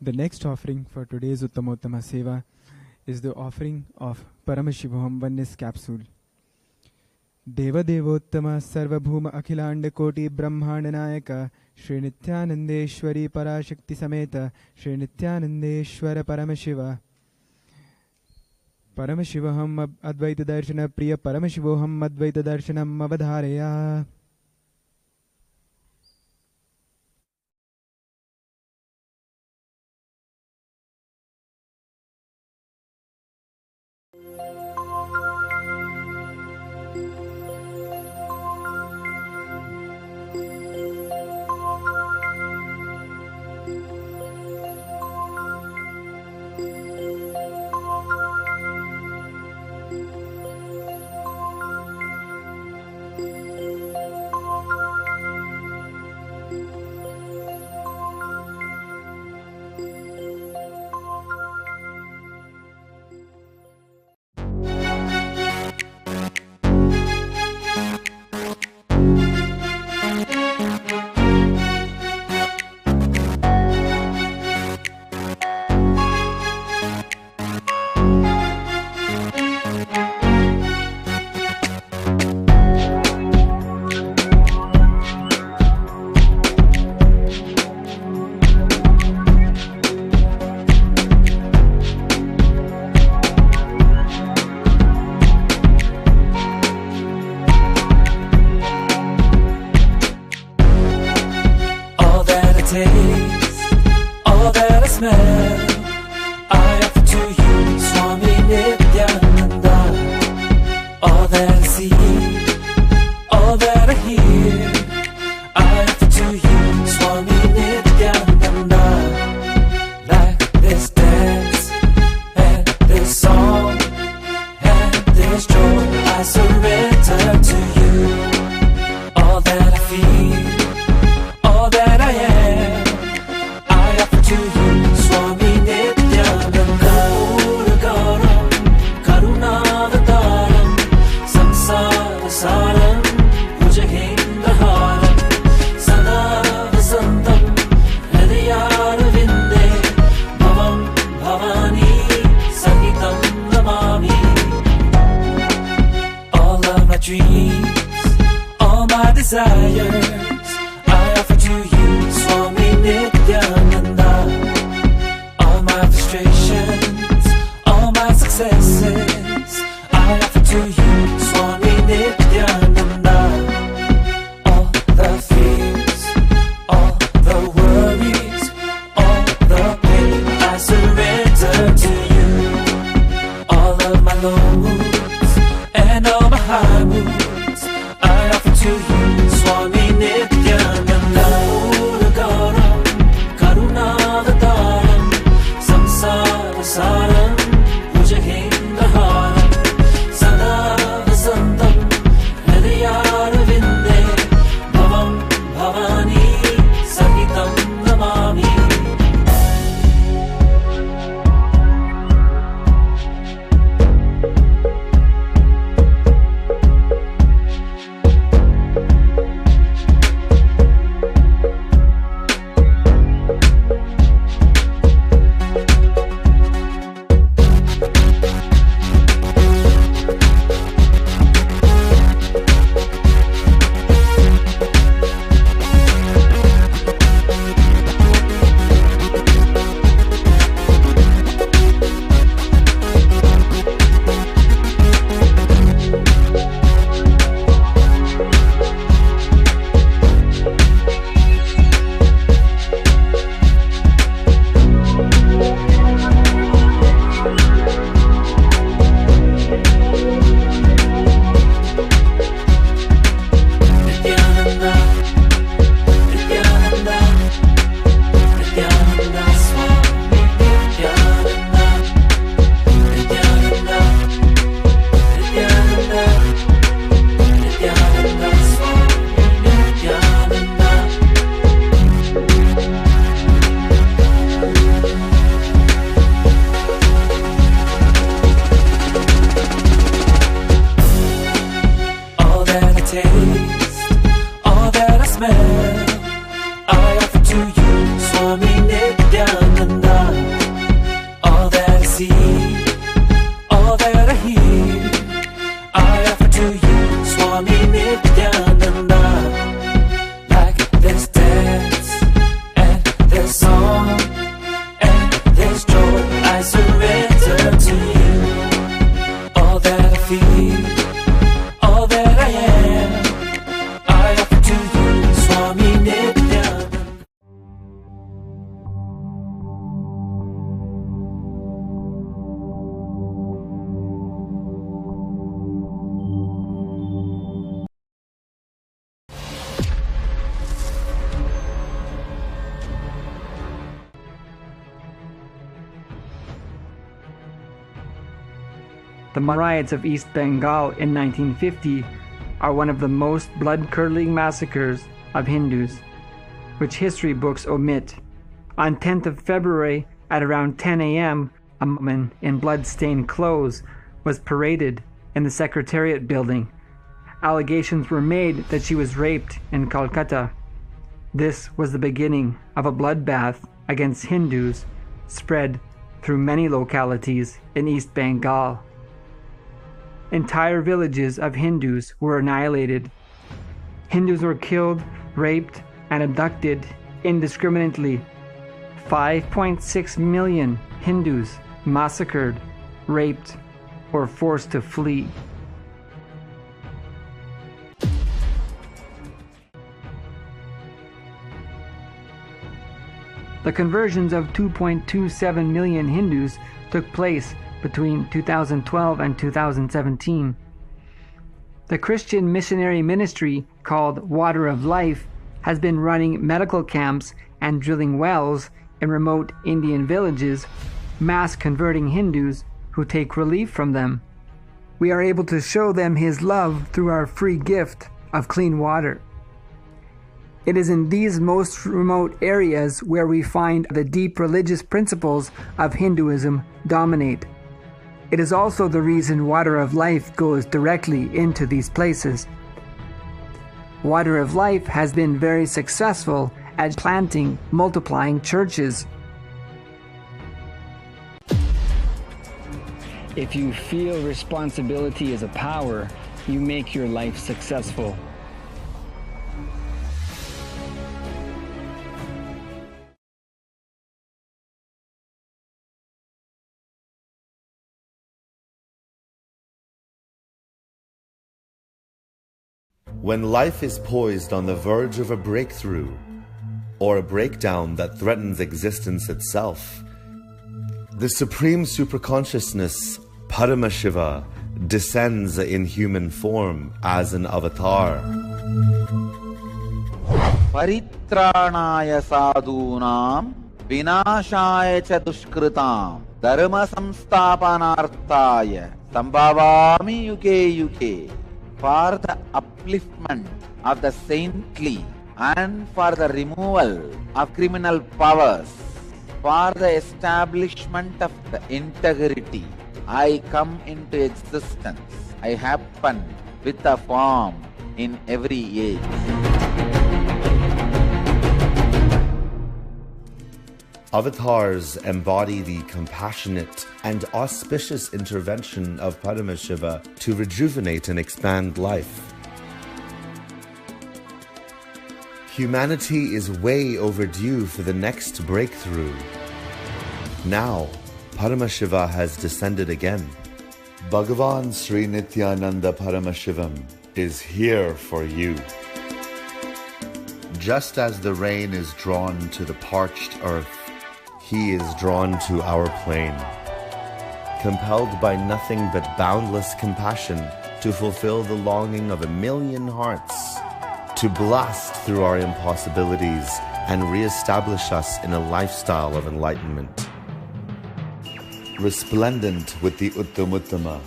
The next offering for today's Uttamotama Seva is the offering of Paramashivam oneness capsule. Deva Devottama Sarvabhuma Akhilanda Koti Brahmanda Nayaka Shri Nithyanandeshwari Parashakti Sameta Shri Nithyanandeshwara Paramashiva Paramashivaham Advaita Darshana Priya Paramashivoham Advaita Darshanam Avadharaya. All that I smell, I offer to you, Swami Nithyananda. All that I see, all that I hear, I offer to you, Swami Nithyananda. Like this dance, and this song, and this joy, I surrender to you. All that I feel, all that I am, I offer to you, Swami Nithyananda. Puragaram, Karunavataram, Samsara Saram, Bhujagendraharam, Sada Vasantam, Hridayara Vinde, Bhavam Bhavani, Sahitam Namami. All of my dreams, all my desires, I offer to you, Swami Nithyananda. All my frustrations, all my successes, I offer to you, Swami Nithyananda. All the fears, all the worries, all the pain, I surrender to you. All of my low moods and all my high moods, I offer to you, Swami Nithyananda. The riots of East Bengal in 1950 are one of the most blood-curdling massacres of Hindus, which history books omit. On 10th of February at around 10 a.m., a woman in blood-stained clothes was paraded in the Secretariat building. Allegations were made that she was raped in Calcutta. This was the beginning of a bloodbath against Hindus spread through many localities in East Bengal. Entire villages of Hindus were annihilated. Hindus were killed, raped, and abducted indiscriminately. 5.6 million Hindus massacred, raped, or forced to flee. The conversions of 2.27 million Hindus took place between 2012 and 2017. The Christian missionary ministry called Water of Life has been running medical camps and drilling wells in remote Indian villages, mass converting Hindus who take relief from them. We are able to show them His love through our free gift of clean water. It is in these most remote areas where we find the deep religious principles of Hinduism dominate. It is also the reason Water of Life goes directly into these places. Water of Life has been very successful at planting, multiplying churches. If you feel responsibility is a power, you make your life successful. When life is poised on the verge of a breakthrough, or a breakdown that threatens existence itself, the Supreme Superconsciousness, Paramashiva, descends in human form as an avatar. Paritranaya sadhunam vinashaya cha dushkritam dharma samsthapanarthaya sambhavami yuke yuke. For the upliftment of the saintly and for the removal of criminal powers, for the establishment of the integrity, I come into existence. I happen with a form in every age. Avatars embody the compassionate and auspicious intervention of Paramashiva to rejuvenate and expand life. Humanity is way overdue for the next breakthrough. Now, Paramashiva has descended again. Bhagavan Sri Nithyananda Paramashivam is here for you. Just as the rain is drawn to the parched earth, He is drawn to our plain, compelled by nothing but boundless compassion to fulfill the longing of a million hearts, to blast through our impossibilities and re-establish us in a lifestyle of enlightenment. Resplendent with the Uttamotama,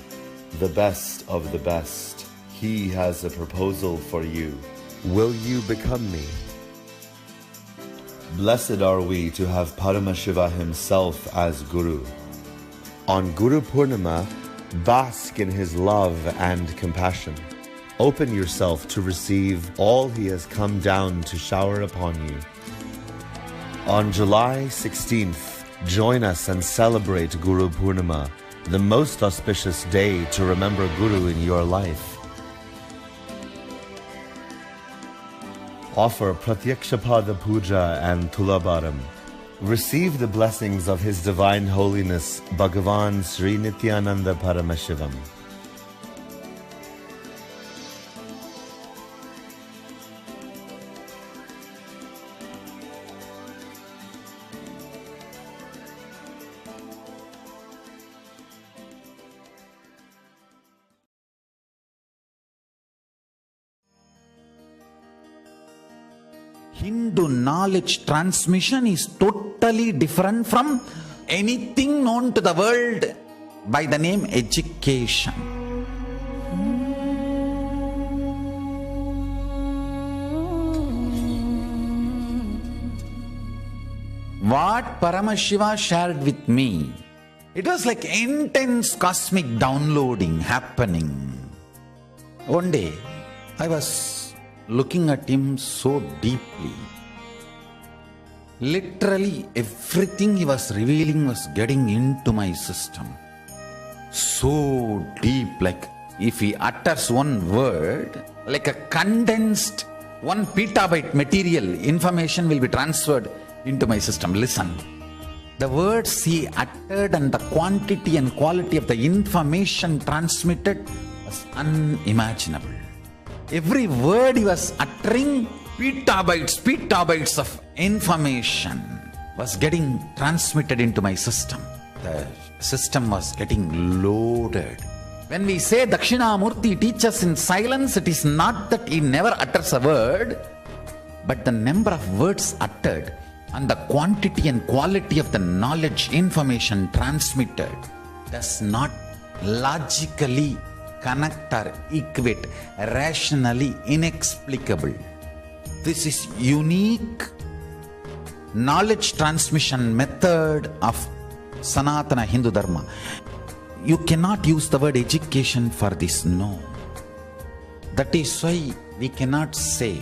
the best of the best, He has a proposal for you. Will you become me? Blessed are we to have Paramashiva himself as Guru. On Guru Purnima, bask in his love and compassion. Open yourself to receive all he has come down to shower upon you. On July 16th, join us and celebrate Guru Purnima, the most auspicious day to remember Guru in your life. Offer Pratyakshapada Puja and Tulabaram. Receive the blessings of His Divine Holiness, Bhagavan Sri Nithyananda Paramashivam. Hindu knowledge transmission is totally different from anything known to the world. by the name education. What Paramashiva shared with me, it was like intense cosmic downloading happening. One day, I was looking at him so deeply. Literally, everything he was revealing was getting into my system. So deep, like if he utters one word, like a condensed 1 petabyte material, information will be transferred into my system. Listen. The words he uttered and the quantity and quality of the information transmitted was unimaginable. Every word he was uttering, petabytes of information was getting transmitted into my system. The system was getting loaded. When we say Dakshinamurti teaches in silence, it is not that he never utters a word, but the number of words uttered and the quantity and quality of the knowledge, information transmitted does not logically connect or equate, rationally inexplicable. This is unique knowledge transmission method of Sanatana Hindu Dharma. You cannot use the word education for this, no. That is why we cannot say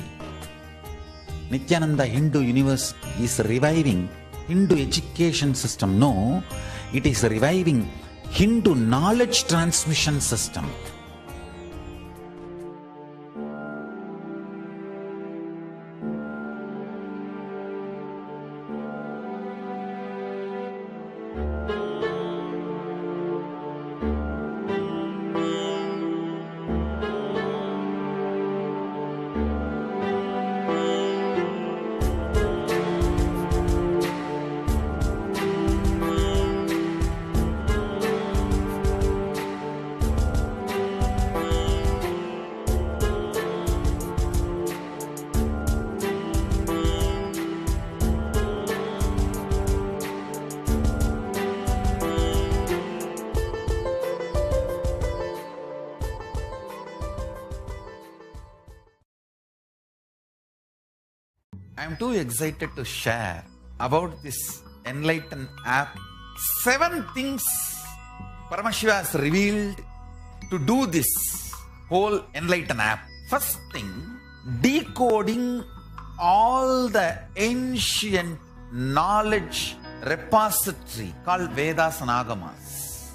Nithyananda Hindu University is reviving Hindu education system. No, it is reviving Hindu knowledge transmission system. I am too excited to share about this enlightened app. 7 things Paramashiva has revealed to do this whole enlightened app. First thing, decoding all the ancient knowledge repository called Vedas and Agamas.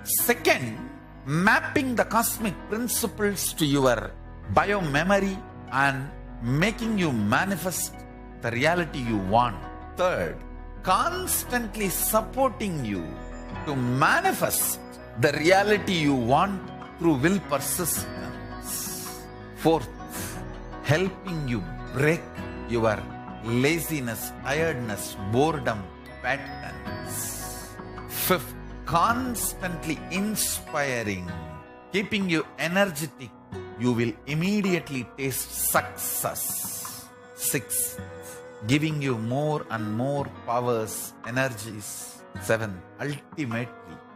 Second, mapping the cosmic principles to your bio-memory and making you manifest the reality you want. Third, constantly supporting you to manifest the reality you want through will persistence. Fourth, helping you break your laziness, tiredness, boredom patterns. Fifth, constantly inspiring, keeping you energetic. You will immediately taste success. Sixth, giving you more and more powers, energies. 7, ultimately,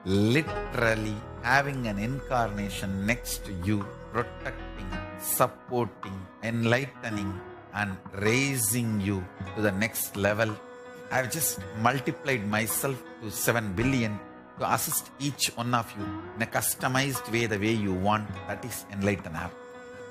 literally having an incarnation next to you, protecting, supporting, enlightening, and raising you to the next level. I've just multiplied myself to 7 billion to assist each one of you in a customized way, the way you want. That is enlightened app.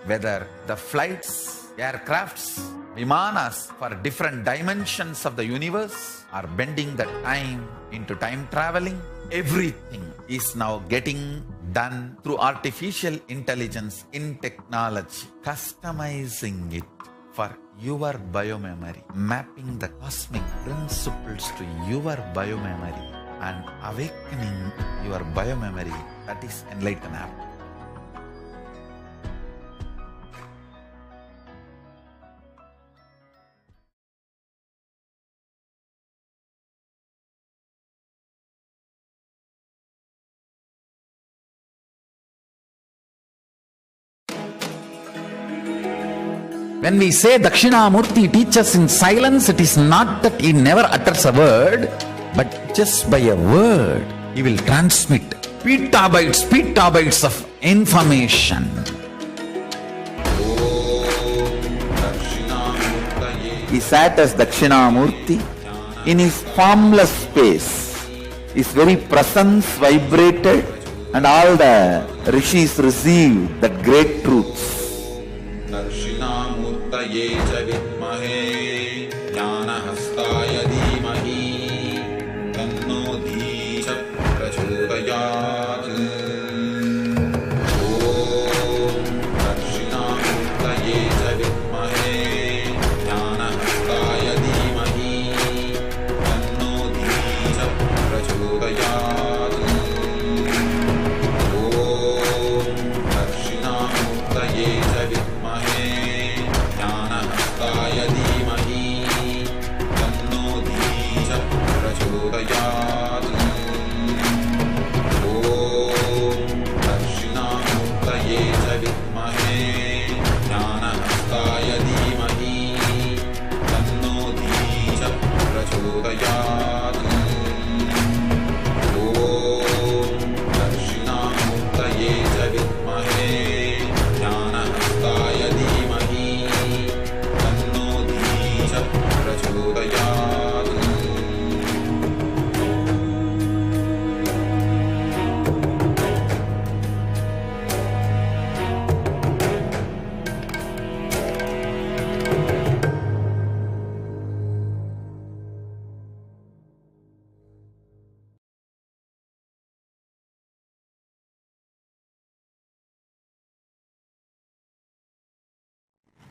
Whether the flights, aircrafts, vimanas for different dimensions of the universe are bending the time into time traveling, everything is now getting done through artificial intelligence in technology, customizing it for your biomemory, mapping the cosmic principles to your biomemory and awakening your biomemory. That is enlightened app. When we say Dakshinamurti teaches in silence, it is not that he never utters a word, but just by a word, he will transmit petabytes of information. He sat as Dakshinamurti in his formless space. His very presence vibrated and all the rishis received that great truths.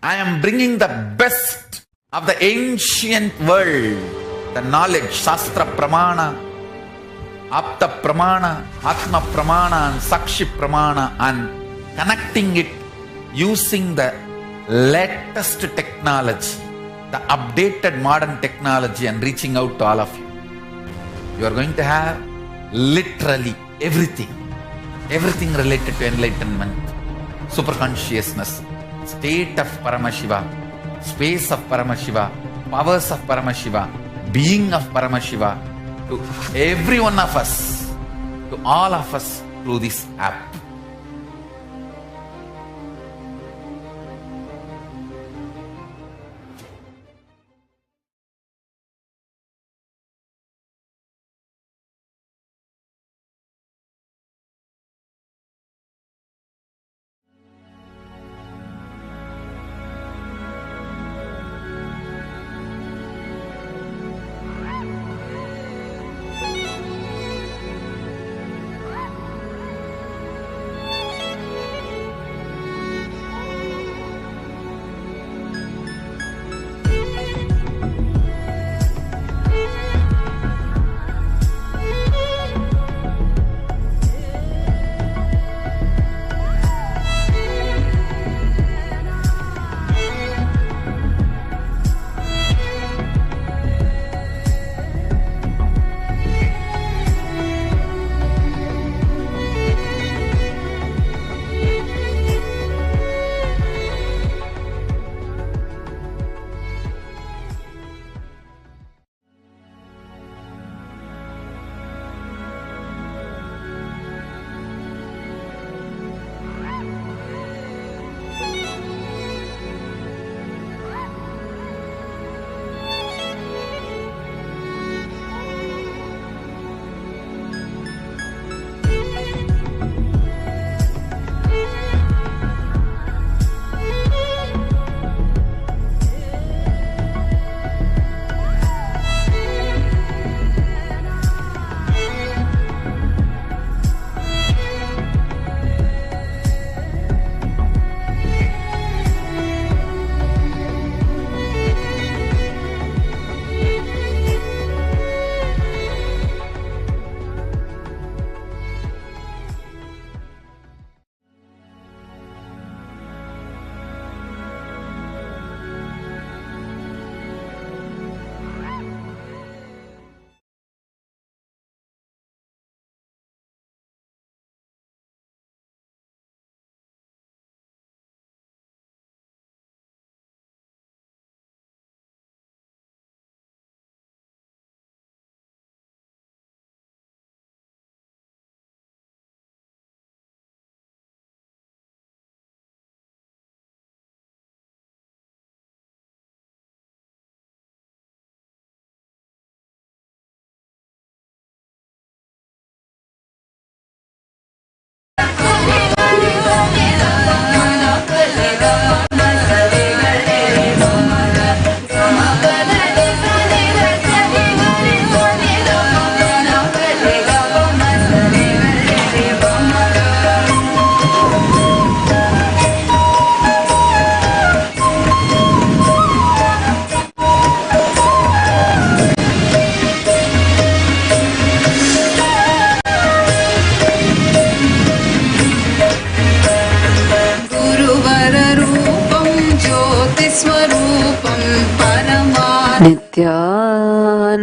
I am bringing the best of the ancient world, the knowledge, Shastra Pramana, Apta Pramana, Atma Pramana and Sakshi Pramana, and connecting it using the latest technology, the updated modern technology, and reaching out to all of you. You are going to have literally everything related to enlightenment, superconsciousness, state of Paramashiva, space of Paramashiva, powers of Paramashiva, being of Paramashiva, to every one of us, to all of us through this app.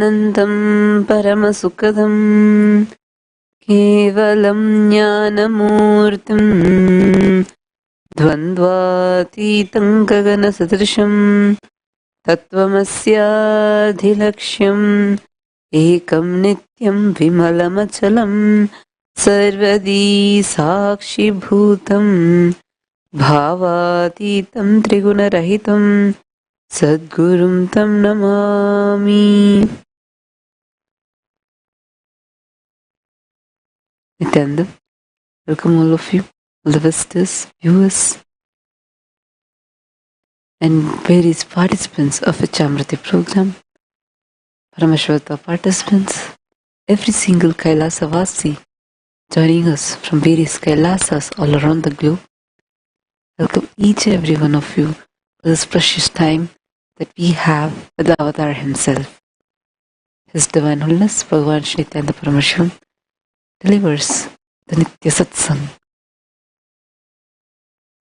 Satchidanandam Paramasukadam Kevalam Jnanamurtim Dvandvatitam Gagana Sadrisham Tattvamasyadhilaksham Ekam Nityam Vimalamachalam Sarvadi Sakshi Bhutam Bhavatitam Trigunarahitam Sadgurum Tam Namami. Nithyananda, welcome all of you, all the visitors, viewers, and various participants of the Chamrati program, Paramashiva participants, every single Kailasa Vasi joining us from various Kailasas all around the globe. Welcome each and every one of you for this precious time that we have with the Avatar himself. His Divine Holiness, Bhagavan Shri Nithyananda Paramashivam, delivers the Nitya Satsang,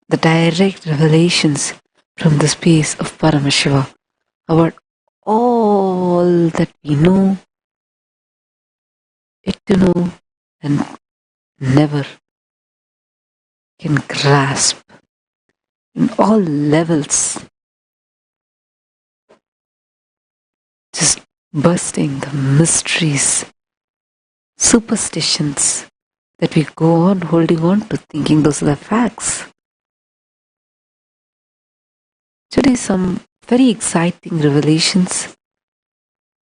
the direct revelations from the space of Paramashiva about all that we know, yet to know, and never can grasp in all levels, just bursting the mysteries, superstitions that we go on holding on to, thinking those are the facts. Today, some very exciting revelations,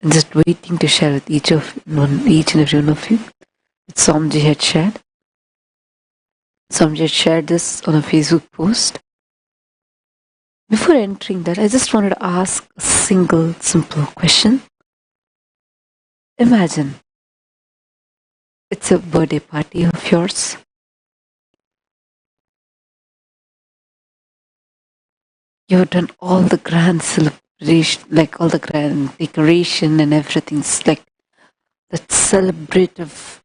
and just waiting to share with each and every one of you. That Swamiji had shared. Swamiji had shared this on a Facebook post. Before entering that, I just wanted to ask a single, simple question. Imagine it's a birthday party of yours. You've done all the grand celebration, like all the grand decoration and everything. It's like that celebrative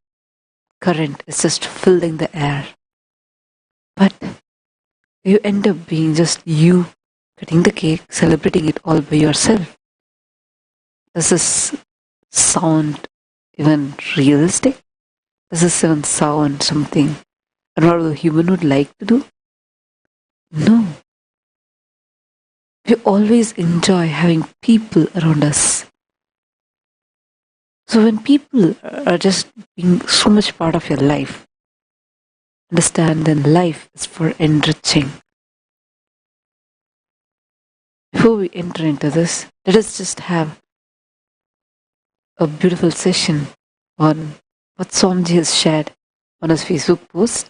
current is just filling the air. But you end up being just you cutting the cake, celebrating it all by yourself. Does this sound even realistic? Does this even sound something a normal human would like to do? No. We always enjoy having people around us. So when people are just being so much part of your life, understand then life is for enriching. Before we enter into this, let us just have a beautiful session on what Swamiji has shared on his Facebook post.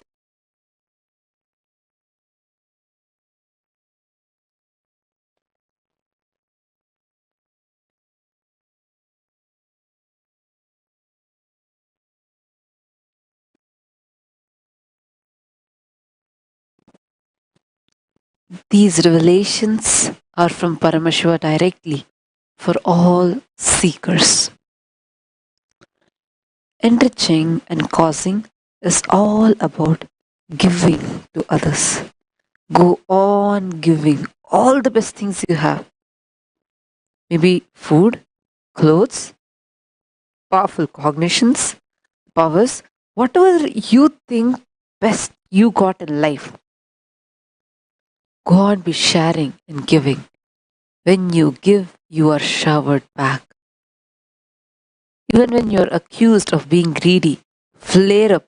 These revelations are from Paramashiva directly for all seekers. Enriching and causing is all about giving to others. Go on giving all the best things you have. Maybe food, clothes, powerful cognitions, powers, whatever you think best you got in life. Go on be sharing and giving. When you give, you are showered back. Even when you are accused of being greedy, flare up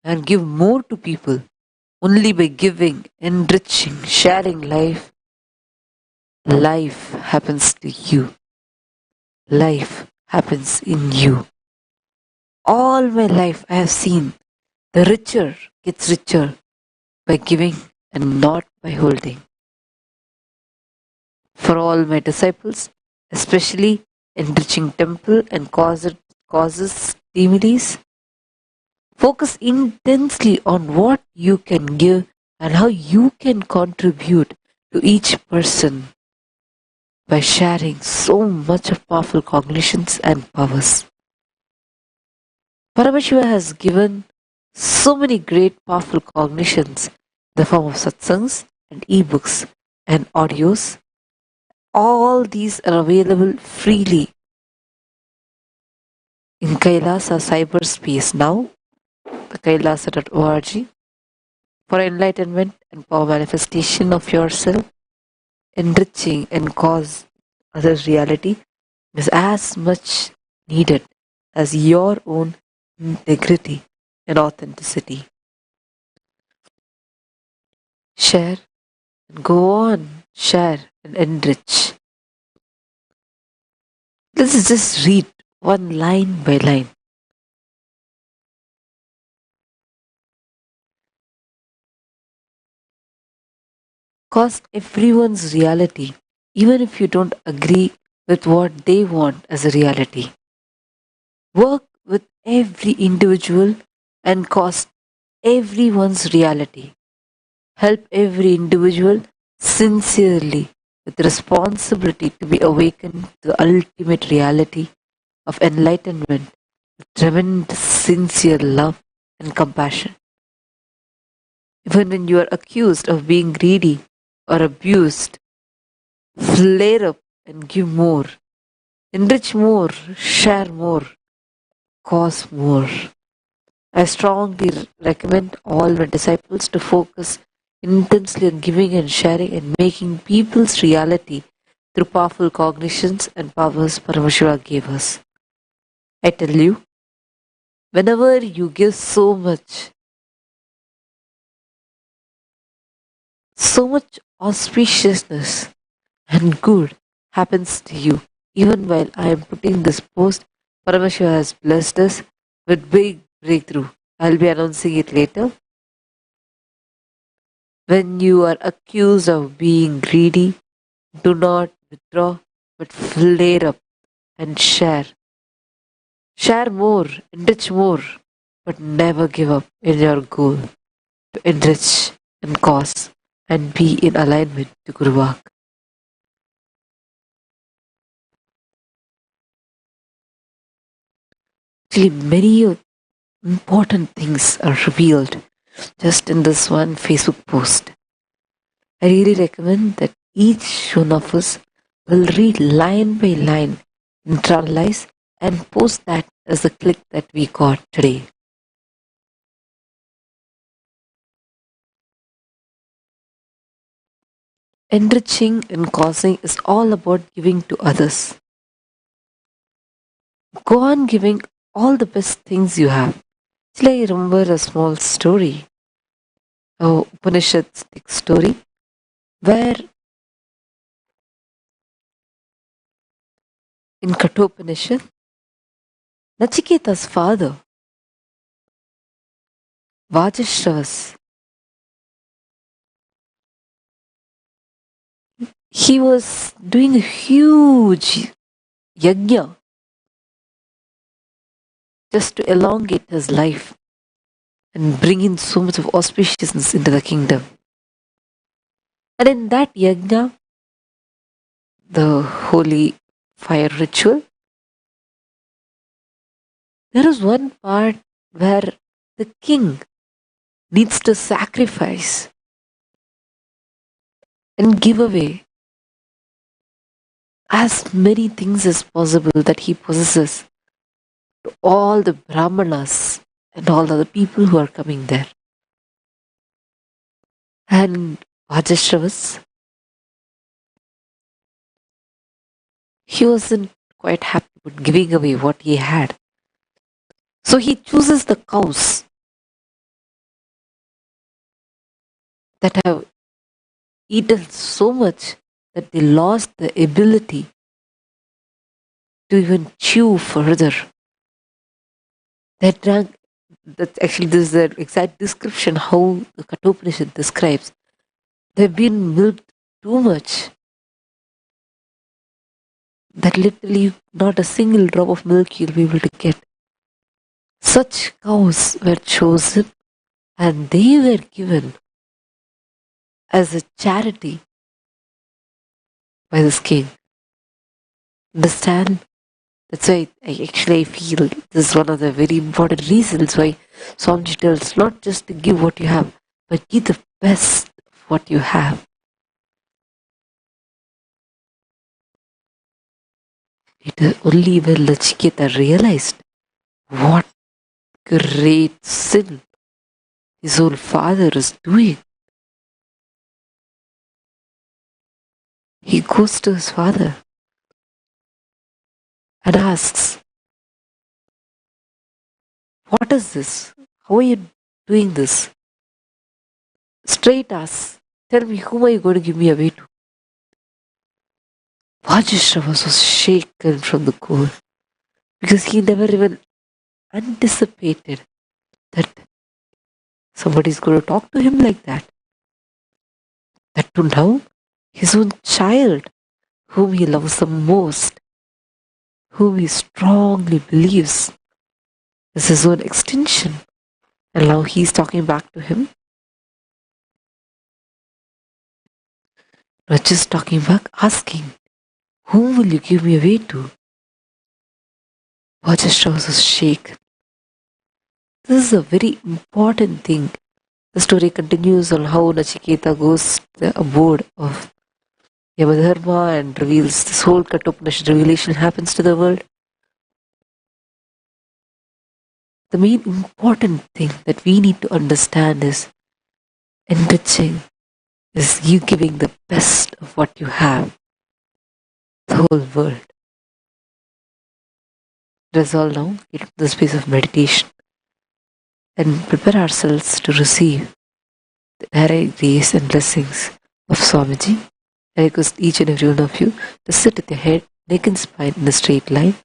and give more to people. Only by giving, enriching, sharing life, life happens to you. Life happens in you. All my life I have seen the richer gets richer by giving and not by holding. For all my disciples, especially enriching temple and causes deities, focus intensely on what you can give and how you can contribute to each person by sharing so much of powerful cognitions and powers. Paramashiva has given so many great powerful cognitions in the form of satsangs and ebooks and audios. All these are available freely in Kailasa cyberspace now, the kailasa.org, for enlightenment and power manifestation of yourself, enriching and cause others' reality is as much needed as your own integrity and authenticity. Share and go on, share and enrich. Let's just read one line by line. Cause everyone's reality, even if you don't agree with what they want as a reality. Work with every individual and cause everyone's reality. Help every individual sincerely with responsibility to be awakened to the ultimate reality of enlightenment with tremendous sincere love and compassion. Even when you are accused of being greedy or abused, flare up and give more, enrich more, share more, cause more. I strongly recommend all my disciples to focus intensely on giving and sharing and making people's reality through powerful cognitions and powers Paramashiva gave us. I tell you, whenever you give so much auspiciousness and good happens to you. Even while I am putting this post, Paramashiva has blessed us with big breakthrough. I'll be announcing it later. When you are accused of being greedy, do not withdraw, but flare up and share. Share more, enrich more, but never give up in your goal to enrich and cause and be in alignment to Guru Vak. Actually, many important things are revealed just in this one Facebook post. I really recommend that each one of us will read line by line, internalize, and post that as the click that we got today. Enriching and causing is all about giving to others. Go on giving all the best things you have. Actually, I remember a small story, a Upanishadic story, where in Kathopanishad, Nachiketa's father, Vajishravas, he was doing a huge yajna just to elongate his life and bring in so much of auspiciousness into the kingdom. And in that yajna, the holy fire ritual, there is one part where the king needs to sacrifice and give away as many things as possible that he possesses to all the brahmanas and all the other people who are coming there. And Vajishravas, he wasn't quite happy with giving away what he had. So he chooses the cows that have eaten so much that they lost the ability to even chew further. They drank, that's actually this is the exact description how the Kathopanishad describes. They've been milked too much that literally not a single drop of milk you'll be able to get. Such cows were chosen and they were given as a charity by this king. Understand? That's why I feel this is one of the very important reasons why Swamiji tells not just to give what you have, but give the best of what you have. It only when Nachiketa realized what great sin his own father is doing. He goes to his father and asks, "What is this? How are you doing this?" Straight asks, "Tell me, whom are you going to give me away to?" Vajishra was so shaken from the core because he never even anticipated that somebody is going to talk to him like that. That to now, his own child, whom he loves the most, whom he strongly believes is his own extension, and now he's talking back to him. Not just talking back, asking, "Whom will you give me away to?" Vajishra was shaken. This is a very important thing. The story continues on how Nachiketa goes to the abode of Yamadharma and reveals this whole Kathopanishad revelation happens to the world. The main important thing that we need to understand is enriching, is you giving the best of what you have, the whole world. Let us all now get into the space of meditation and prepare ourselves to receive the direct grace and blessings of Swamiji. I request each and every one of you to sit with your head, neck and spine in a straight line.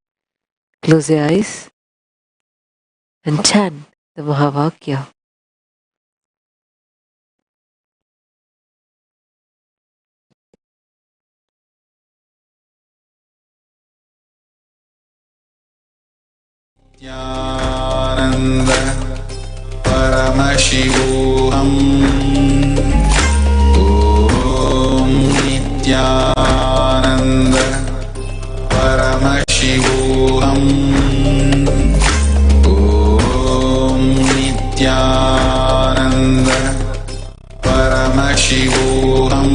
Close your eyes and chant the Mahavakya. Nithyananda Paramashivam Om Nithyananda Paramashivam Om Nithyananda Paramashivam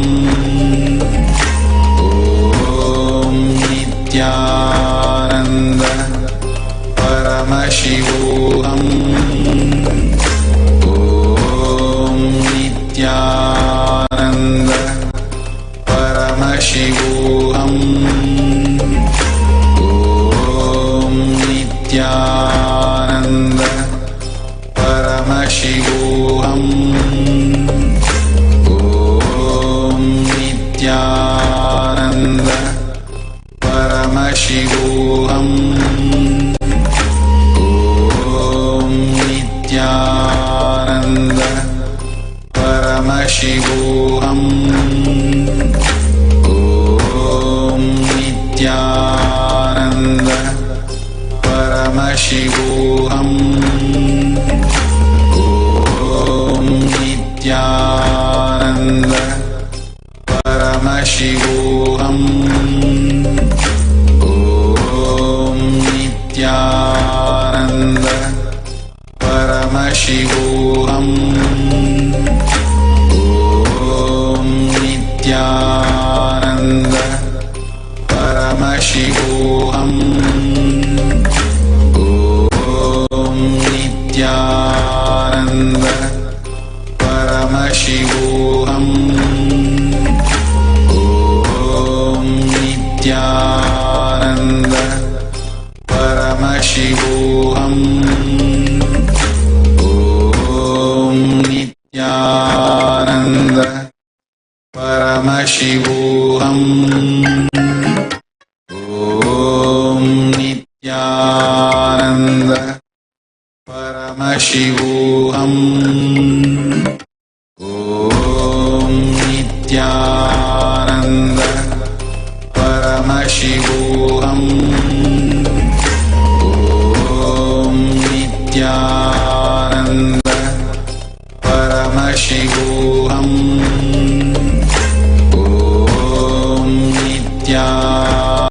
Om Nithyananda Paramashivam Om Nithyananda Paramashivam Om Nithyananda Paramashivam Om Nithyananda Paramashivam Nithyananda Paramashivam Om Nithyananda Paramashivam Om Nithyananda Paramashivam Om Nithyananda Paramashivam Om Nithyananda Paramashivam Om Nithyananda Paramashivam Om Nithyananda Paramashivam Om Nithyananda Paramashivam Om Nithyananda Paramashivam Om Nithyananda Paramashivam Om Nithyananda Paramashivam Om Nithyananda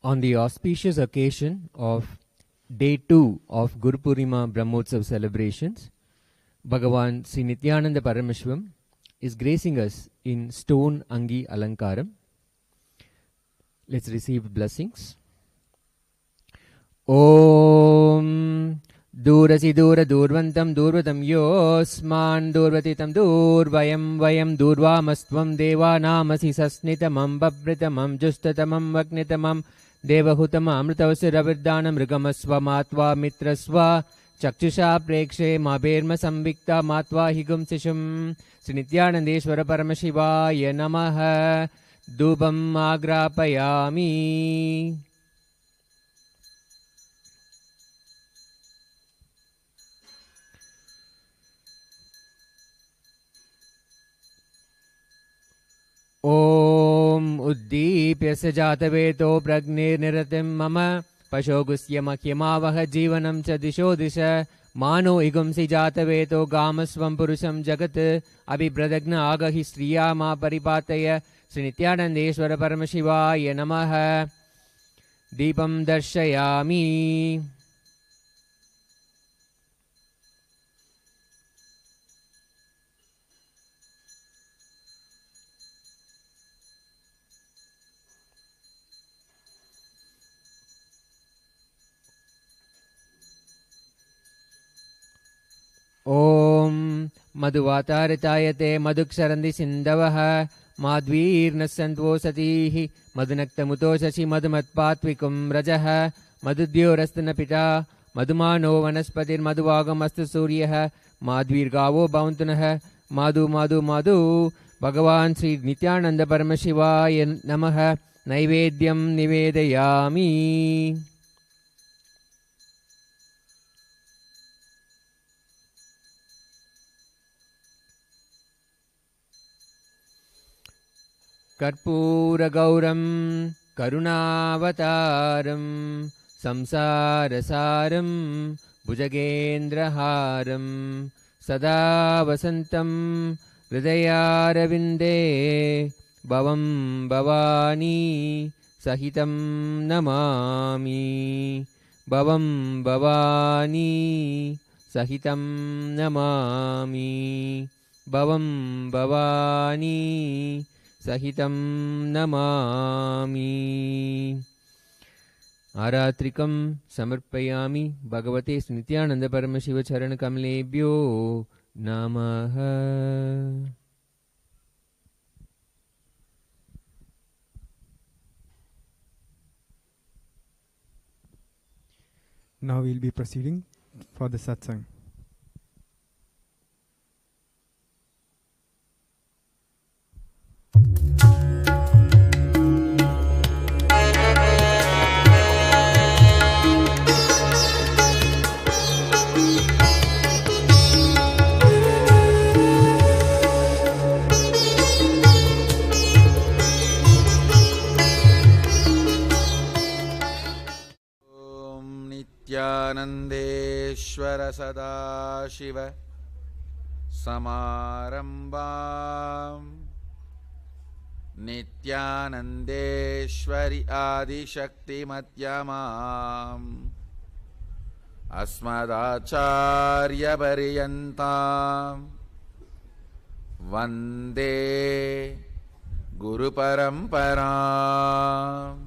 On the auspicious occasion of Day 2 of Guru Purnima Brahmotsav celebrations, Bhagavan Sri Nithyananda Paramashivam is gracing us in stone Angi Alankaram. Let's receive blessings. Om Durasi Dura Durvantam Durvatam Yosman Durvatitam Durvayam Vayam Durvamastvam Deva Namasi Sasnitamam Babritamam Justatamam Vagnitamam Devahutama Amritavasya Ravirdanam Rigamasva Matva Mitrasva Chakshusha Prekshe Maberma Samvikta Matva Higum Sishum Sri Nithyanandeshwara Paramashivaya Namaha Dubam Agrapayami. Om Uddipyasya Jataveto Pragnir Niratim Mama Pashogusya Makyamavaha Jivanam Cha Disho Disha Mano Igumsi Jataveto Gamasvam Purusham Jagat Abhibradagna Agahi Striya Ma Paripataya Sri Nithyanandeshwara Paramashivaya Namaha Deepam Darshayami. Om Madhuvatarithayate Madhuksharandi Sindavaha Madhvirnasantvo Satihi Madhunaktamuto Shashi Madhumatpatvikum Rajaha Madhudyorasthanapita Madhumano Vanaspatir Madhuvagamastu Suryaha Madhvirgavo Bhauntunaha Madhu Madhu Madhu Bhagavan Sri Nithyananda Paramashivaya Namaha Naivedyam Nivedayami. Karpura Gauram Karunavataram Samsarasaram Bhujagendraharam Sada Vasantam Hridayaravinде Bhavam Bhavani Sahitam Namami Bhavam Bhavani Sahitam Namami Bhavam Bhavani Sahitam Namami. Aratrikam Samarpayami Bhagavate Nithyananda Paramashiva Charana Kamlebhyo Namaha. Now we'll be proceeding for the satsang. Nityanandeshwara Sadashiva Samarambam Nityanandeshwari Adishakti Madhyamam Asmadacharya Pariyantam Vande Guru Paramparam.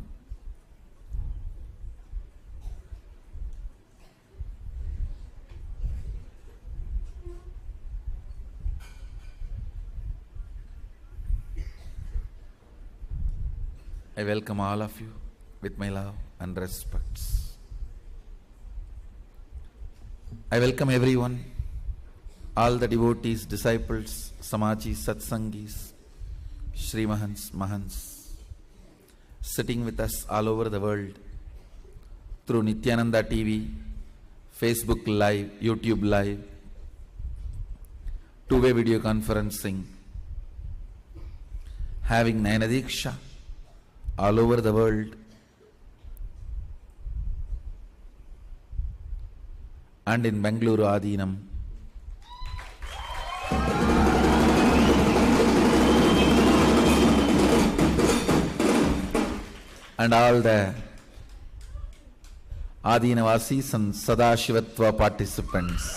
I welcome all of you with my love and respects. I welcome everyone, all the devotees, disciples, Samajis, Satsangis, Shri Mahants, Mahants, sitting with us all over the world through Nithyananda TV, Facebook Live, YouTube Live, two-way video conferencing, having Nayanadiksha all over the world, and in Bengaluru Adinam. And all the Adinavasis and Sadashivatva participants.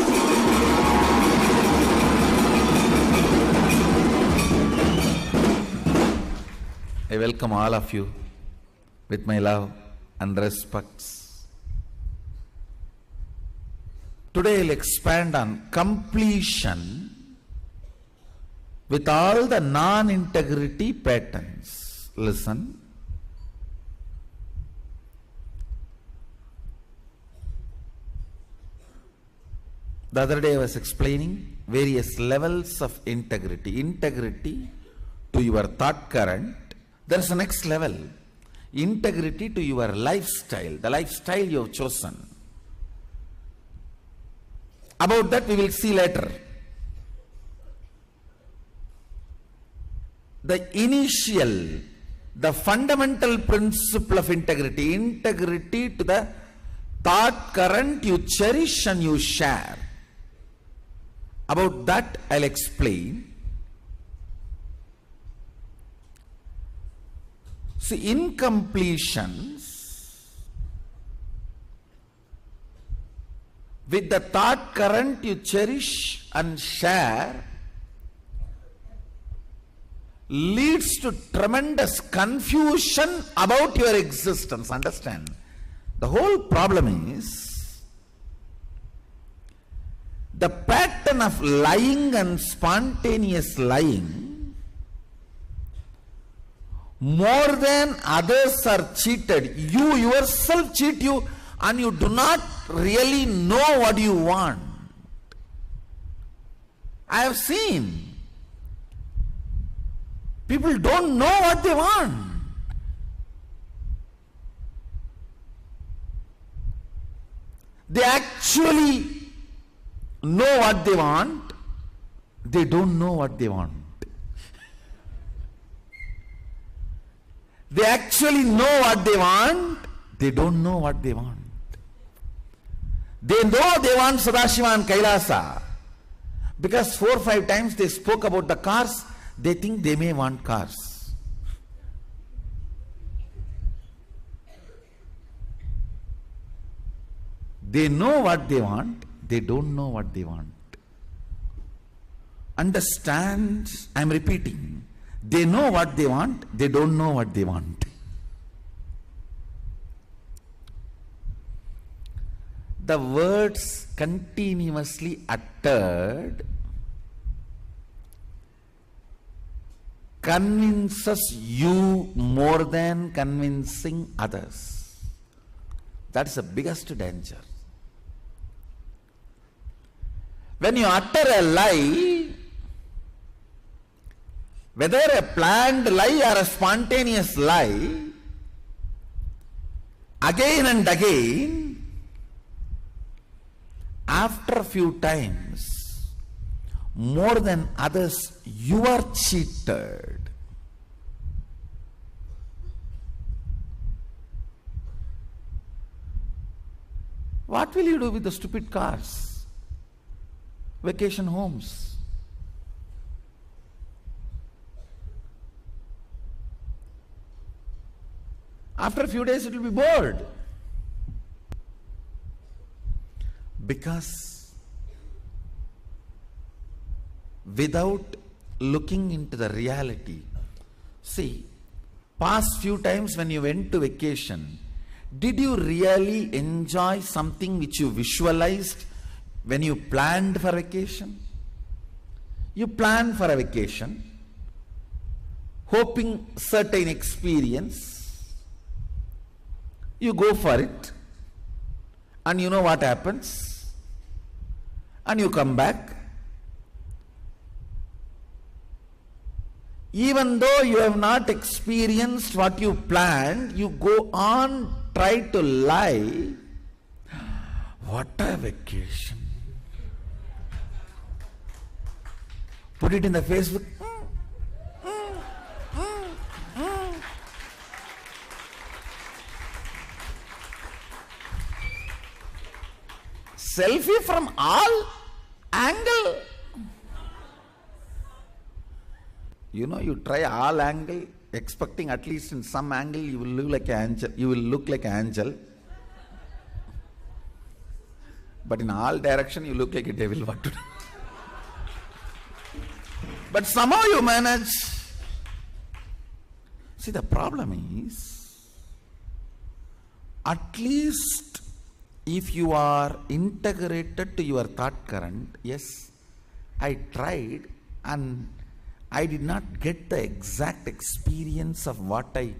I welcome all of you with my love and respects. Today I'll expand on completion with all the non-integrity patterns. Listen. The other day I was explaining various levels of integrity. Integrity to your thought current. There is a next level. Integrity to your lifestyle, the lifestyle you have chosen. About that we will see later. The initial, the fundamental principle of integrity, integrity to the thought current you cherish and you share. About that I'll explain. See, incompletions with the thought current you cherish and share leads to tremendous confusion about your existence. Understand? The whole problem is the pattern of lying and spontaneous lying. More than others are cheated. You yourself cheat you and you do not really know what you want. I have seen people don't know what they want. They actually know what they want. They don't know what they want. They actually know what they want. They don't know what they want. They know they want Sadashiva and Kailasa. Because 4 or 5 times they spoke about the cars, they think they may want cars. They know what they want, they don't know what they want. Understand, I am repeating. They know what they want, they don't know what they want. The words continuously uttered convinces you more than convincing others. That is the biggest danger. When you utter a lie, whether a planned lie or a spontaneous lie, again and again, after a few times, more than others, you are cheated. What will you do with the stupid cars, vacation homes? After a few days, it will be bored. Because without looking into the reality, see, past few times when you went to vacation, did you really enjoy something which you visualized when you planned for vacation? You plan for a vacation, hoping certain experience, you go for it, and you know what happens, and you come back. Even though you have not experienced what you planned, you go on, try to lie. What a vacation. Put it in the Facebook. Selfie from all angle. You know, you try all angle, expecting at least in some angle you will look like an angel. You will look like an angel. But in all direction you look like a devil. What to do? But somehow you manage. See, the problem is, at least if you are integrated to your thought current, yes, I tried and I did not get the exact experience of what I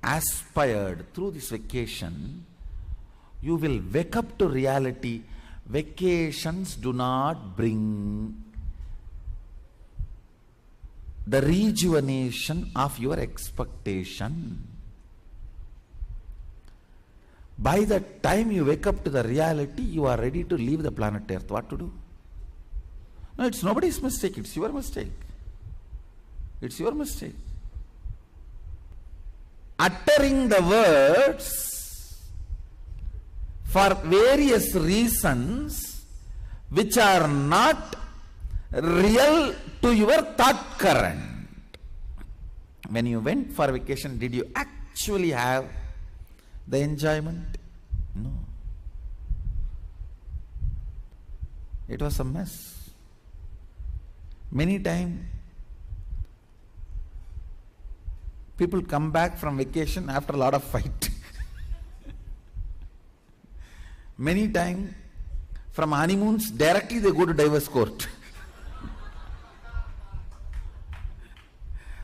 aspired through this vacation, you will wake up to reality. Vacations do not bring the rejuvenation of your expectation. By the time you wake up to the reality, you are ready to leave the planet Earth. What to do? No, it's nobody's mistake, it's your mistake. It's your mistake. Uttering the words for various reasons which are not real to your thought current. When you went for vacation, did you actually have the enjoyment? No. It was a mess. Many times people come back from vacation after a lot of fight. Many times from honeymoons directly they go to divorce court.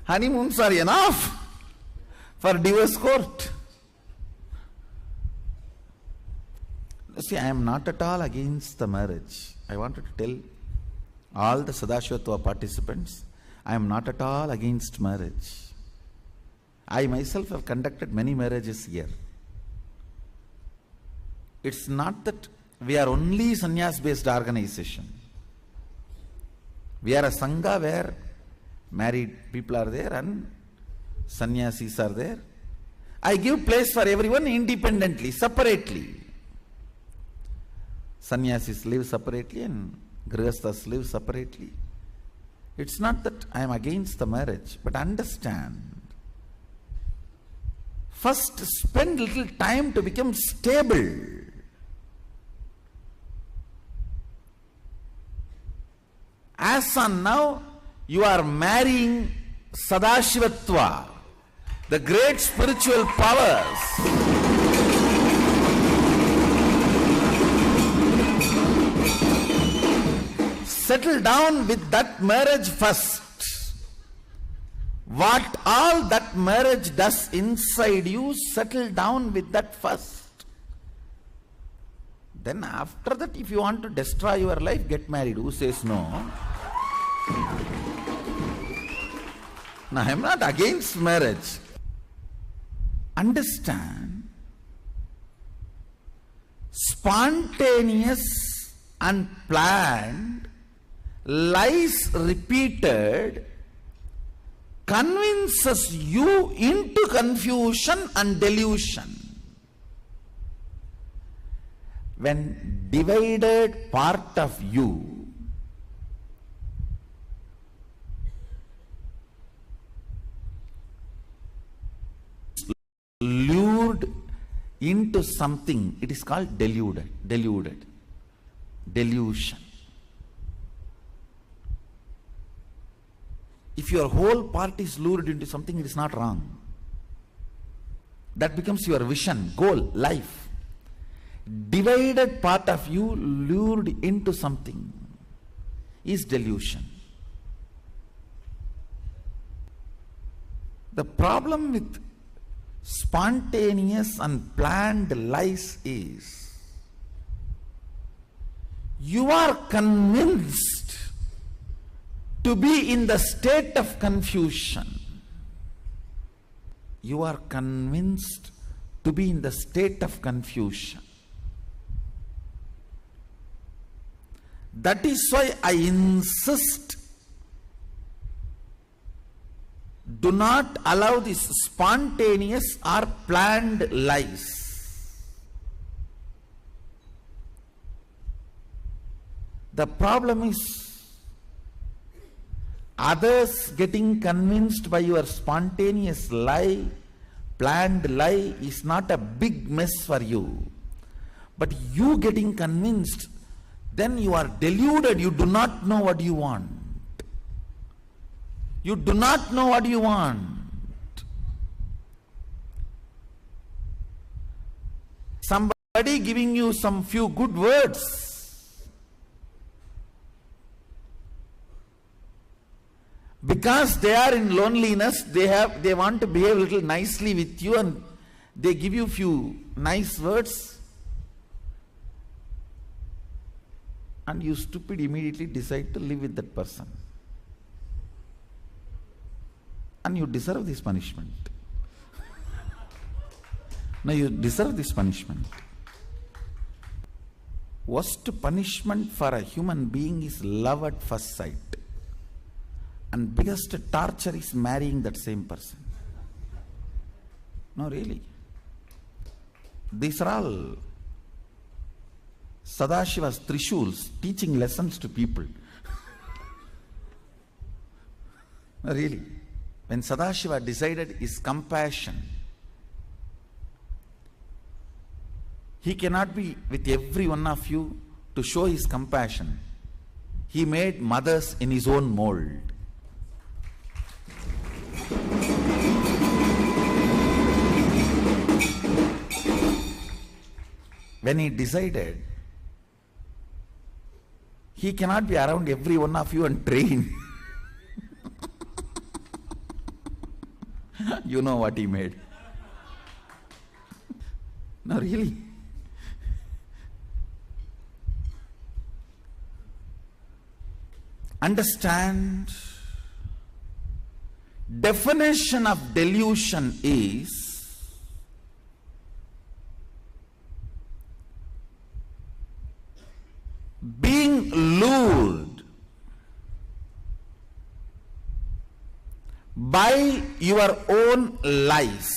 Honeymoons are enough for divorce court. See, I am not at all against the marriage. I wanted to tell all the Sadashivatva participants, I am not at all against marriage. I myself have conducted many marriages here. It's not that we are only sannyas based organization. We are a sangha where married people are there and sannyasis are there. I give place for everyone independently, separately. Sannyasis live separately and grihasthas live separately. It's not that I am against the marriage, but understand. First, spend little time to become stable. As on now, you are marrying Sadashivatva, the great spiritual powers. Settle down with that marriage first. What all that marriage does inside you, settle down with that first. Then after that, if you want to destroy your life, get married. Who says no? Now, I am not against marriage. Understand, spontaneous, unplanned, lies repeated convinces you into confusion and delusion. When divided part of you lured into something, it is called delusion. If your whole part is lured into something, it is not wrong. That becomes your vision, goal, life. Divided part of you lured into something is delusion. The problem with spontaneous and planned lies is you are convinced to be in the state of confusion. You are convinced to be in the state of confusion. That is why I insist, do not allow this spontaneous or planned lies. The problem is others getting convinced by your spontaneous lie, planned lie is not a big mess for you. But you getting convinced, then you are deluded. You do not know what you want. You do not know what you want. Somebody giving you some few good words, because they are in loneliness, they want to behave a little nicely with you, and they give you few nice words, and you stupid immediately decide to live with that person. And you deserve this punishment. Now you deserve this punishment. Worst punishment for a human being is love at first sight. And biggest torture is marrying that same person. No, really. These are all Sadashiva's Trishuls teaching lessons to people. No, really. When Sadashiva decided his compassion, he cannot be with every one of you to show his compassion. He made mothers in his own mold. When he decided, he cannot be around every one of you and train. You know what he made. No, really. Understand, definition of delusion is being lured by your own lies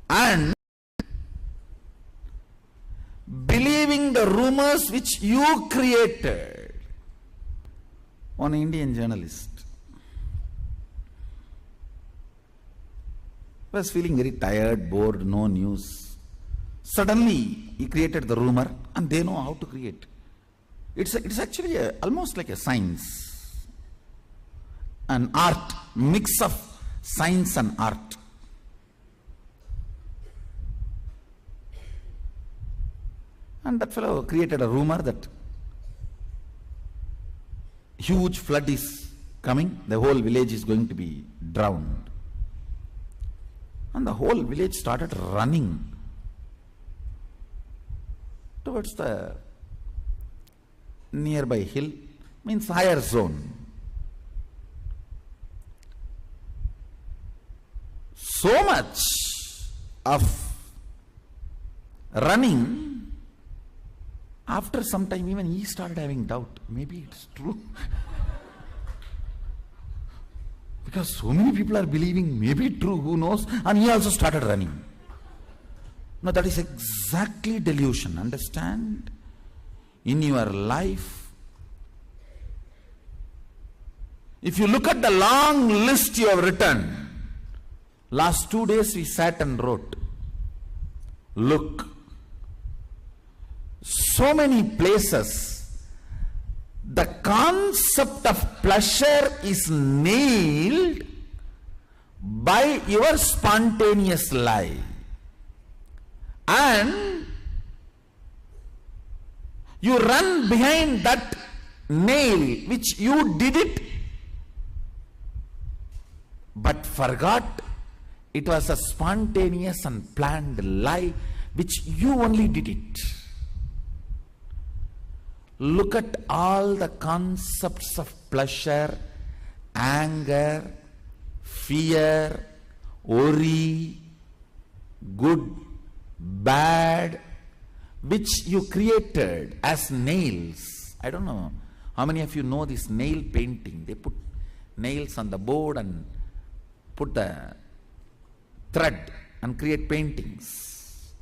and believing the rumors which you created. One Indian journalist was feeling very tired, bored, no news. Suddenly he created the rumor, and they know how to create. It's actually almost like a science, an art, mix of science and art. And that fellow created a rumor that huge flood is coming, the whole village is going to be drowned. And the whole village started running towards the nearby hill, means higher zone. So much of running, after some time even he started having doubt. Maybe it's true. Because so many people are believing, maybe true, who knows? And he also started running. Now that is exactly delusion. Understand? In your life, if you look at the long list you have written, last 2 days we sat and wrote. Look, so many places, the concept of pleasure is nailed by your spontaneous lie. And you run behind that nail which you did it, but forgot it was a spontaneous and planned lie which you only did it. Look at all the concepts of pleasure, anger, fear, worry, good, bad, which you created as nails. I don't know how many of you know this nail painting. They put nails on the board and put the thread and create paintings.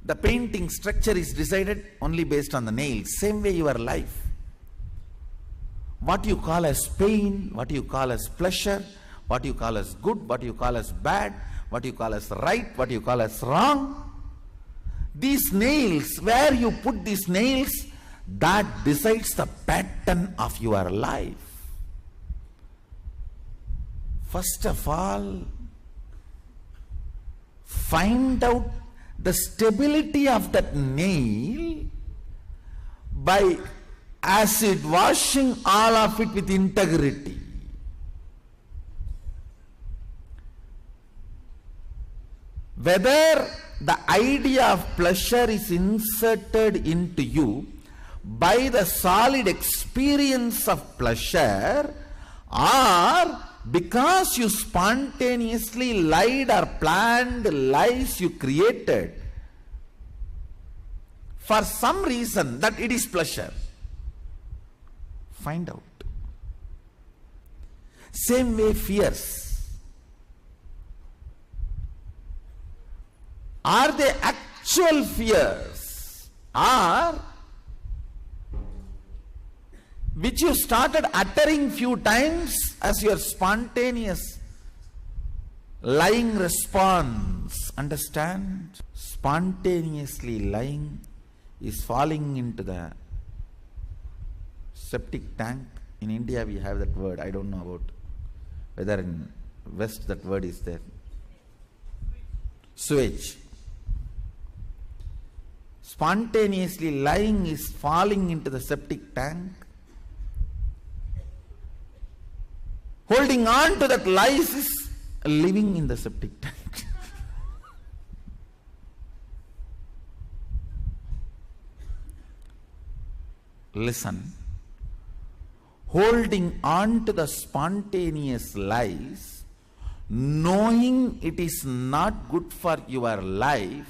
The painting structure is decided only based on the nails. Same way your life. What you call as pain, what you call as pleasure, what you call as good, what you call as bad, what you call as right, what you call as wrong. These nails, where you put these nails, that decides the pattern of your life. First of all, find out the stability of that nail by acid washing all of it with integrity. Whether the idea of pleasure is inserted into you by the solid experience of pleasure, or because you spontaneously lied or planned lies you created for some reason that it is pleasure. Find out. Same way fears. Are they actual fears, or which you started uttering few times as your spontaneous lying response? Understand? Spontaneously lying is falling into the septic tank. In India we have that word. I don't know about whether in West that word is there. Sewage. Spontaneously lying is falling into the septic tank. Holding on to that lies is living in the septic tank. Listen. Holding on to the spontaneous lies, knowing it is not good for your life,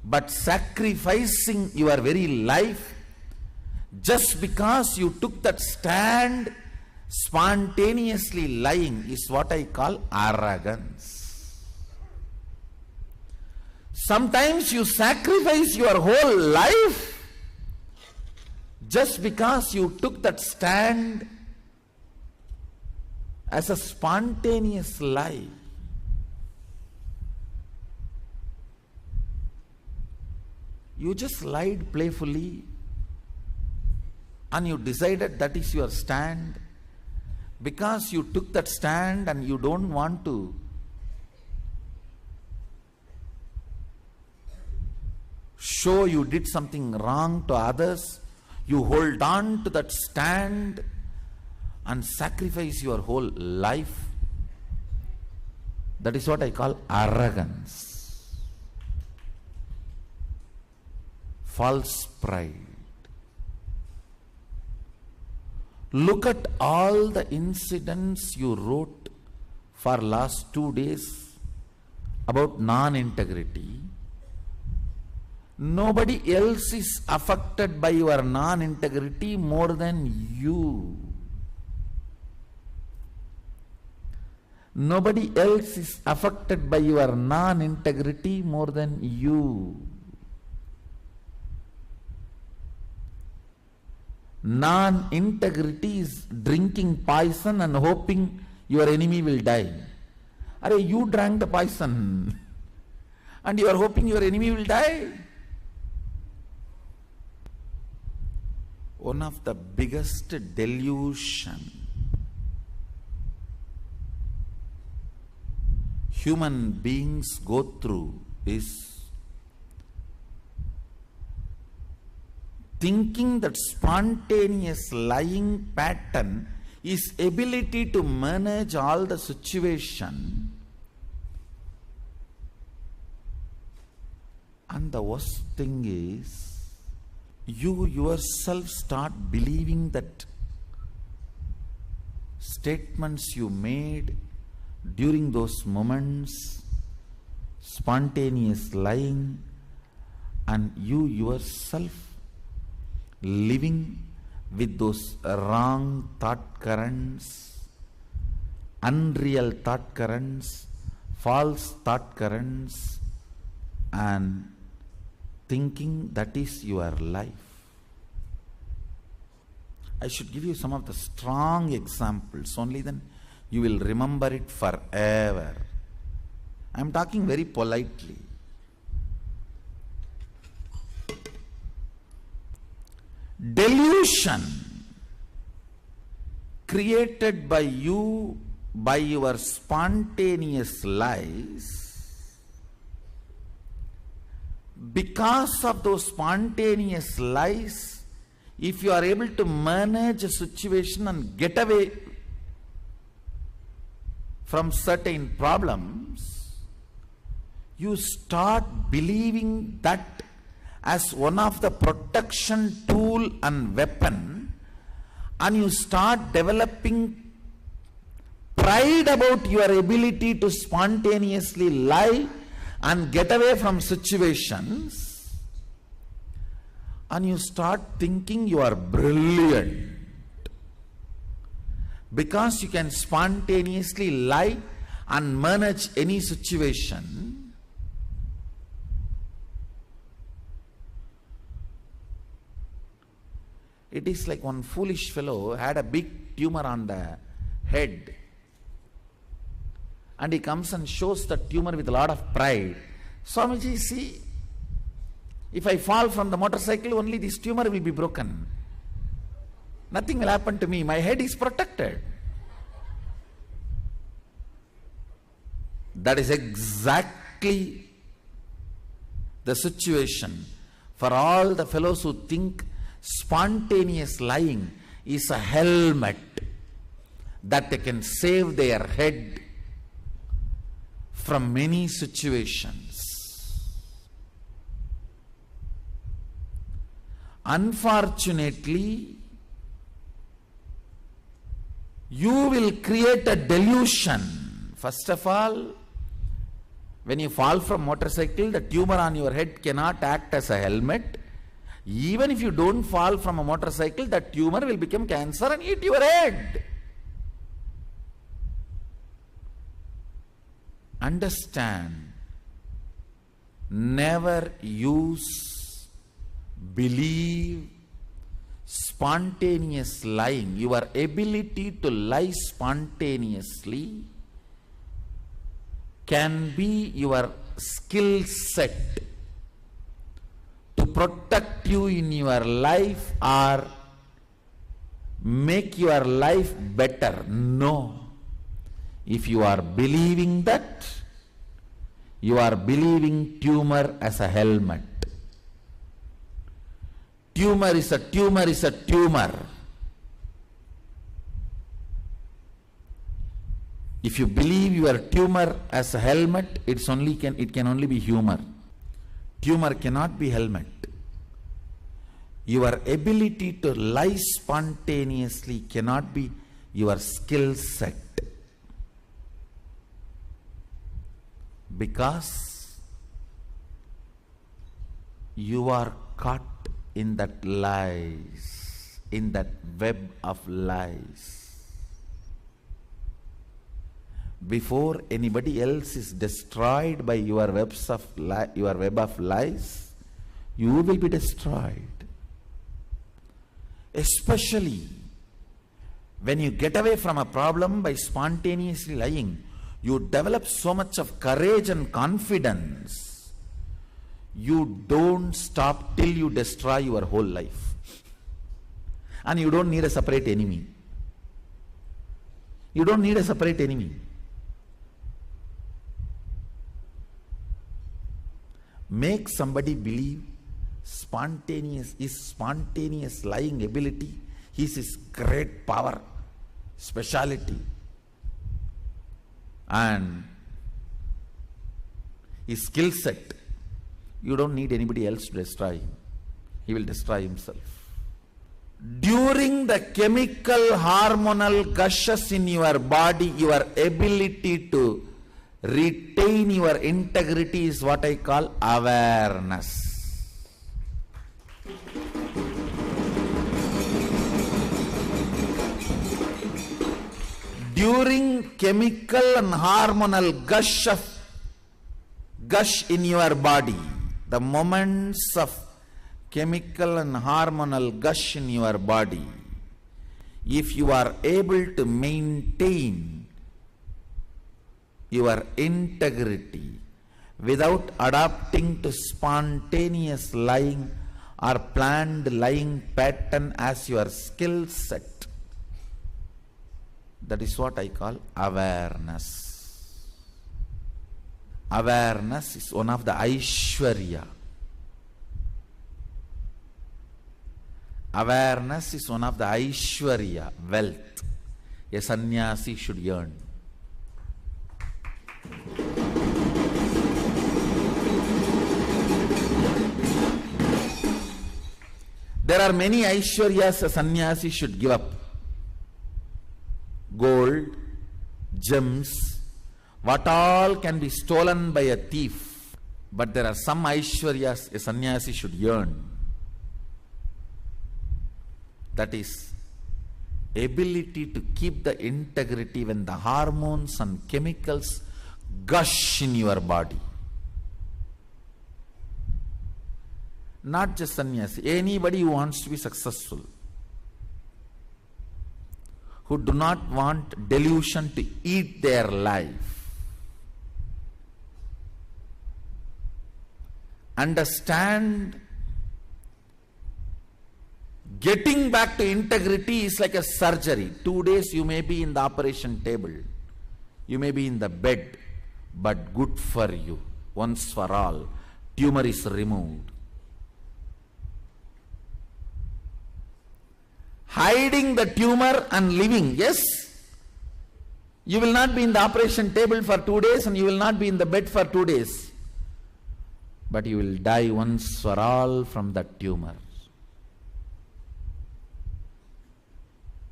but sacrificing your very life just because you took that stand, spontaneously lying, is what I call arrogance. Sometimes you sacrifice your whole life just because you took that stand as a spontaneous lie. You just lied playfully and you decided that is your stand because you took that stand and you don't want to show you did something wrong to others. You hold on to that stand and sacrifice your whole life. That is what I call arrogance. False pride. Look at all the incidents you wrote for last 2 days about non-integrity. Nobody else is affected by your non-integrity more than you. Nobody else is affected by your non-integrity more than you. Non-integrity is drinking poison and hoping your enemy will die. Are you drank the poison and you are hoping your enemy will die? One of the biggest delusion human beings go through is thinking that spontaneous lying pattern is ability to manage all the situation, and the worst thing is you yourself start believing that statements you made during those moments, spontaneous lying, and you yourself living with those wrong thought currents, unreal thought currents, false thought currents, and thinking that is your life. I should give you some of the strong examples, only then you will remember it forever. I am talking very politely. Delusion created by you by your spontaneous lies, because of those spontaneous lies, if you are able to manage a situation and get away from certain problems, you start believing that as one of the protection tool and weapon, and you start developing pride about your ability to spontaneously lie and get away from situations, and you start thinking you are brilliant because you can spontaneously lie and manage any situation. It is like one foolish fellow had a big tumor on the head, and he comes and shows the tumor with a lot of pride. Swamiji, see, if I fall from the motorcycle, only this tumor will be broken. Nothing will happen to me. My head is protected. That is exactly the situation for all the fellows who think spontaneous lying is a helmet that they can save their head from many situations. Unfortunately, you will create a delusion. First of all, when you fall from motorcycle, the tumor on your head cannot act as a helmet. Even if you don't fall from a motorcycle, that tumor will become cancer and eat your head. Understand, never use, believe, spontaneous lying. Your ability to lie spontaneously can be your skill set to protect you in your life or make your life better. No. If you are believing that, you are believing tumor as a helmet. Tumor is a tumor is a tumor. If you believe your tumor as a helmet, it can only be humor. Tumor cannot be helmet. Your ability to lie spontaneously cannot be your skill set. Because you are caught in that lies, in that web of lies. Before anybody else is destroyed by your web of lies, you will be destroyed. Especially when you get away from a problem by spontaneously lying, you develop so much of courage and confidence. You don't stop till you destroy your whole life. And you don't need a separate enemy. You don't need a separate enemy. Make somebody believe spontaneous lying ability is his great power, speciality, and his skill set. You don't need anybody else to destroy him. He will destroy himself. During the chemical hormonal gushes in your body, your ability to retain your integrity is what I call awareness. During chemical and hormonal gush in your body, the moments of chemical and hormonal gush in your body, if you are able to maintain your integrity without adapting to spontaneous lying or planned lying pattern as your skill set, that is what I call awareness. Awareness is one of the Aishwarya. Awareness is one of the Aishwarya, wealth, a sannyasi should earn. There are many Aishwaryas a sannyasi should give up. Gold, gems, what all can be stolen by a thief. But there are some Aishwaryas a sannyasi should earn. That is, ability to keep the integrity when the hormones and chemicals gush in your body. Not just sannyasi, anybody who wants to be successful, who do not want delusion to eat their life. Understand, getting back to integrity is like a surgery. 2 days you may be in the operation table, you may be in the bed, but good for you, once for all, tumor is removed. Hiding the tumor and living, yes, you will not be in the operation table for 2 days and you will not be in the bed for 2 days, but you will die once for all from that tumor,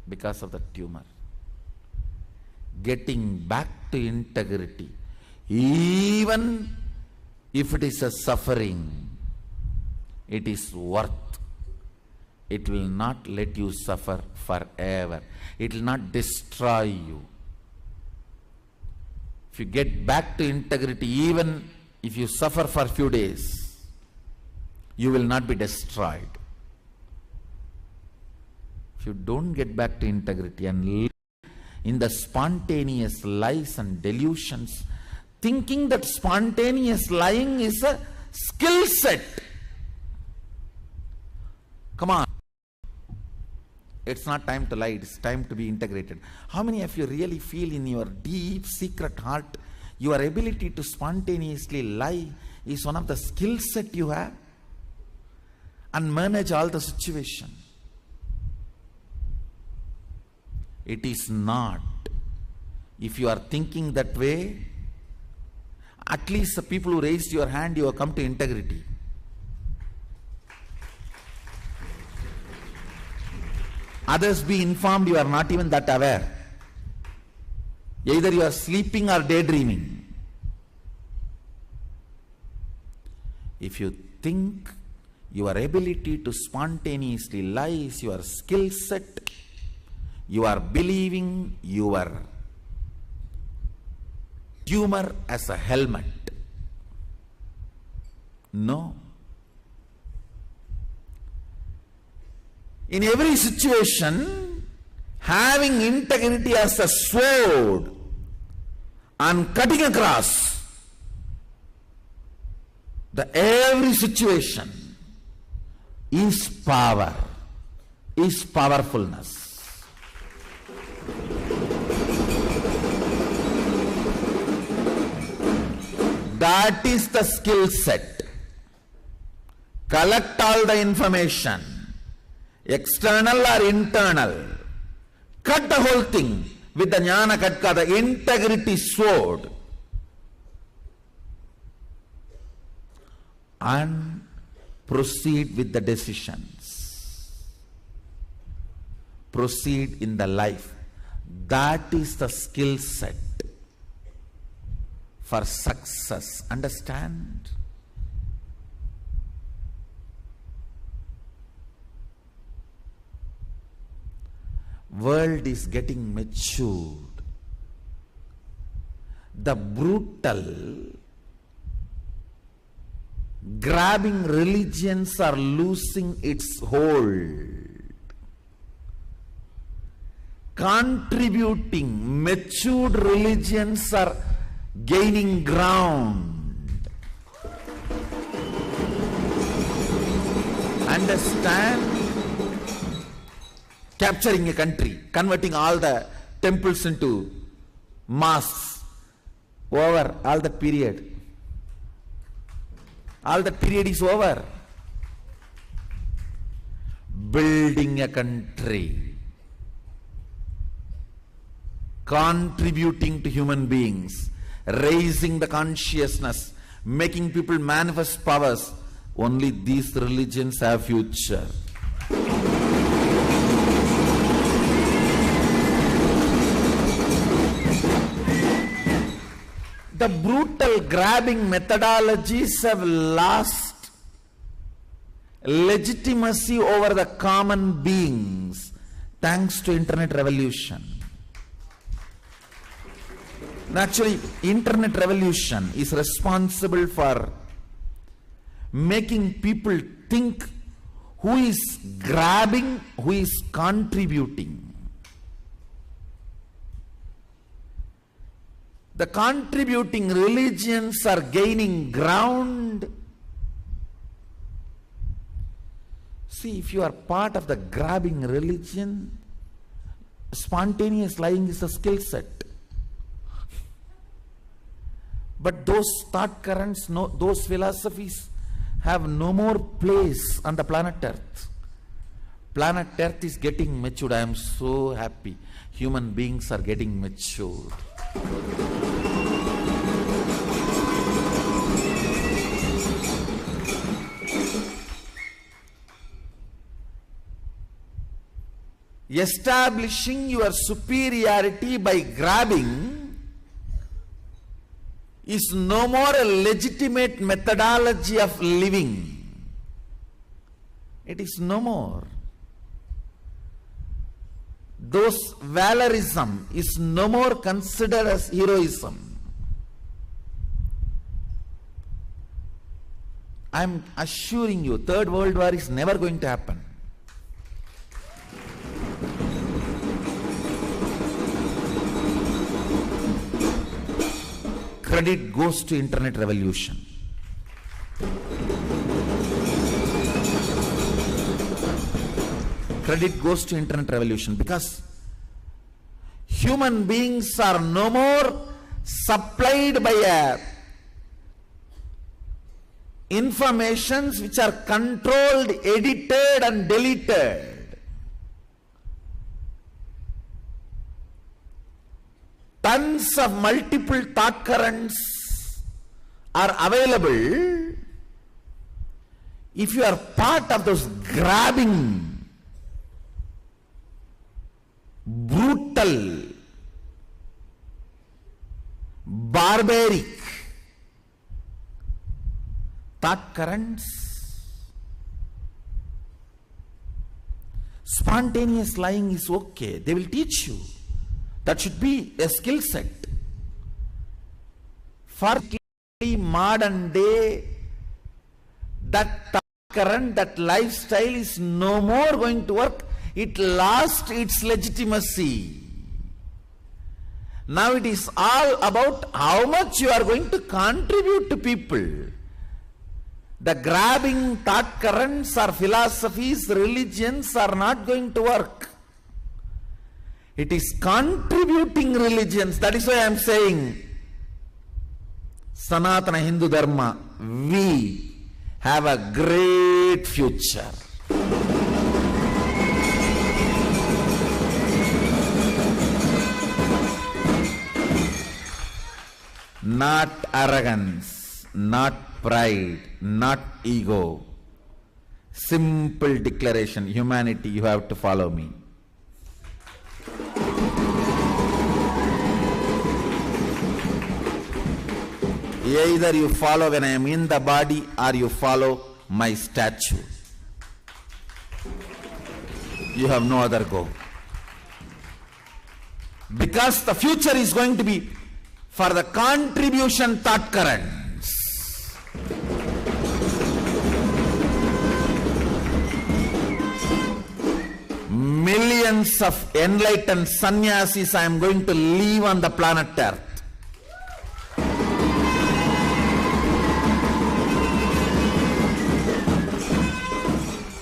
because of the tumor. Getting back to integrity, even if it is a suffering, it is worth. It will not let you suffer forever. It will not destroy you. If you get back to integrity, even if you suffer for a few days, you will not be destroyed. If you don't get back to integrity and live in the spontaneous lies and delusions, thinking that spontaneous lying is a skill set. Come on. It's not time to lie, it's time to be integrated. How many of you really feel in your deep secret heart, your ability to spontaneously lie is one of the skill set you have and manage all the situation? It is not. If you are thinking that way, at least the people who raised your hand, you have come to integrity. Others be informed, you are not even that aware. Either you are sleeping or daydreaming. If you think your ability to spontaneously lie is your skill set, you are believing your tumor as a helmet. No. In every situation, having integrity as a sword and cutting across every situation is power, is powerfulness. That is the skill set. Collect all the information, external or internal. Cut the whole thing with the jnana katka, the integrity sword. And proceed with the decisions. Proceed in the life. That is the skill set for success. Understand? World is getting matured. The brutal, grabbing religions are losing its hold. contributing, matured religions are gaining ground. Understand? Capturing a country, converting all the temples into mosques. Over all that period. All that period is over. Building a country, contributing to human beings, raising the consciousness, making people manifest powers. Only these religions have future. The brutal grabbing methodologies have lost legitimacy over the common beings thanks to internet revolution. Actually, internet revolution is responsible for making people think who is grabbing, who is contributing. The contributing religions are gaining ground. See, if you are part of the grabbing religion, spontaneous lying is a skill set. But those thought currents, those philosophies have no more place on the planet Earth. Planet Earth is getting matured. I am so happy. Human beings are getting matured. Establishing your superiority by grabbing is no more a legitimate methodology of living. It is no more. Those valorism is no more considered as heroism. I am assuring you, Third World War is never going to happen. Credit goes to internet revolution. Credit goes to internet revolution because human beings are no more supplied by informations which are controlled, edited and deleted. Tons of multiple thought currents are available. If you are part of those grabbing, brutal, barbaric thought currents, spontaneous lying is okay. They will teach you. That should be a skill set. For modern day, that thought current, that lifestyle is no more going to work. It lost its legitimacy. Now it is all about how much you are going to contribute to people. The grabbing thought currents or philosophies, religions are not going to work. It is contributing religions. That is why I am saying, Sanatana Hindu Dharma, we have a great future. Not arrogance, not pride, not ego. Simple declaration, humanity, you have to follow me. Either you follow when I am in the body or you follow my statue. You have no other go. Because the future is going to be for the contribution thought currents. Millions millions of enlightened sannyasis I am going to leave on the planet Earth.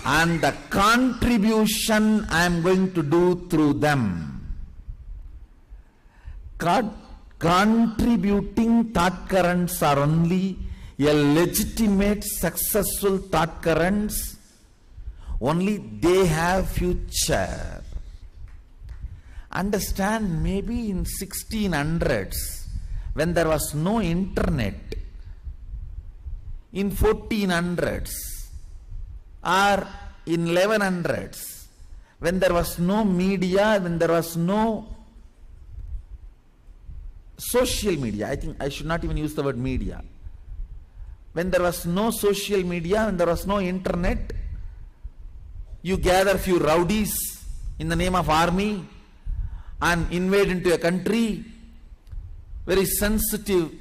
And the contribution I am going to do through them. Contributing thought currents are only a legitimate, successful thought currents. Only they have future. Understand, maybe in 1600s, when there was no internet, in 1400s, or in 1100s, when there was no media, when there was no social media, I think I should not even use the word media. When there was no social media, when there was no internet, you gather few rowdies in the name of army and invade into a country, very sensitive,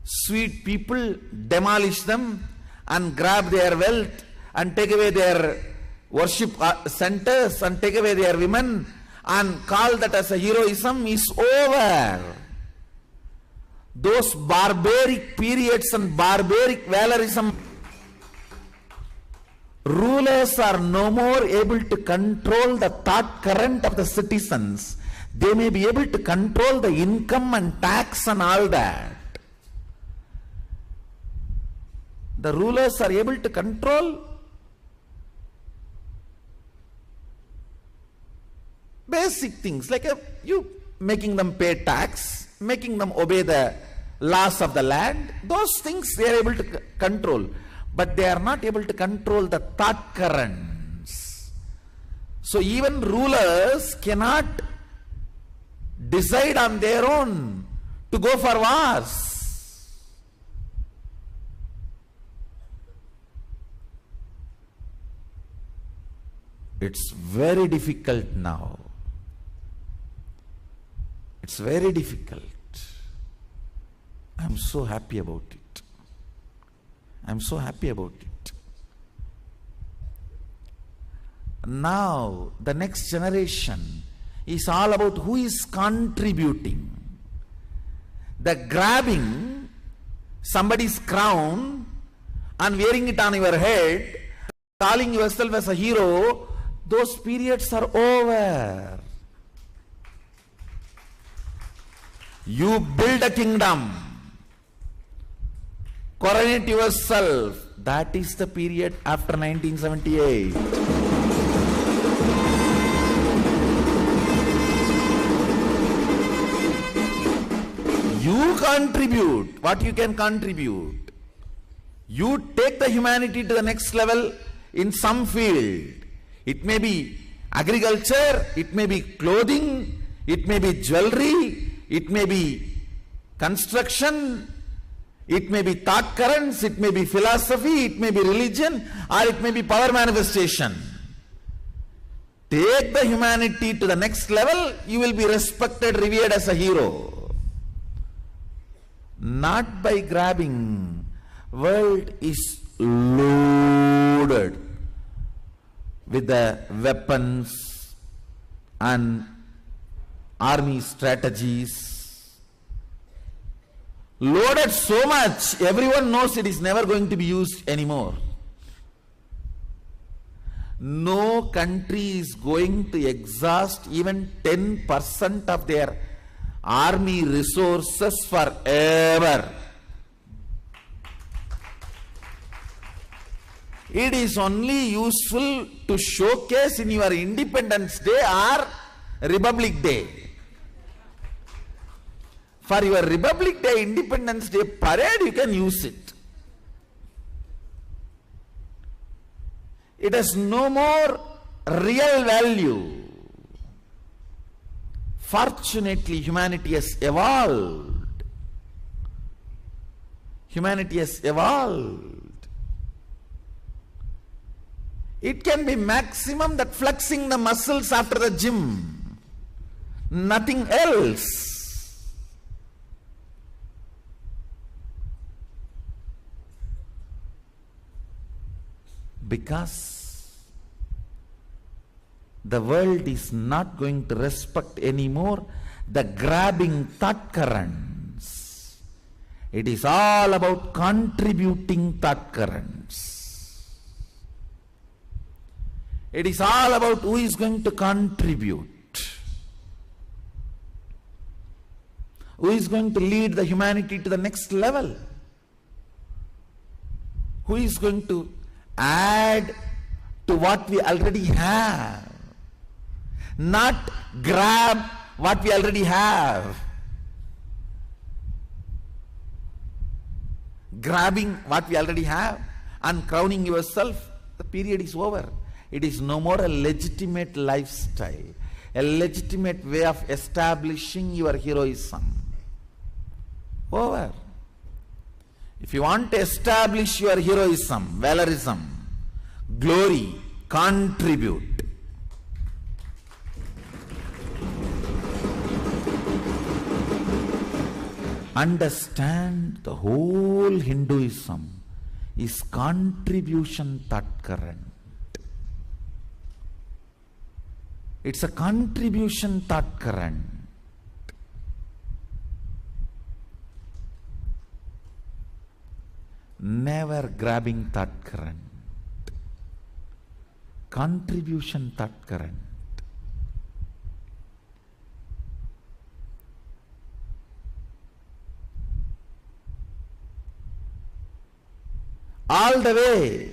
sweet people, demolish them and grab their wealth and take away their worship centers and take away their women and call that as a heroism is over. Those barbaric periods and barbaric valorism, rulers are no more able to control the thought current of the citizens. They may be able to control the income and tax and all that. The rulers are able to control basic things like you making them pay tax, making them obey the laws of the land. Those things they are able to control, but they are not able to control the thought currents. So even rulers cannot decide on their own to go for wars. It's very difficult now. It's very difficult. I'm so happy about it. I'm so happy about it. Now, the next generation is all about who is contributing. The grabbing somebody's crown and wearing it on your head, calling yourself as a hero, those periods are over. You build a kingdom, coronate yourself. That is the period after 1978. You contribute what you can contribute. You take the humanity to the next level in some field. It may be agriculture, it may be clothing, it may be jewelry, it may be construction, it may be thought currents, it may be philosophy, it may be religion, or it may be power manifestation. Take the humanity to the next level, you will be respected, revered as a hero. Not by grabbing. World is loaded with the weapons and army strategies. Loaded so much, everyone knows it is never going to be used anymore. No country is going to exhaust even 10% of their army resources forever. It is only useful to showcase in your Independence Day or Republic Day. For your Republic Day, Independence Day parade, you can use it. It has no more real value. Fortunately, humanity has evolved. Humanity has evolved. It can be maximum that flexing the muscles after the gym. Nothing else. Because the world is not going to respect anymore the grabbing thought currents. It is all about contributing thought currents. It is all about who is going to contribute. Who is going to lead the humanity to the next level? Who is going to add to what we already have? Not grab what we already have. Grabbing what we already have and crowning yourself, the period is over. It is no more a legitimate lifestyle, a legitimate way of establishing your heroism. Over. If you want to establish your heroism, valorism, glory, contribute. Understand the whole Hinduism is contribution thought current. It's a contribution thought current. Never grabbing thought current. Contribution thought current. All the way.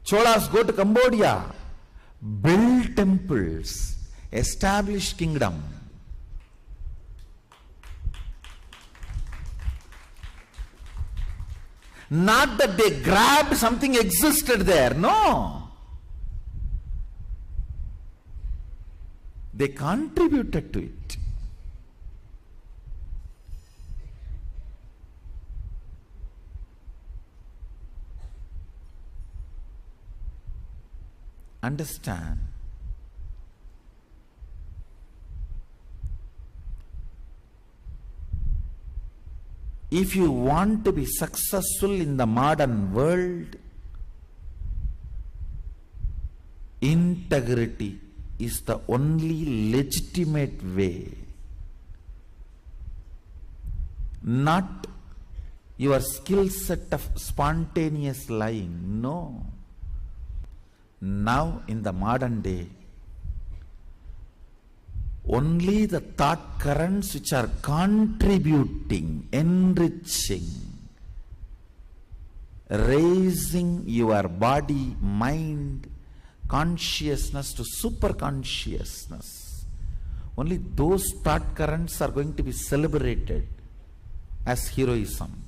Cholas go to Cambodia, build temples, establish kingdom. Not that they grabbed something existed there, no. They contributed to it. Understand. If you want to be successful in the modern world, integrity is the only legitimate way. Not your skill set of spontaneous lying, no. Now in the modern day, only the thought currents which are contributing, enriching, raising your body, mind, consciousness to super consciousness, only those thought currents are going to be celebrated as heroism.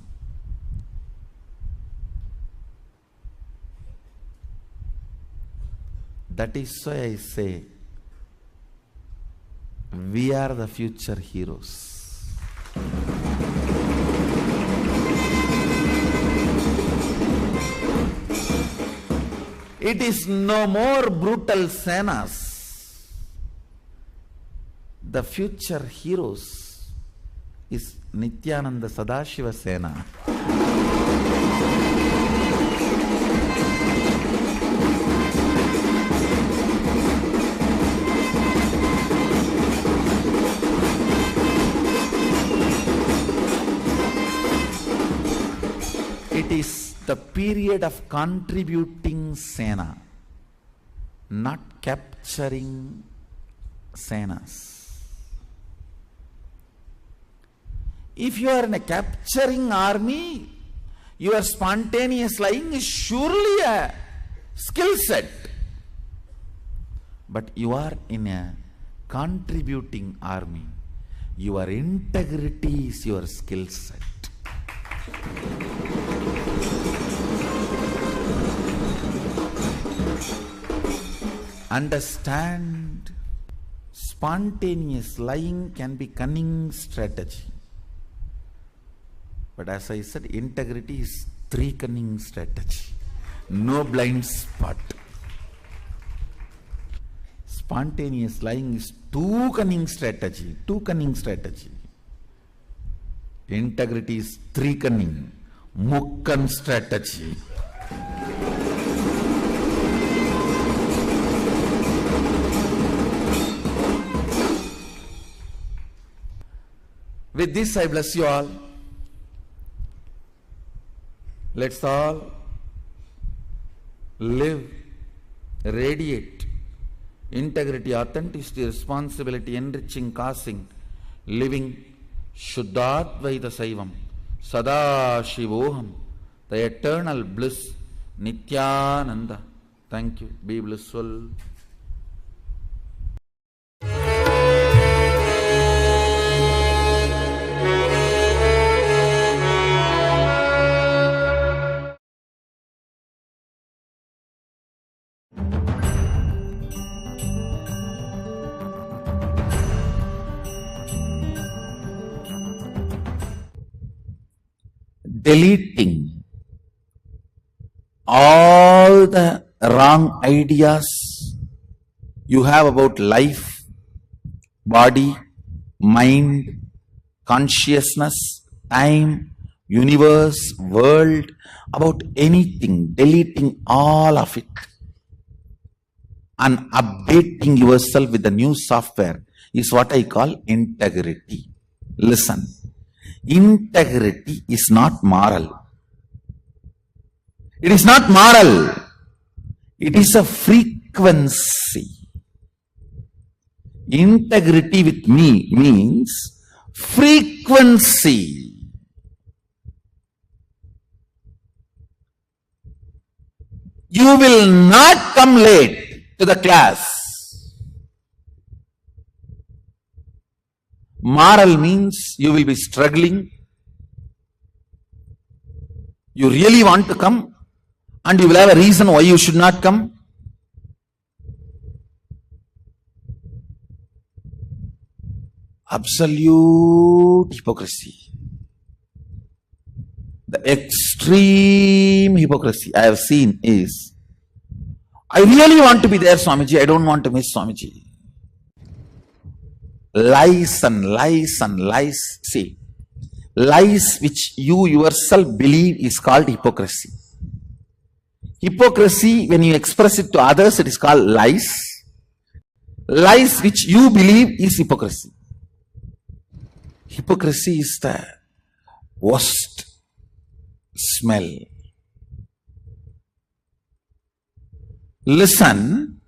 That is why I say, we are the future heroes. It is no more brutal senas. The future heroes is Nithyananda Sadashiva Sena. It is the period of contributing Sena, not capturing Senas. If you are in a capturing army, your spontaneous lying is surely a skill set. But you are in a contributing army. Your integrity is your skill set. Understand, spontaneous lying can be cunning strategy. But as I said, integrity is 3 cunning strategy. No blind spot. Spontaneous lying is 2 cunning strategy. 2 cunning strategy. Integrity is 3 cunning. Mukkan strategy. With this I bless you all. Let's all live, radiate, integrity, authenticity, responsibility, enriching, causing, living, Shuddhadvaita Saivam, Sada Shivoham, the eternal bliss, Nithyananda. Thank you. Be blissful. Deleting all the wrong ideas you have about life, body, mind, consciousness, time, universe, world, about anything, deleting all of it and updating yourself with the new software is what I call integrity. Listen. Integrity is not moral. It is not moral. It is a frequency. Integrity with me means frequency. You will not come late to the class. Moral means you will be struggling. You really want to come and you will have a reason why you should not come. Absolute hypocrisy. The extreme hypocrisy I have seen is, I really want to be there, Swamiji, I don't want to miss Swamiji. Lies and lies and lies. See, lies which you yourself believe is called hypocrisy. Hypocrisy, when you express it to others, it is called lies. Lies which you believe is hypocrisy. Hypocrisy is the worst smell. Listen.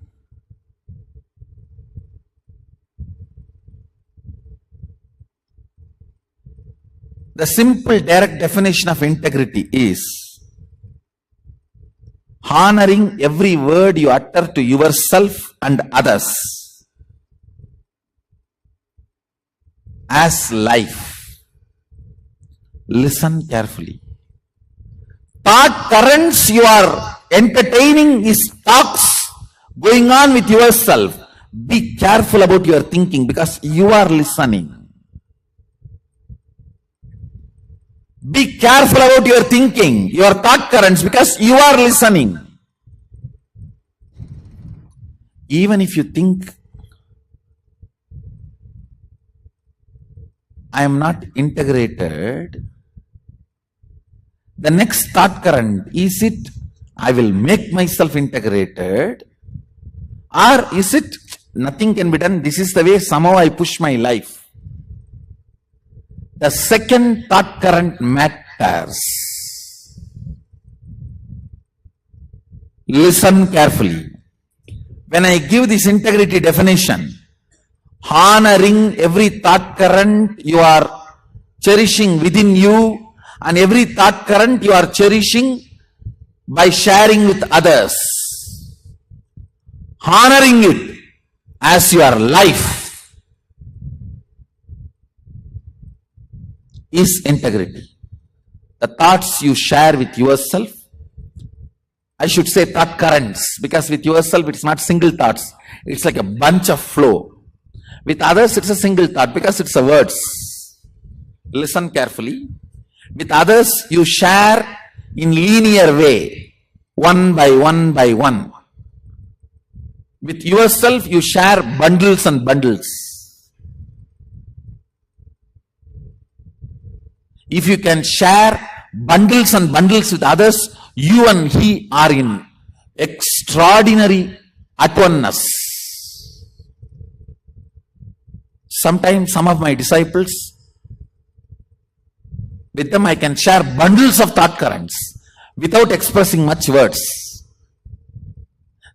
The simple direct definition of integrity is honoring every word you utter to yourself and others as life. Listen carefully. Thought currents you are entertaining is talks going on with yourself. Be careful about your thinking because you are listening. Be careful about your thinking, your thought currents, because you are listening. Even if you think, I am not integrated, the next thought current, is it, I will make myself integrated, or is it, nothing can be done, this is the way somehow I push my life. The second thought current matters. Listen carefully. When I give this integrity definition, honoring every thought current you are cherishing within you and every thought current you are cherishing by sharing with others. Honoring it as your life is integrity. The thoughts you share with yourself, I should say thought currents, because with yourself it's not single thoughts, it's like a bunch of flow. With others it's a single thought because it's a words. Listen carefully. With others you share in linear way, one by one by one. With yourself you share bundles and bundles. If you can share bundles and bundles with others, you and he are in extraordinary at oneness. Sometimes some of my disciples, With them I can share bundles of thought currents without expressing much words.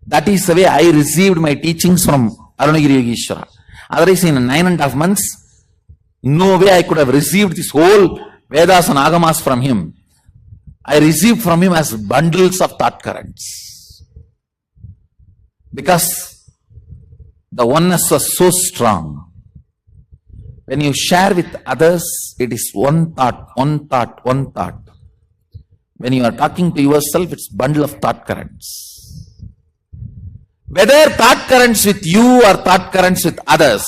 That is the way I received my teachings from Arunagiri Yogeshwara. Otherwise, in 9.5 months, no way I could have received this whole Vedas and Agamas from him. I received from him as bundles of thought currents. Because the oneness was so strong. When you share with others, it is one thought, one thought, one thought. When you are talking to yourself, it's bundle of thought currents. Whether thought currents with you or thought currents with others,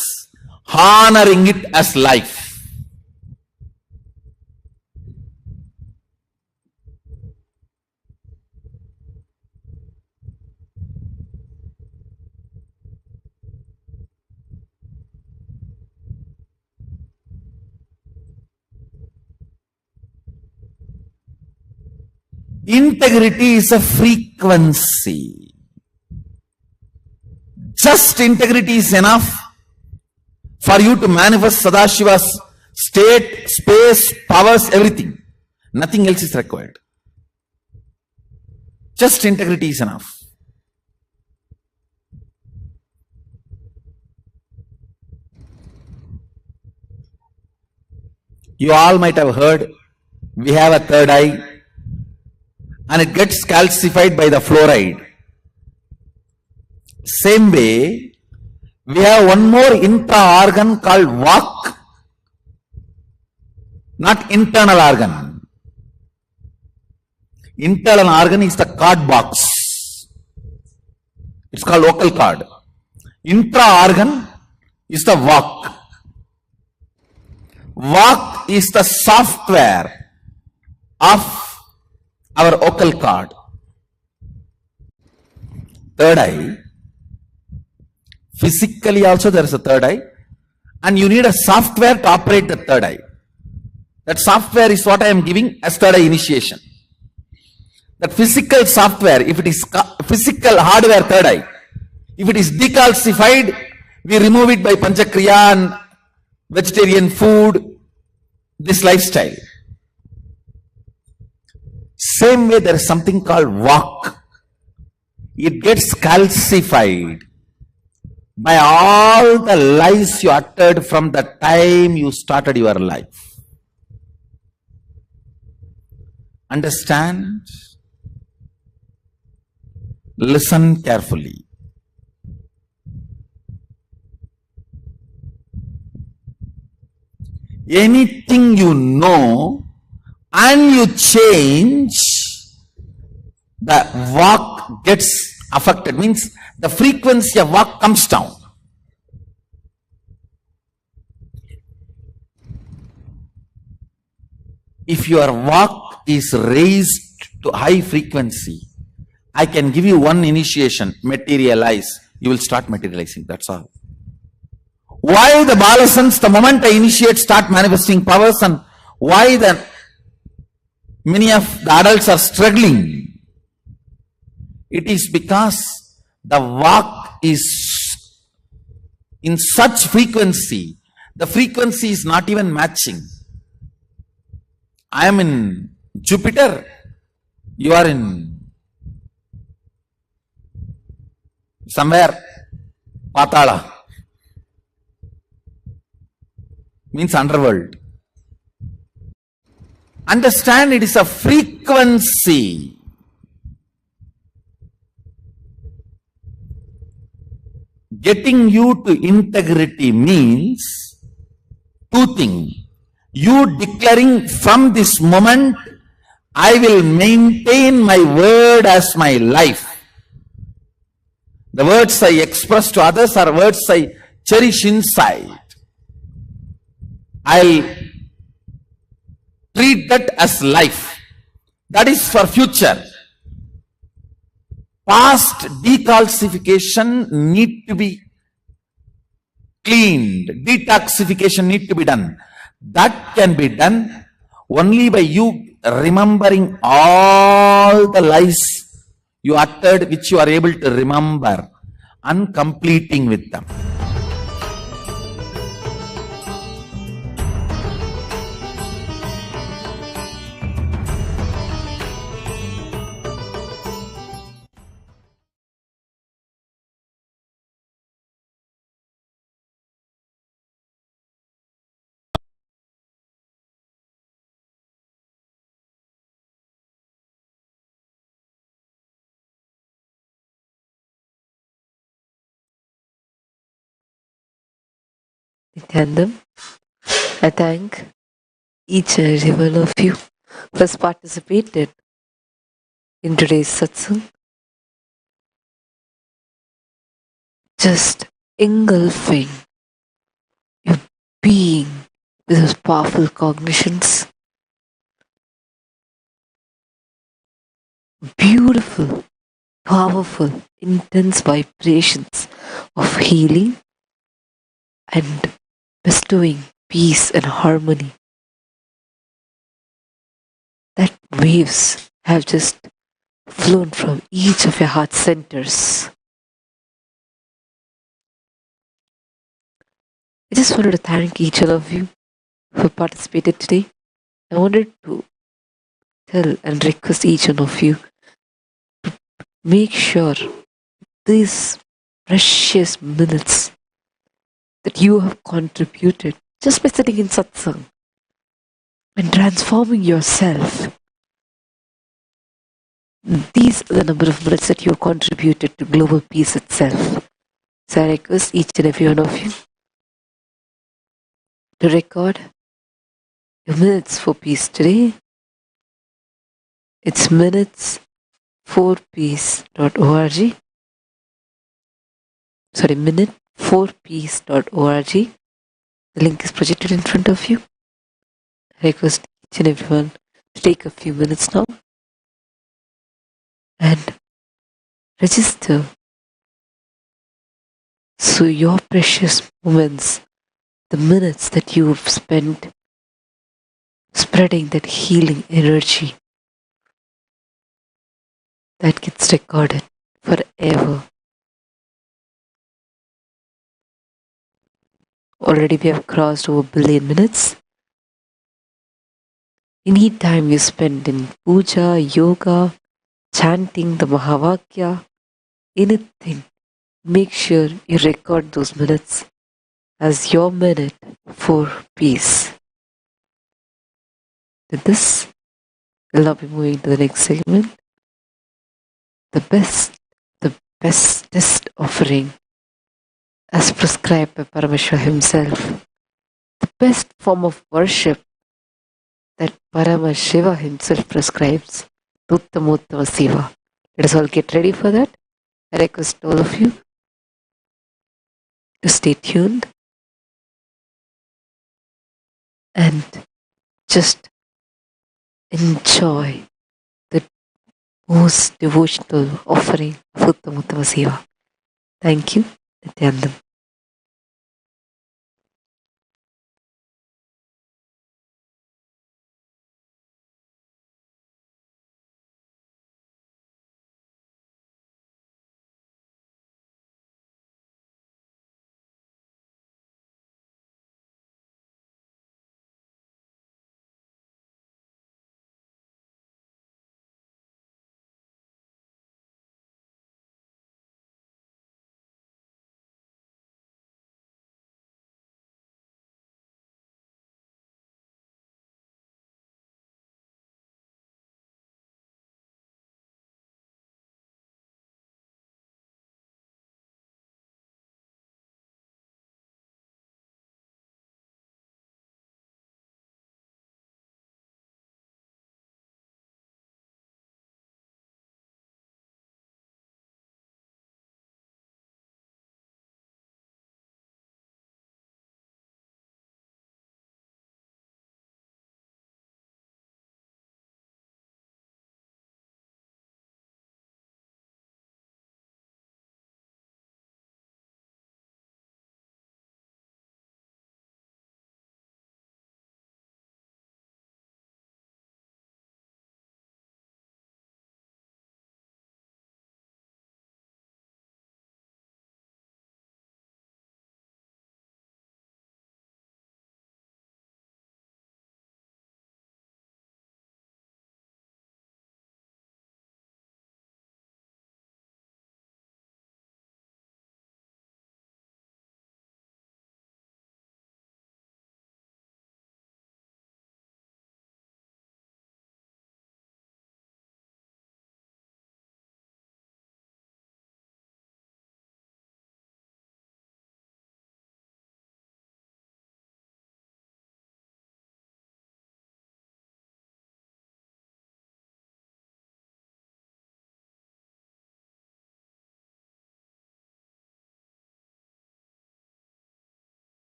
honoring it as life. Integrity is a frequency. Just integrity is enough for you to manifest Sadashiva's state, space, powers, everything. Nothing else is required. Just integrity is enough. You all might have heard, we have a third eye and it gets calcified by the fluoride. Same way, we have one more intra-organ called vak, not internal organ. Internal organ is the card box. It's called vocal cord. Intra-organ is the vak. Vak is the software of our vocal cord. Third eye. Physically also there is a third eye, and you need a software to operate the third eye. That software is what I am giving as third eye initiation. That physical software, if it is physical hardware third eye, if it is decalcified, we remove it by Panchakriya and vegetarian food, this lifestyle. Same way there is something called vak. It gets calcified by all the lies you uttered from the time you started your life. Understand? Listen carefully. Anything you know and you change, the vak gets affected, means the frequency of vak comes down. If your vak is raised to high frequency, I can give you one initiation, materialize. You will start materializing, that's all. Why the Balasans, the moment I initiate, start manifesting powers, and why many of the adults are struggling? It is because the vak is in such frequency, the frequency is not even matching. I am in Jupiter, you are in somewhere Patala, means underworld. Understand, it is a frequency. Getting you to integrity means two things. You declaring from this moment, I will maintain my word as my life. The words I express to others are words I cherish inside. I'll treat that as life. That is for future. Past decalcification need to be cleaned. Detoxification need to be done. That can be done only by you remembering all the lies you uttered, which you are able to remember, and completing with them. Nithyananda. I thank each and every one of you who has participated in today's satsang. Just engulfing your being with those powerful cognitions, beautiful, powerful, intense vibrations of healing and bestowing peace and harmony. That waves have just flown from each of your heart centers. I just wanted to thank each one of you who participated today. I wanted to tell and request each one of you to make sure these precious minutes that you have contributed just by sitting in satsang and transforming yourself. These are the number of minutes that you have contributed to global peace itself. So I request each and every one of you to record your minutes for peace today. It's minutes4peace.org. Sorry, minute4peace.org. The link is projected in front of you. I request each and everyone to take a few minutes now and register so your precious moments, the minutes that you have spent spreading that healing energy, that gets recorded forever. Already we have crossed over 1 billion minutes. Any time you spend in puja, yoga, chanting the Mahavakya, anything, make sure you record those minutes as your minute for peace. With this, we'll now be moving to the next segment. The bestest offering as prescribed by Paramashiva himself. The best form of worship that Paramashiva himself prescribes. Uttamotama Seva. Let us all get ready for that. I request all of you to stay tuned and just enjoy the most devotional offering of Uttamotama Seva. Thank you, Nithyananda.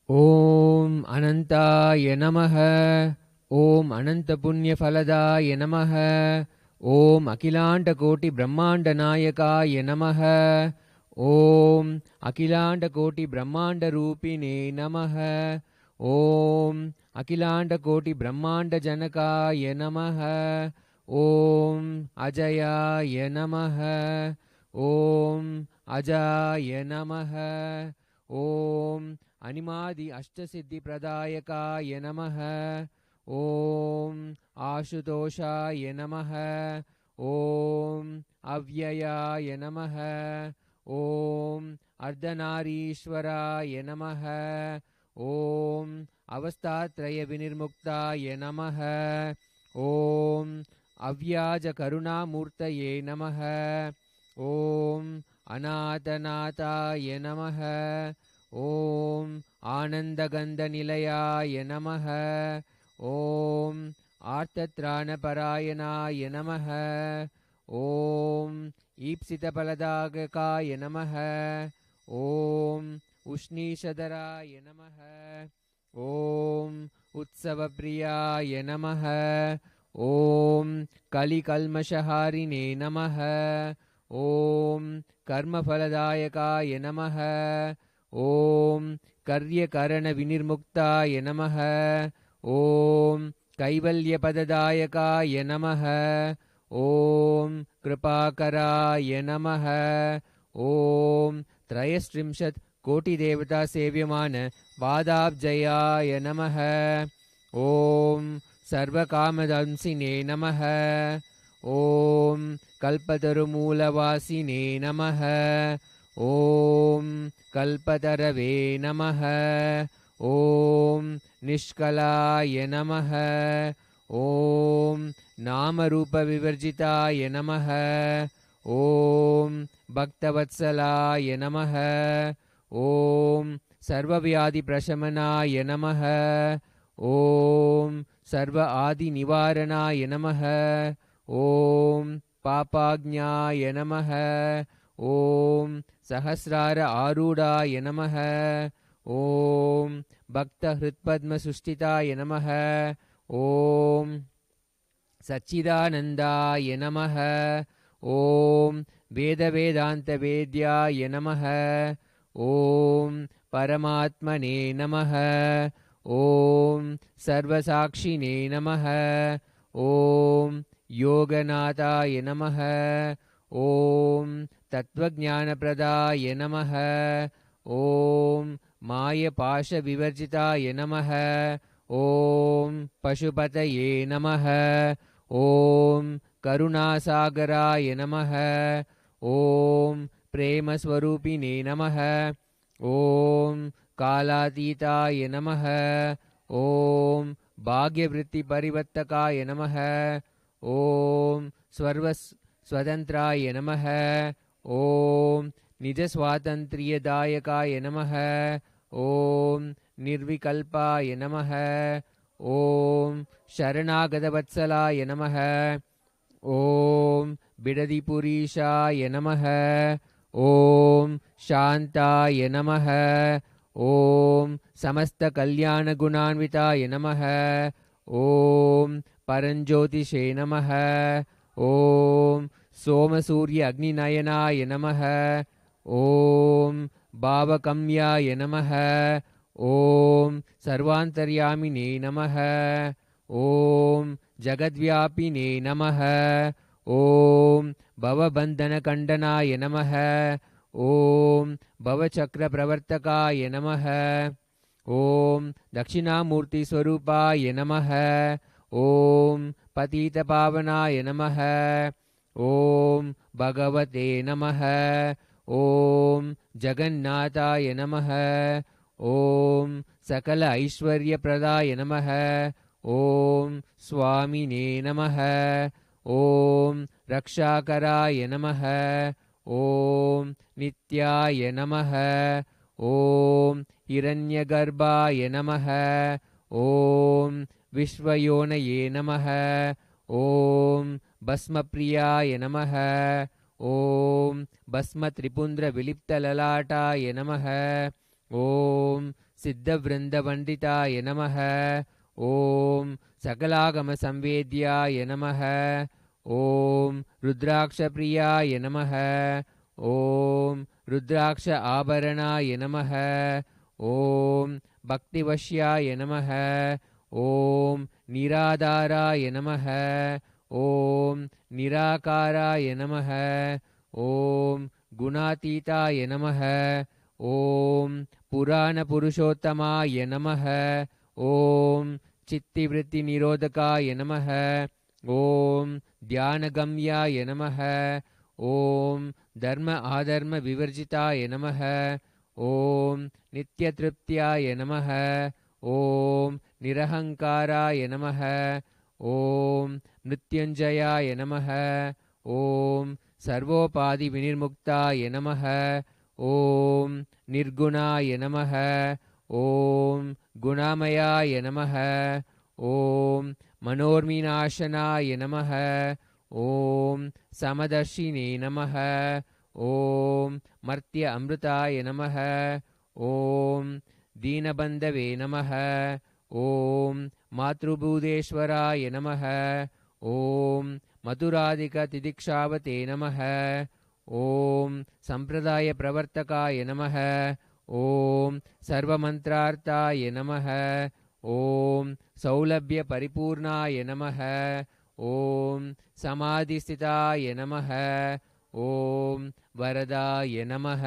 Om Anantaya Namaha. Om Ananta Punya Phaladaya Namaha. Om Akilanta Koti Brahmanda Nayakaya Namaha. Om Akilanta Koti Brahmanda Rupine Namaha. Om Akilanta Koti Brahmanda Janakaya Namaha. Om Ajayaya Namaha. Om Ajaya Namaha. Om Animadi Ashtasiddhi Pradayakaya Namaha. Om Ashutoshaya Namaha. Om Avyayaya Namaha. Om Ardhanarishwaraya Namaha. Om Avastatraya Vinirmuktaya Namaha. Om Avyaja Karuna Murtaye Namaha. Om Anatanataya Namaha. Om Anandagandha Nilayaya Namaha. Om Artatrana Parayanaya Namaha. Om Ipsita Paladagakaya Namaha. Om Ushnishadharaya Namaha. Om Utsavapriyaya Namaha. Om Kali Kalmashaharine Namaha. Om Karma Phaladayakaya Namaha. Om Karya Karana Vinirmuktaya Namaha. Om Kaivalya Padadayakaya Namaha. Om Kripakaraya Namaha. Om Trayastrimshat Koti Devata Sevyamana Vadabjayaya Namaha. Om Sarvakamadamsine Namaha. Om Kalpatarumoolavasine Namaha. Om Kalpatarave Namaha. Om Nishkalaya Namaha. Om Namarupa Vivarjitaya Namaha. Om Bhaktavatsalaya Namaha. Om Sarvavyadi Prashamanaya Namaha. Om Sarva Adi Nivaranaya Namaha. Om Papagnyaya Namaha. Om Sahasrara Arudaya Namaha. Om Bhakta Hritpadma Sushtitaya Namaha. Om Satchidanandaya Namaha. Om Veda Vedanta Vedyaya Namaha. Om Paramatmane Namaha. Om Sarvasakshine Namaha. Om Yoganataya Namaha. Om Tattvajnana Pradaya Namaha. Om Maya Pasha Vivarjitaya Namaha. Om Pashupataye Namaha. Om Karunasagaraya Namaha. Om Prema Swarupine Namaha. Om Kalatitaya Namaha. Om Bhagyavritti Parivattakaya Namaha. Om Swatantraya Namaha. Om Nijaswatantriyadayakaya Namaha. Om Nirvikalpaya Namaha. Om Sharanagadavatsalaya Namaha. Om Bidadipurishaya Namaha. Om Shantaya Namaha. Om Samasta Kalyana Gunanvitaya Namaha. Om Paranjyotishe Namaha. Om Soma Surya Agni Nayanaya Namaha. Om Bhavakamyaya Namaha. Om Sarvantaryamine Namaha. Om Jagadvyapine Namaha. Om Bhavabandhana Kandanaya Namaha. Om Bhavachakra Pravartakaya Namaha. Om Dakshinamurti Swarupaya Namaha. Om Patita Pavanaya Namaha. Om Bhagavate Namaha. Om Jagannataya Namaha. Om Sakala Aishwarya Pradaya Namaha. Om Swamine Namaha. Om Rakshakaraya Namaha. Om Nityaya Namaha. Om Hiranyagarbhaya Namaha. Om Vishvayonaye Namaha. Om Basmapriyaya Namaha. Om Basma Tripundra Vilipta Lalataya Namaha. Om सिद्धवृन्दवन्दिताय नमः। ॐ सकलागमसंवेद्याय नमः। ॐ रुद्राक्षप्रियाय नमः। ॐ रुद्राक्ष आभरणाय नमः। ॐ भक्तिवश्याय नमः। ॐ निराधाराय नमः। ॐ निराकाराय नमः। ॐ गुणातीताय नमः। ॐ पुराणपुरुषोत्तमाय नमः। ॐ चित्तिवृत्तिनिरोधकाय नमः। ॐ ध्यानगम्याय नमः। ॐ धर्म आधर्म विवर्जिताय नमः। ॐ नित्यतृप्त्याय नमः। ॐ निरहङ्काराय नमः। ॐ मृत्युञ्जयाय नमः। ॐ सर्वोपाधिविनिर्मुक्ताय नमः। ॐ निर्गुणाय नमः। ॐ गुणामयाय नमः। ॐ मनोर्मिनाशनाय नमः। ॐ समदर्शिने नमः। ॐ मर्त्य अमृताय नमः। ॐ दीनबन्धवे नमः। ॐ मातृभूतेश्वराय नमः। ॐ मधुराधिकतिदिक्षावते नमः। ॐ सम्प्रदायप्रवर्तकाय नमः। ॐ सर्वमन्त्रार्थाय नमः। ॐ सौलभ्यपरिपूर्णाय नमः। ॐ समाधिस्थिताय नमः। ॐ वरदाय नमः।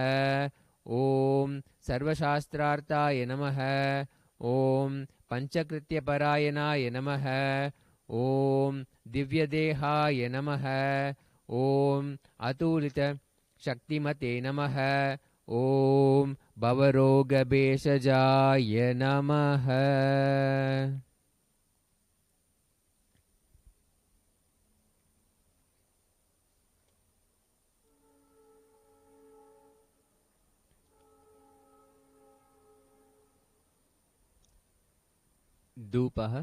ॐ सर्वशास्त्रार्थाय नमः। ॐ पञ्चकृत्यपरायणाय नमः। ॐ दिव्यदेहाय नमः। ॐ अतुलितशक्तिमते नमः। ॐ भवरोगभेषजाय नमः। धूपः।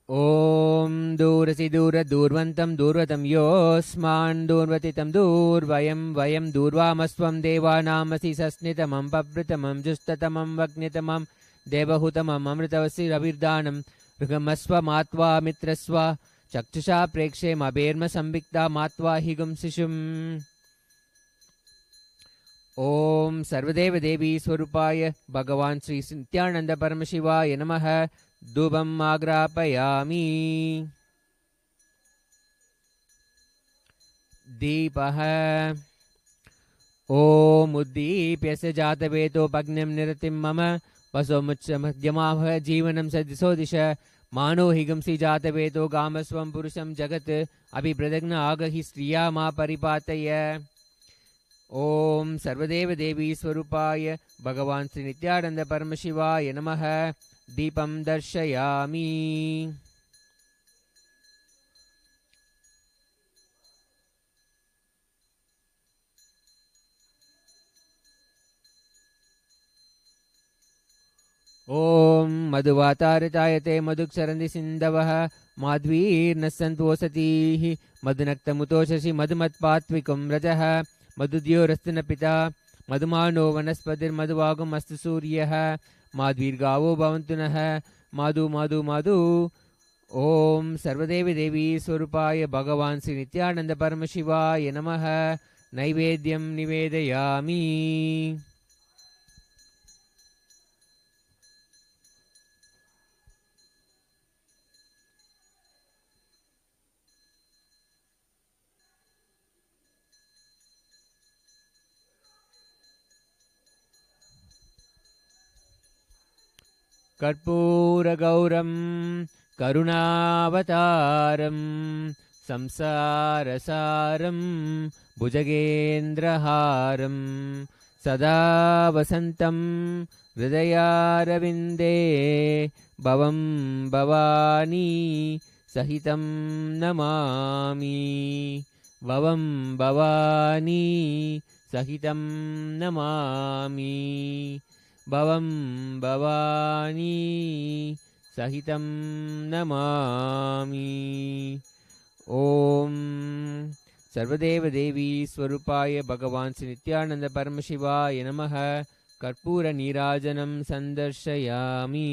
ॐ दूरसि दूरदूर्वन्तं दूर्वतं योऽस्मान् दूर्वतितं दूर्वयं वयं दूर्वामस्त्वं देवानामसि सस्नितमं पवृतमं जुष्टतमं वग्नितमं देवहुतमम् अमृतवसि रविर्दानं ऋगमस्व मात्वा मित्रस्व चक्षुषा प्रेक्षेमभेर्म संविक्ता मात्वा हिगुं शिशुम्। ॐ सर्वदेव देवी स्वरूपाय भगवान् श्री नित्यानंद परमशिवाय नमः। धूपम् आग्रापयामि। दीपः। ॐ उद्दीप्यस्य जातवेदोपग्निं निरतिं मम वसोमुच्च मध्यमाह जीवनं सदिशो दिश मानो हिगंसि जातवेदो गामस्वं पुरुषं जगत् अभिप्रदग्न आगहि स्त्रिया मा परिपातय। ॐ सर्वदेव देवी स्वरूपाय भगवान् श्री नित्यानंद परमशिवाय नमः। दीपं दर्शयामि। ॐ मधुवातारतायते मधुक्षरन्ति सिन्धवः माध्वीर्न सन्तोषतीः मधुनक्तमुतोषसि मधुमत्पात्विकं रजः मधुद्योरस्तु न पिता मधुमानो वनस्पतिर्मधुवागुमस्तु सूर्यः माध्वीर्गावो भवन्तु नः माधु माधु माधु। ॐ सर्वदेव देवी स्वरूपाय भगवान् श्री नित्यानंद परमशिवाय नमः। नैवेद्यं निवेदयामि। कर्पूरगौरं करुणावतारं संसारसारं भुजगेन्द्रहारं सदा वसन्तं हृदयारविन्दे भवं भवानी सहितं नमामि। भवं भवानी सहितं नमामि। भवं भवानी सहितं नमामि। ॐ सर्वदेव देवी स्वरूपाय भगवान् श्री नित्यानंद परमशिवाय नमः। कर्पूर नीराजनं संदर्शयामि.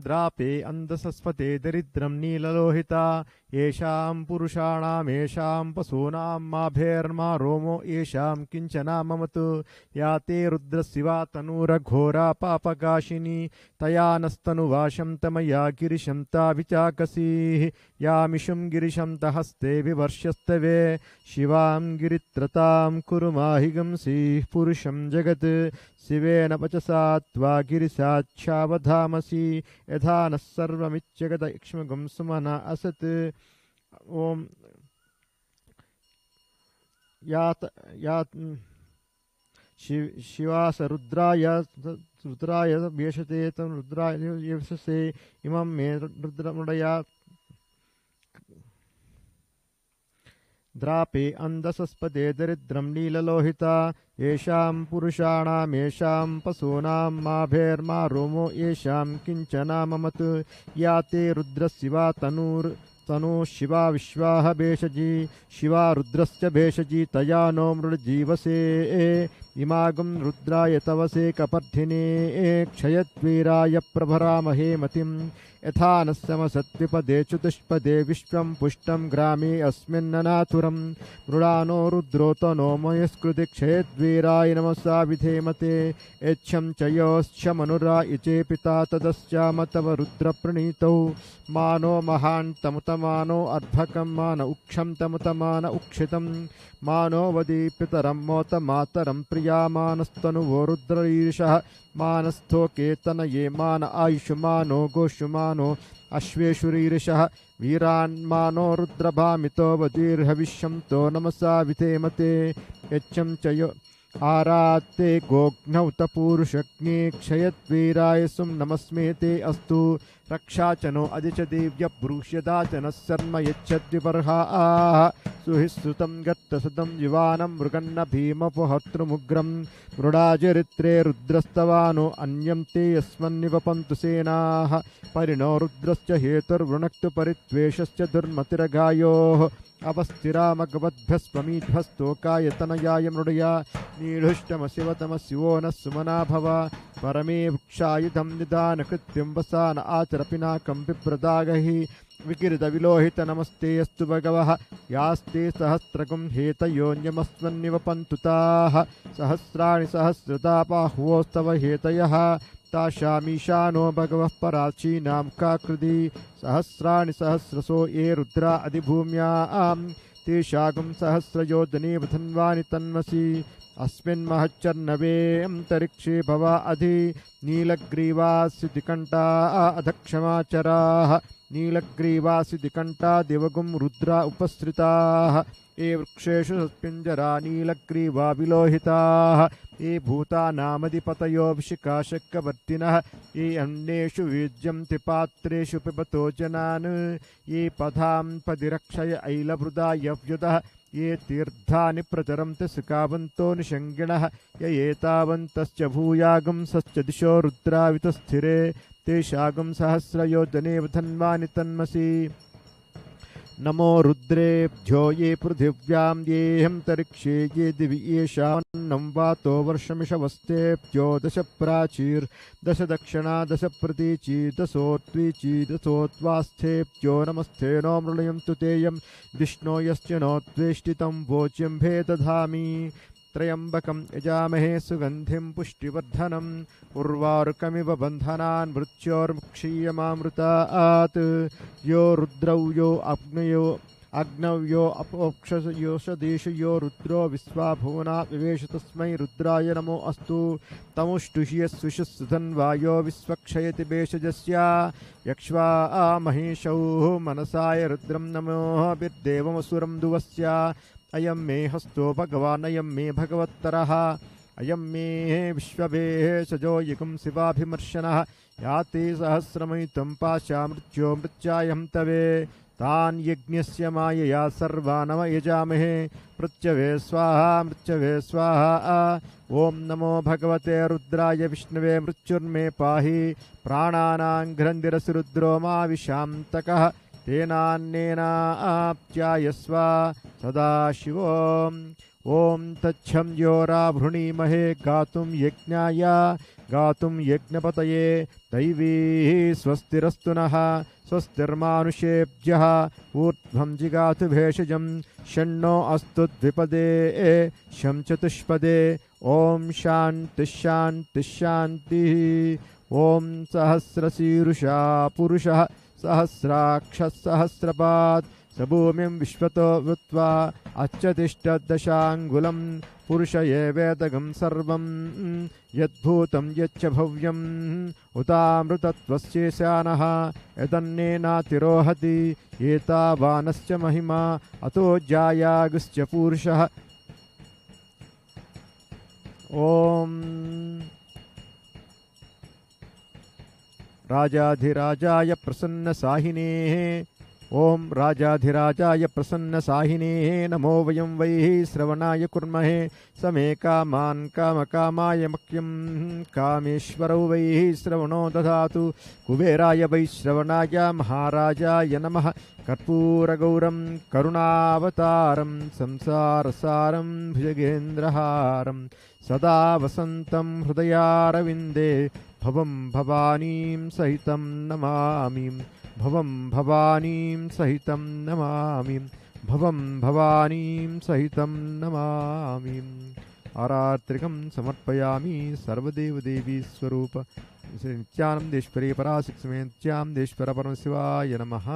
द्रापे अंधसस्पते दरिद्रं नीललोहिता येषां पुरुषाणामेषां पशूनां माभेर्मा रोमो येषां किञ्चना ममतु या ते रुद्रशिवा तनूरघोरा पापकाशिनी तया नस्तनुवाशं तमया गिरिशं ता विचाकसीः यामिषुं गिरिशं तहस्ते विवर्ष्यस्तवे शिवां गिरित्रतां कुरु माहिगंसीः पुरुषं जगत् शिवेन वचसा त्वा गिरिसाच्छावधामसि यथा नः सर्वमिच्यगत इक्ष्मगं सुमना असत् ओम शिवास रुद्राय वेशते तं रुद्राय यशसे इमं मे रुद्रमुडया द्रापे अंधसस्पदे दरिद्रं नीललोहिता येषां पुरुषाणामेषां पशूनां माभेर्मा रोमो येषां किञ्चना ममतु या ते रुद्रशिवा तनो शिवा विश्वाह भेषजी शिवा रुद्रस्य भेषजी तया नो मृडजीवसे इमागं रुद्राय तवसे कपर्धिने क्षयद्वीराय प्रभरामहे मतिं यथा नः समसत्विपदे चतुष्पदे विश्वं पुष्टं ग्रामे अस्मिन्ननाथुरं मृडानो रुद्रोतनो मयस्कृति क्षयद्वीराय नमसा विधेमते यच्छं च योश्चमनुरा इचे पिता तदस्याम तव रुद्रप्रणीतौ मानो महान्तमुतमानो अर्भकं मान उक्षं तमुतमान उक्षितं मानो वदी पितरं मोत मातरं प्रियामानस्तनुवो रुद्ररीर्षः मानस्थो केतनये मान आयुष्मानो गोष्युमानो अश्वेषुरीर्षः वीरान्मानो रुद्रभामितो वदीर्हविष्यन्तो नमसा विधेमते यच्छं च यो आरात्ते गोघ्नौ तपूरुषग्ने क्षयद्वीराय सुं नमस्मेते अस्तु रक्षा च नो अधिच देव्य ब्रूष्यदा च नः शर्म यच्छद्विपर्हाः सुहिस्सुतं गत्तसदं युवानं मृगन्न भीमपहतृमुग्रं मृडाचरित्रे रुद्रस्तवानो अन्यं ते यस्मन्निवपन्तु सेनाः परिणो रुद्रश्च हेतुर्वृणक्तु परित्वेषश्च दुर्मतिरगायोः अवस्थिरामगवद्भ्यस्वमीध्वस्तोकायतनयाय मृडया नीढुष्टमशिवतमशिवो नः सुमना भव परमे भुक्षायुधं निदानकृत्यं वसान आचरपिनाकं बिभ्रदागहि विकिरदविलोहित नमस्ते अस्तु भगवः यास्ते सहस्रगुं हेतयोऽन्यमस्मन्निवपन्तु ताः सहस्राणि सहस्रदा बाह्वोस्तव हेतयः ताशामीशानो भगवः पराचीनां काकृति सहस्राणि सहस्रसो ये रुद्रा अधिभूम्यां तेषागुं सहस्रयोजने वधन्वानि तन्मसि अस्मिन् महच्चर्नवे अन्तरिक्षे भवा अधि नीलग्रीवासितिकण्ठा अधक्षमाचराः नीलग्रीवासितिकण्ठा दिवगुं रुद्रा उपसृताः ये वृक्षेषु सत्पिञ्जरा नीलग्रीवा विलोहिताः ये भूतानामधिपतयो विशिखाशक्कवर्तिनः ये अन्येषु वीज्यन्ति पात्रेषु पिबतो जनान् ये पदां पदिरक्षय ऐलभृदा यव्युतः ये तीर्थानि प्रचरन्ति सुखावन्तो निषङ्गिणः य एतावन्तश्च भूयागुंसश्च दिशो रुद्रावितस्थिरे तेषागुं सहस्रयोजने वधन्वानि तन्मसि नमो रुद्रेभ्यो ये पृथिव्यां येऽन्तरिक्षे ये दिवि येषान्नं वातो वर्षमिषवस्तेभ्यो दश प्राचीर्दश दक्षिणा दश प्रतीची दशोत्वीची दशोत्वास्थेभ्यो नमस्ते नो मृळयन्तु तेयं विष्णो यश्च नो त्वेष्टितं वोच्यं भेदधामि त्र्यम्बकं यजामहे सुगन्धिं पुष्टिवर्धनम् उर्वारुकमिव बन्धनान् मृत्योर्मुक्षीयमामृतात् यो रुद्रौ यो अग्नौ यो अपोक्षयोषदेश यो रुद्रो विश्वाभुवना विवेश तस्मै रुद्राय नमो अस्तु तमुष्टुह्यस्विषुधन्वायो विश्वक्षयति भेषजस्य यक्ष्वा महेशौ मनसाय रुद्रं नमो विद्देवमसुरं दुवस्य अयं मे हस्तो भगवान् अयं मे भगवत्तरः अयं मे विश्वभेषजो युगं शिवाभिमर्शनः याति सहस्रमयितं पाशा मृत्यो मृत्यायं तवे तान् यज्ञस्य मायया सर्वानम यजामहे मृत्यवे स्वाहा ॐ नमो भगवते रुद्राय विष्णवे मृत्युर्मे पाहि प्राणानां ग्रन्थिरसि मा विशान्तकः तेनान्नेनाप्यायस्व सदाशिवो ॐ तच्छं योराभृणीमहे गातुं यज्ञाय गातुं यज्ञपतये दैवी स्वस्तिरस्तु नः स्वस्तिर्मानुषेभ्यः ऊर्ध्वं जिगातु भेषजं षण्णो अस्तु द्विपदे शं चतुष्पदे ॐ शान्तिः शान्तिः शान्तिः ॐ सहस्रशीरुषा पुरुषः सहस्राक्षः सहस्रपात् स भूमिं विश्वतो वृत्वा अच्छतिष्ठदशाङ्गुलं पुरुष एवेदगं सर्वं यद्भूतं यच्च भव्यम् उतामृतत्वस्येशानः यदन्नेनातिरोहति एतावानश्च महिमा अतो जायागुश्च पुरुषः ॐ राजाधिराजाय प्रसन्नसाहिनेः ॐ राजाधिराजाय प्रसन्नसाहिनेः नमो वयं वै श्रवणाय कुर्महे समे कामान् कामकामाय मह्यं कामेश्वरौ वै श्रवणो दधातु कुबेराय वै श्रवणाय महाराजाय नमः कर्पूरगौरं करुणावतारं संसारसारं भुजगेन्द्रहारं सदा वसन्तं हृदयारविन्दे भवं भवानीं सहितं नमामि भवं भवानीं सहितं नमामि भवं भवानीं सहितं नमामि आरात्रिकं समर्पयामि सर्वदेवदेवी स्वरूप श्री नित्यानन्देश्वरी पराशक्तिमेव नित्यानन्देश्वर परमशिवाय नमः।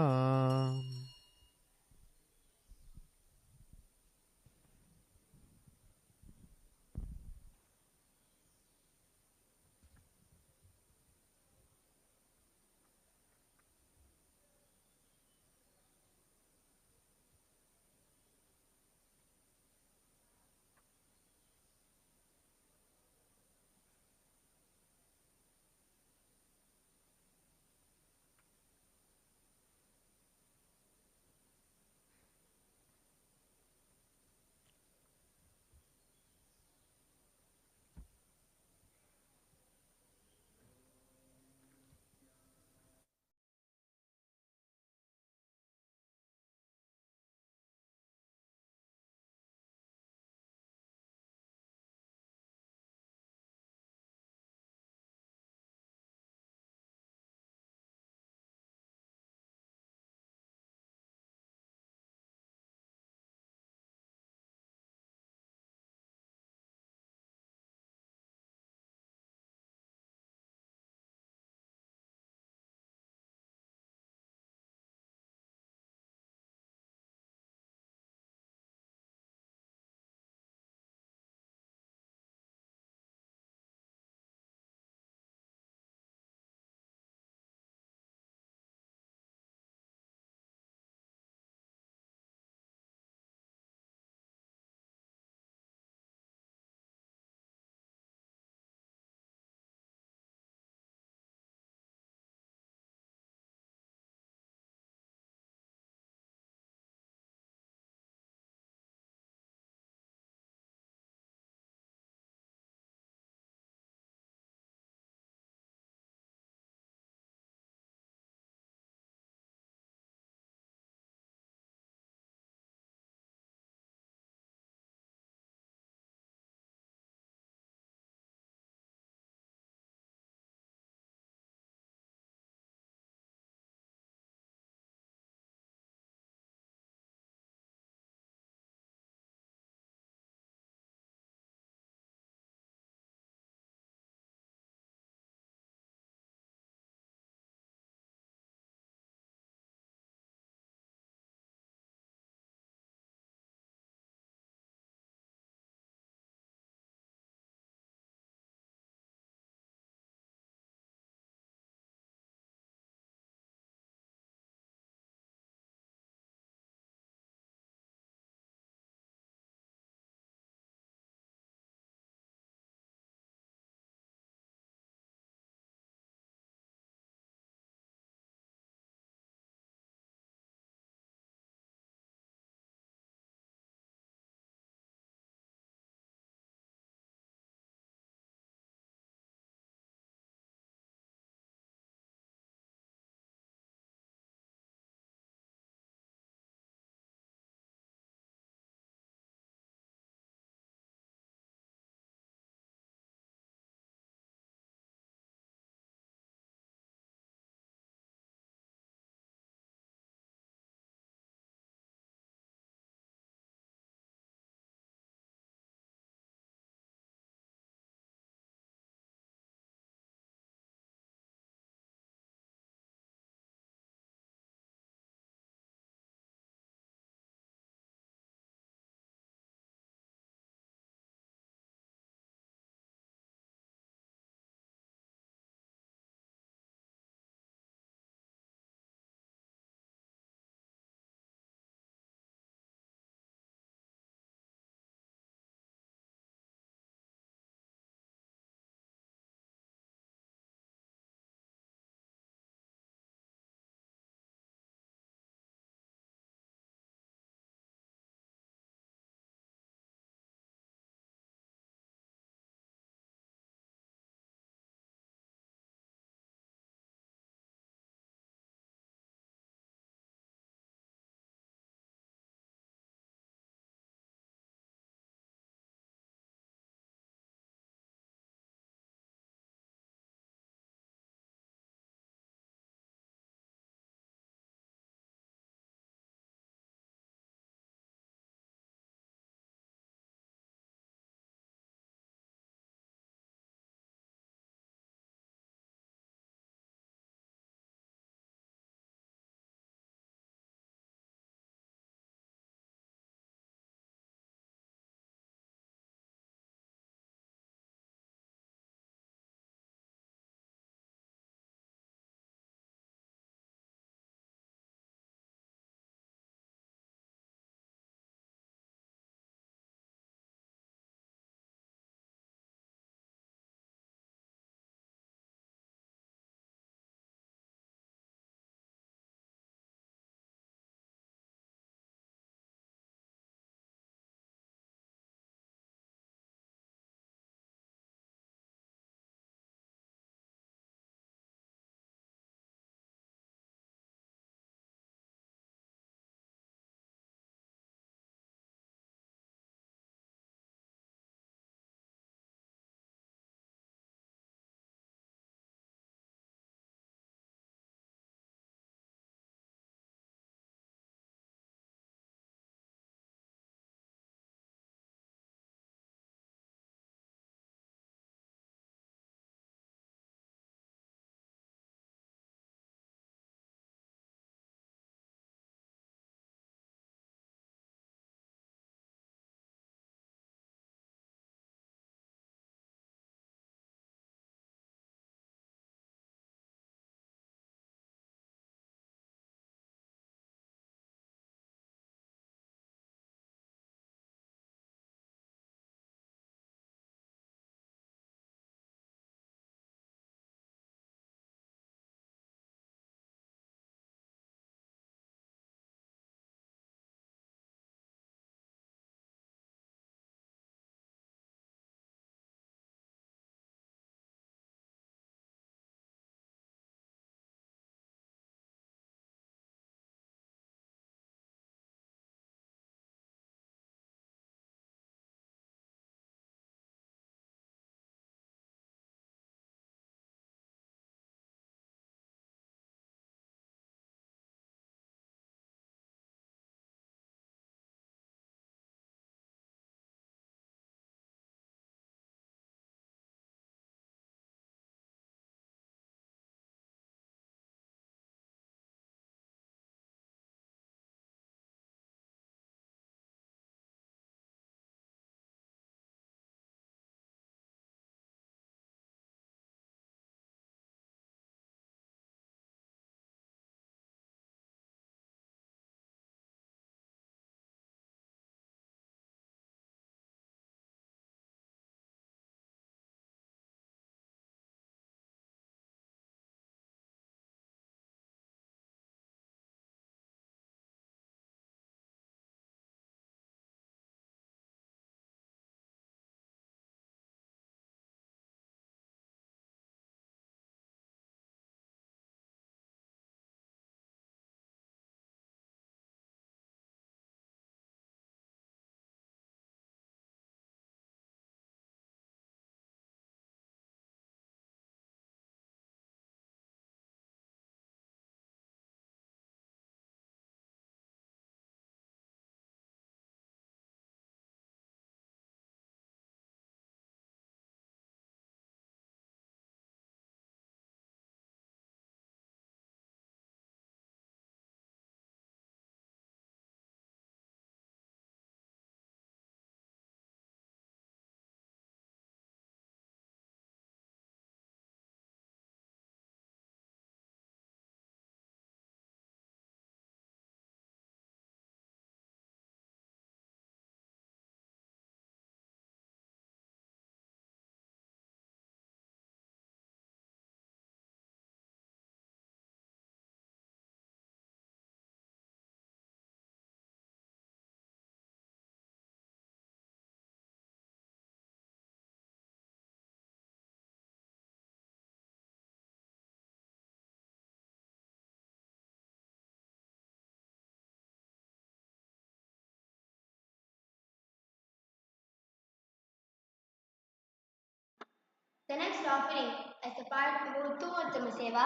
The next offering, as a part of Uttamotama Seva,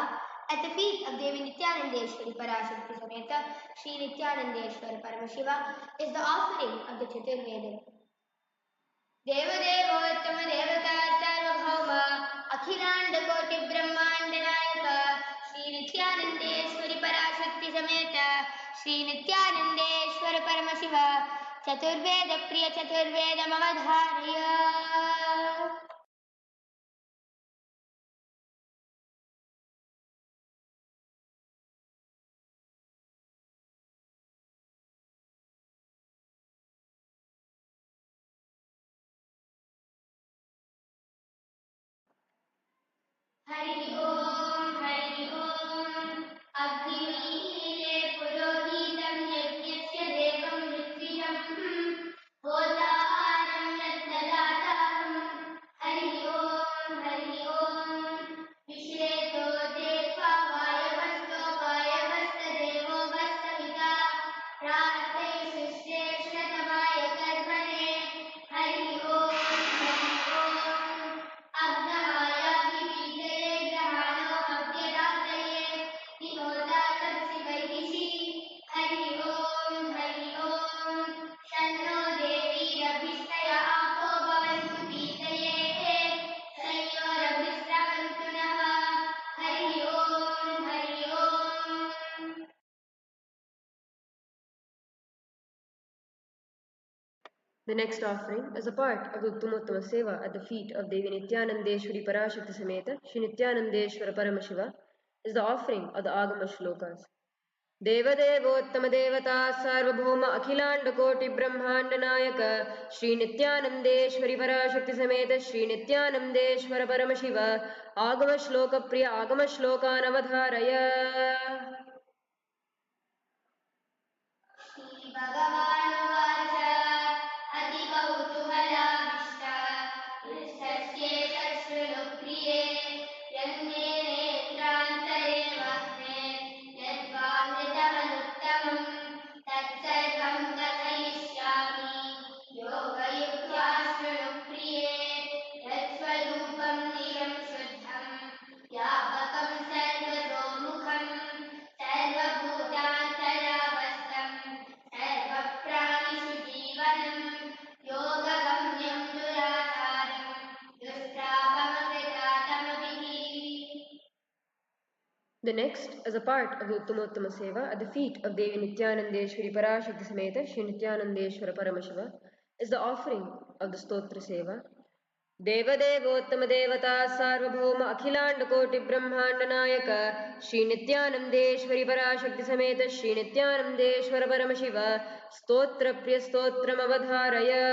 at the feet of Devi Nithyanandeshwari Parashakti Sameta Sri Nithyanandeshwara Paramashiva, is the offering of the Chaturvedam. Devadevottama Devata Sarvabhauma Akhilanda Koti Brahmanda Nayaka Sri Nithyanandeshwari Parashakti Sameta Sri Nithyanandeshwara Paramashiva Chaturveda Priya Chaturvedam Avadharaya. Hari Om, Hari Om, Agniveere Purohitam Yajnasya Devam Ritviram, Hotaharam Ratnadataram, Hari Om, Hari Om, Vishreto Dekha Vayavasto Vayavasta Devo Vastavita, Prate Shishteshnatamaya Karmane, Hari Om, Hari Om, Agnamaya Vipitaye Grahano Abhyadataye, Nihota Satsivaikishi, Hari Om, Hari Om, Shanno Devi Rabhishtaya Apo Bhavantu Pitaye, Sanyorabhishravantu Naha, Hari Om, Hari Om. The next offering, as a part of the Uttamotama Seva at the feet of Devi Nithyanandeshwari Parashakti Sameta Shri Nithyanandeshwara Paramashiva, is the offering of the Agama Shlokas. Devadevottama Devata Sarvabhauma Akhilanda Koti Brahmanda Nayaka Shri Nithyanandeshwari Parashakti Sameta Shri Nithyanandeshwara Paramashiva Agama Shloka Priya Agama Shlokan Avadharaya. Shri Bhagavan Ati Kautuhalabhishta Yastasye Sashrunupriye Yanne Netrantare Mahne Yadvamritamannuttamam Tatsarvam Kathayishyami Yoga Yuktya Shrunupriye Yatsvarupam Niram Shuddham Vyapakam Sarvatomukham Sarvabhutantaravastam Sarvapranishu Jivanam Yogagamyam Duradharam Dustrapamakritatamabhihi. The next, as a part of the Uttamotama Seva at the feet of Devi Nithyanandeshwari Parashakti Sameta Shri Nithyanandeshwara Paramashiva, is the offering of the Stotra Seva. Devadevottama Devata Sarvabhauma Akhilanda Koti Brahmanda Nayaka Shri Nithyanandeshwari Parashakti Sameta Shri Nithyanandeshwara Paramashiva Stotra Priya Stotram Avadharaya.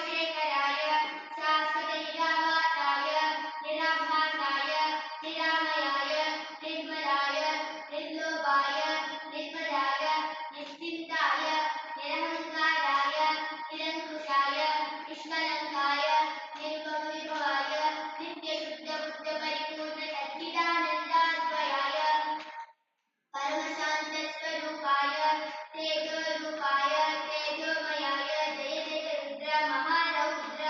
सर्वशेखराय शाश्वतैरावासाय निराभासाय निरामयाय निर्मलाय निर्लोभाय निर्मलाय निश्चिन्ताय निरहङ्काराय निरङ्कुशाय निष्कलङ्काय निर्ममविभवाय नित्यशुद्धबुद्धपरिपूर्णसच्चिदानन्दाद्वयाय परमशान्तस्वरूपाय तेजोरूपाय तेजोमयाय जय जय रुद्र महारौद्र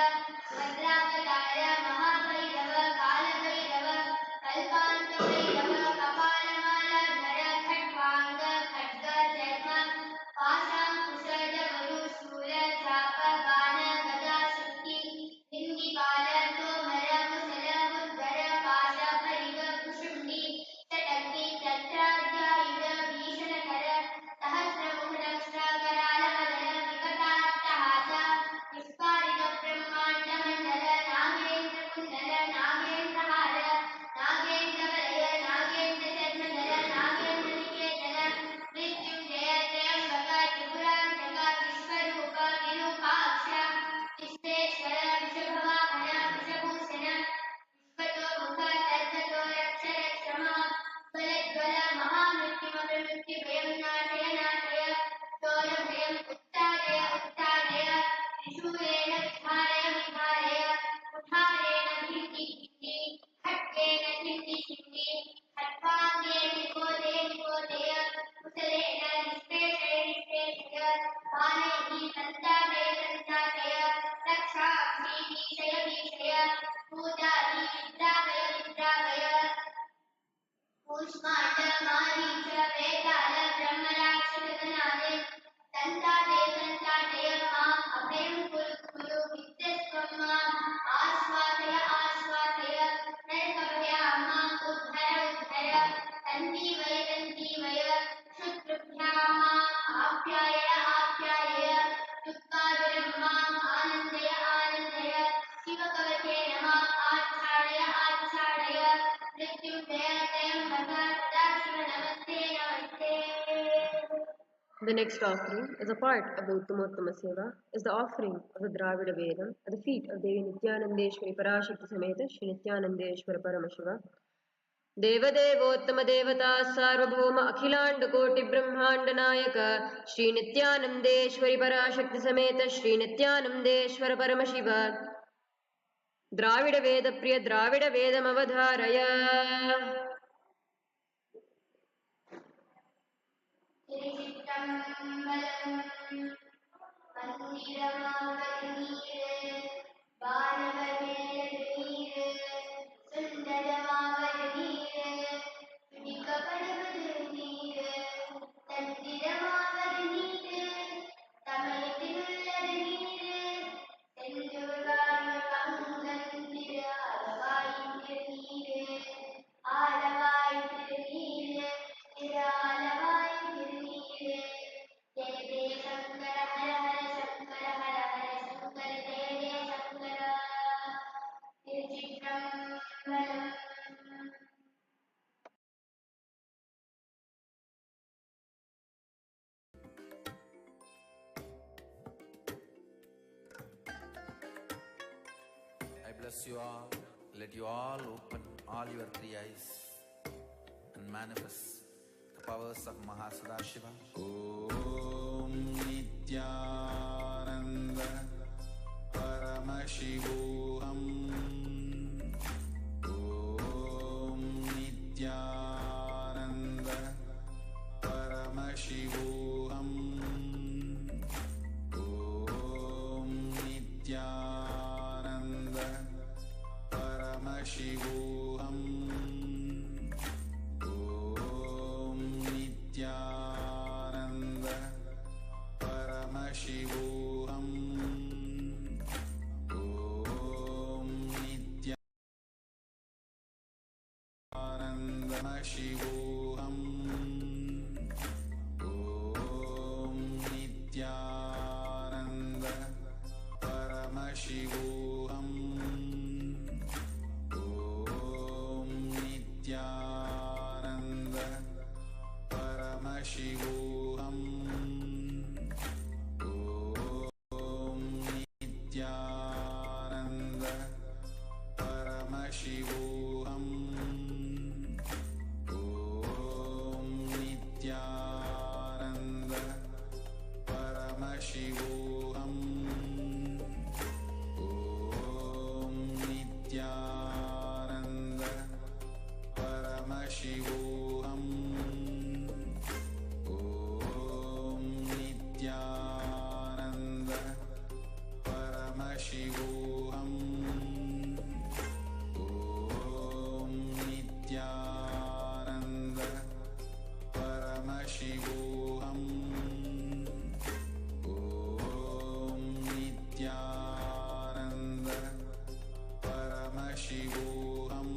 भद्रावतार महाभैरव कालभैरव कल्पान्तभैरव कपालमालाधर खट्वाङ्ग खड्ग चर्म पाशाङ्कुशधवरु शूल चाप बाण गदा शक्ति हिन्दिपाल तोमर कुशल उद्गर पाश परिग कुशुण्डी चटग्नि चत्राध्यायुध भीषणकर सहस्रमुखदंष्ट्रकरालवदन विकटाट्टहास विस्फारित ब्रह्माण्डमण्डल नागेन्द्रकुण्डल नागेन्द्रहार नागेन्द्रवलय नागेन्द्रचर्मधर नागेन्द्रनिकेतन मृत्युञ्जय त्र्यम्बक त्रिपुरान्तक विश्वरूप विरूपाक्ष विश्वेश्वर वृषभवाहन वृषभूषण विश्वतो मुख तद्गतो रक्ष रक्ष मां ज्वलज्वल महामृत्युमप्रमृत्युभयं नाशय नाशय चोरभयं उत्तारय उत्तारय त्रिशूलेन विधारय विधारय कुठारेण भिन्ति भिन्ति खड्गेन छिन्ति छिन्ति खट्वाङ्गेन निकोदय निकोदय कुशलेन निष्पेषय निष्पेषय बाणैः सन्ताडय सन्ताडय रक्षांसि भीषय भीषय पूजादि विद्रावय विद्रावय कूष्माण्ड मारीच वेताल ब्रह्मराक्षसगणान् सन्ताडय सन्ताडय माम् अभयं कुरु कुरु विद्यस्त्वं माम् आश्वासय आश्वासय नरकभयां माम् उद्धर उद्धर तन्तीवय तन्तीवय शत्रुभ्यां माम् आप्याय आप्याय दुःखादुरं माम् आनन्दय आनन्दय शिवकवचेन माम् आच्छादय आच्छादय मृत्युञ्जय त्र्यम्बक सदाशिव नमस्ते नमस्ते. The next offering, as a part of the Uttamotama Seva, is the offering of the Revered Vedam at the feet of Devi Nithyanandeshwari Parashakti Sameta Shri Nithyanandeshwara Paramashiva. देवदेवोत्तम देवता सार्वभौम अखिलांड कोटि ब्रह्मांड नायक श्री नित्यानंदेश्वरी पराशक्ति समेत श्री नित्यानंदेश्वर परमशिव द्राविड वेद प्रिय Dravid वेदमवधारय. I bless you all. Let you all open all your three eyes and manifest the powers of Mahasannidhanam. Om Nithyananda Paramashivam. Om Nithyananda Paramashivam. Om Nithyananda Paramashivam. Om Nithyananda Paramashivam. Om Nithyananda Paramashivam. Om Nithyananda Paramashivam. Om Nithyananda Paramashivam. Om Nithyananda Paramashivoham. Om Nithyananda Paramashivoham. Om Nithyananda Paramashivoham.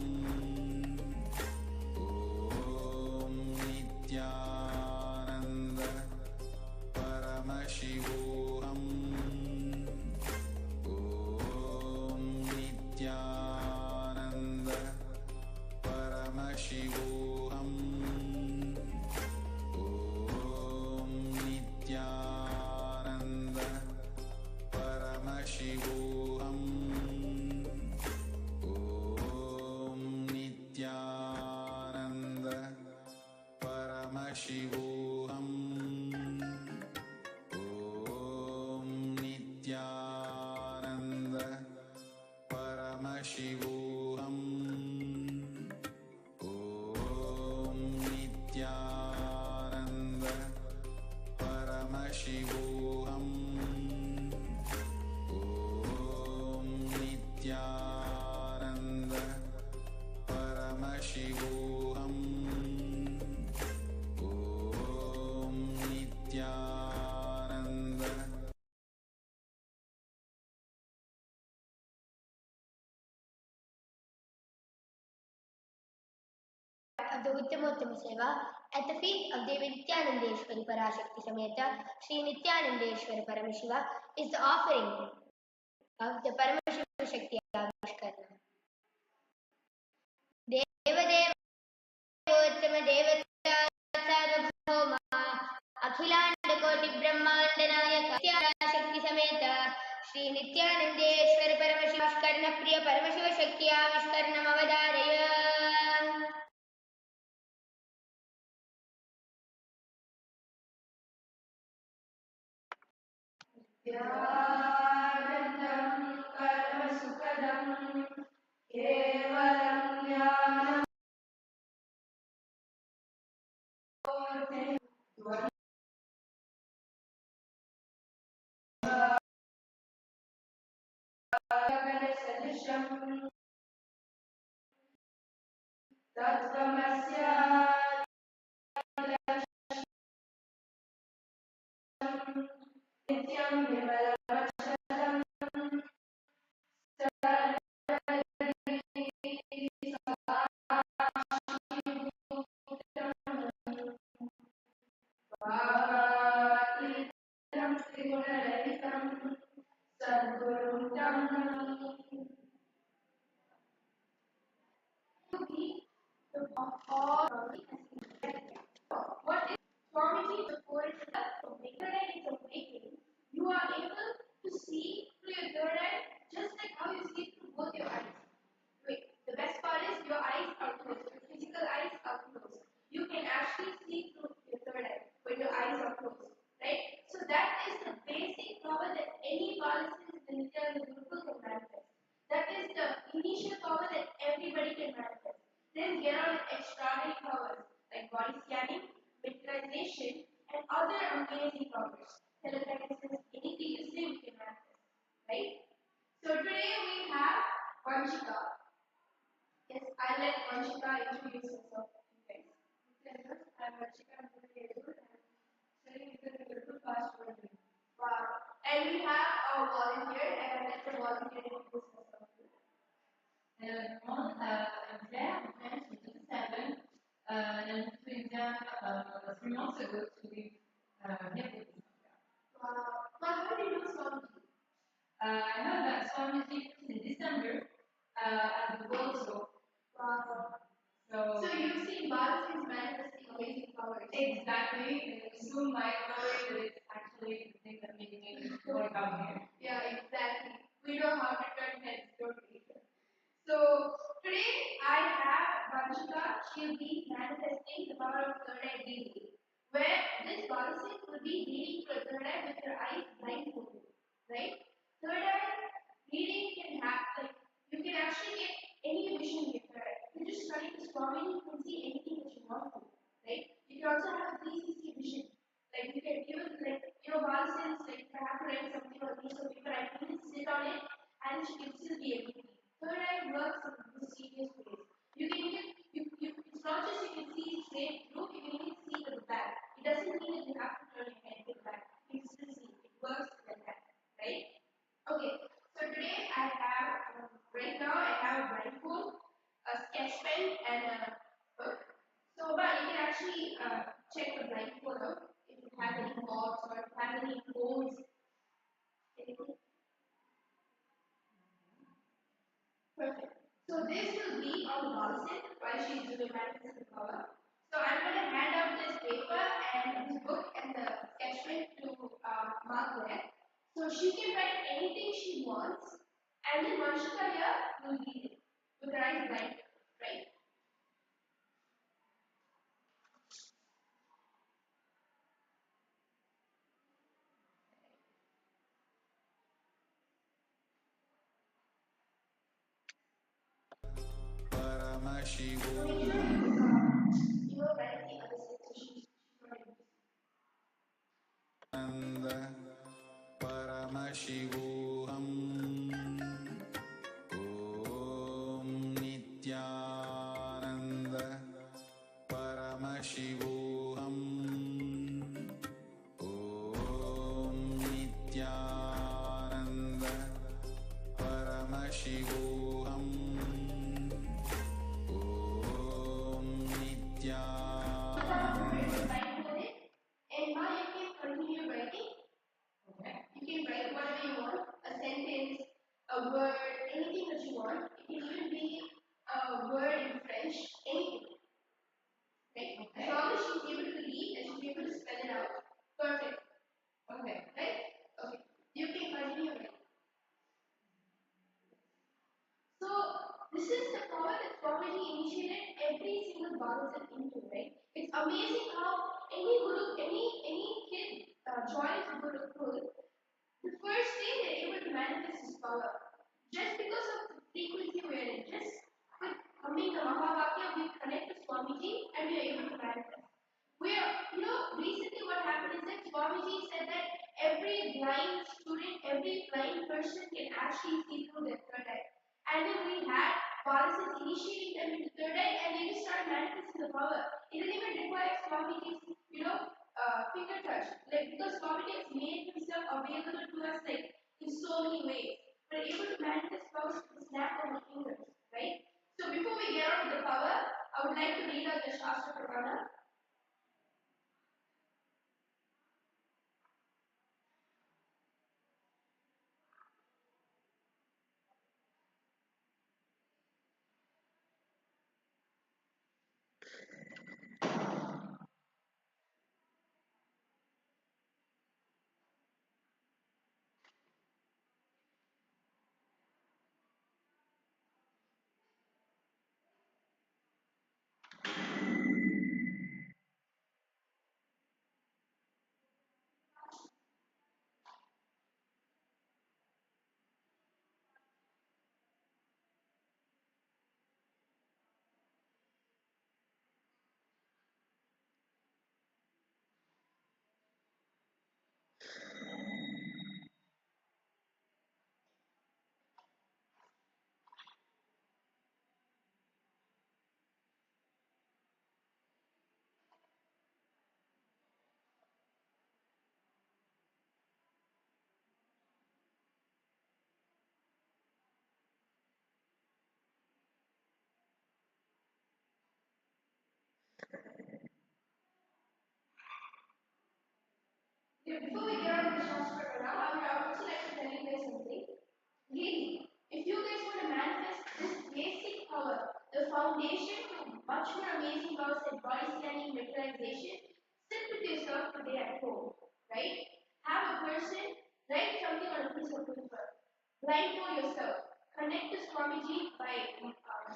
Om Nithyananda Paramashivoham. Om Nithyananda Paramashivoham. Om Nithyananda Paramashivoham. Om Nithyananda Paramashivoham. Om Nithyananda Paramashivoham. Om Nithyananda Paramashivoham. Om Nithyananda Paramashivoham. Om Nithyananda of the Uttamotama Seva at the feet of Devi Nithyanandeshwari Parashakti Sameta Sri Nithyanandeshwara Paramashiva is the offering of the Paramashiva Shakti Avishkarna. Deva Uttama Devata Sarvabhauma Akhilanda Koti Brahmanda Nayaka Shakti Sameta Sri Nithyanandeshwara Paramashiva Karna Priya Paramashiva Shakti Avishkarnam Avadaraya. What is Swamiji before it's awakening? You are able to see through your third eye just like how you see through both your eyes. Wait, the best part is your eyes are closed. Your physical eyes are closed. You can actually see through your third eye when your eyes are closed, right? So that is the basic power that any Kailasians in the Gurukul can manifest. That is the initial power that everybody can manifest. Then there are extraordinary powers like body scanning, visualization, and other amazing powers. Telekinesis, anything you say we can manifest, right? So today we have Vanshika. Yes, I'll let Vanshika introduce herself to you guys. I'm Vanshika, I'm 28 years old, and I'm studying in the Gurukul past 1 year. Wow. And we have our volunteer, and I'll let the volunteer introduce herself to you. Hello everyone, I'm Claire, I'm French, 27, and I moved to India 3 months ago to live here with me. Wow. How do you know Swamiji? I heard about Swamiji in December at the World Show. Wow. So you've seen Kailasians manifesting amazing powers. exactly, and it was so mind-blowing, but it's actually the thing that made me want to come here. Yeah, exactly. We know how to turn heads, don't we? So today I have Vanshika. She'll be manifesting the power of third eye reading, where this Kailasian will be reading for third eye with your eyes blindfolded, right? Third eye reading can happen. You can actually get any vision with third eye. You just study this Swami, you can see anything that you want to, right? You can also have a 360 vision. Like you can even Kailasians, like if I have to write something on a piece of paper, I can sit on it and she can still be everything. Third eye works in mysterious ways. You can even, it's not just you can see straight through, you can even see to the back. It doesn't mean that you have to turn your head to the back. You can still see. It works like that, right? Okay, so today I have, right now I have a blindfold, a sketch pen, and a book. So, but you can actually check the blindfold out if it has any dots or if it has any holes. Anything? Perfect. So this will be on the ballast while she is doing manifesting power. So I'm going to hand out this paper and this book and the sketch pen to Mark there. So she can write anything she wants, and then Vanshika here will read it with her eyes blind, right? Paramashivam. You will write the other side, so she's writing. Paramashivam. Om Nithyananda. Paramashivam. Om Nithyananda. Paramashivam. Om Nithyananda. And now you can continue writing. Okay. You can write whatever you want, a sentence, a word, anything that you want. It can even be a word in French, anything. Right? As long as she's able to read and she's able to spell it out. Perfect. Okay. Right? Okay. You can continue writing. So this is the power that Swamiji initiated every single Bhagavatam into, right? It's amazing how any guru, any kid joins Gurukul, the first day they're able to manifest his power. Just because of the frequency we're in, just with humming the Mahavakya, we connect to Swamiji and we are able to manifest. Recently what happened is that Swamiji said that every blind student, every blind person can actually see through their third eye. And then we had Parasites initiating them into third eye and they just started manifesting the power. It didn't even require Swamiji's, finger touch. Like, because Swamiji has made himself available to us like in so many ways. We're able to manifest power with the snap of the fingers, right? So before we get on to the power, I would like to read out the Shastra Pramana. Before we get on to the Shastra now, I would also like to tell you guys something. Really, if you guys want to manifest this basic power, the foundation to much more amazing powers like body scanning, visualization, sit with yourself today at home, right? Have a person write something on a piece of paper. Blindfold yourself. Connect to Swamiji by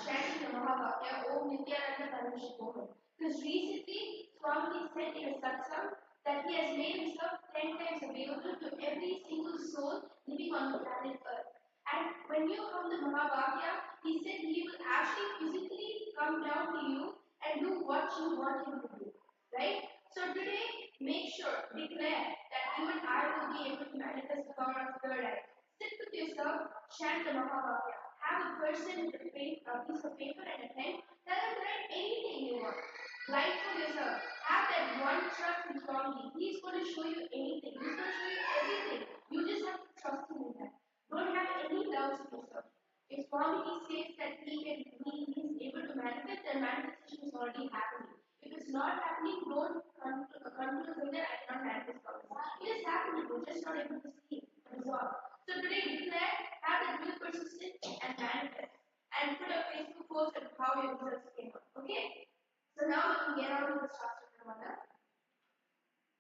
chanting the Mahavakya, Om Nithyananda Paramashivam. Because recently, Swamiji said in a satsang that he has made himself 10 times available to every single soul living on the planet Earth. And when you come to Mahavakya, he said he will actually physically come down to you and do what you want him to do. Right? So today, make sure, declare that you and I will be able to manifest the power of third eye. Sit with with yourself, chant the Mahavakya. Have a person with a piece of paper and a pen. Tell them to write anything you want. Blindfold yourself. Have that one trust in Swami. He's going to show you anything. He's going to show you everything. You just have to trust him in that. Don't have any doubts in yourself. If Swami says that he is able to manifest, then manifestation is already happening. If it's not happening, don't conclude from there, I cannot manifest Swami. It is happening, we're just not able to see it. Resolve. So today declare, have that will persistent and manifest. And put a Facebook post of how your results came out. Okay? So now we can get on with the Shastra Pramana.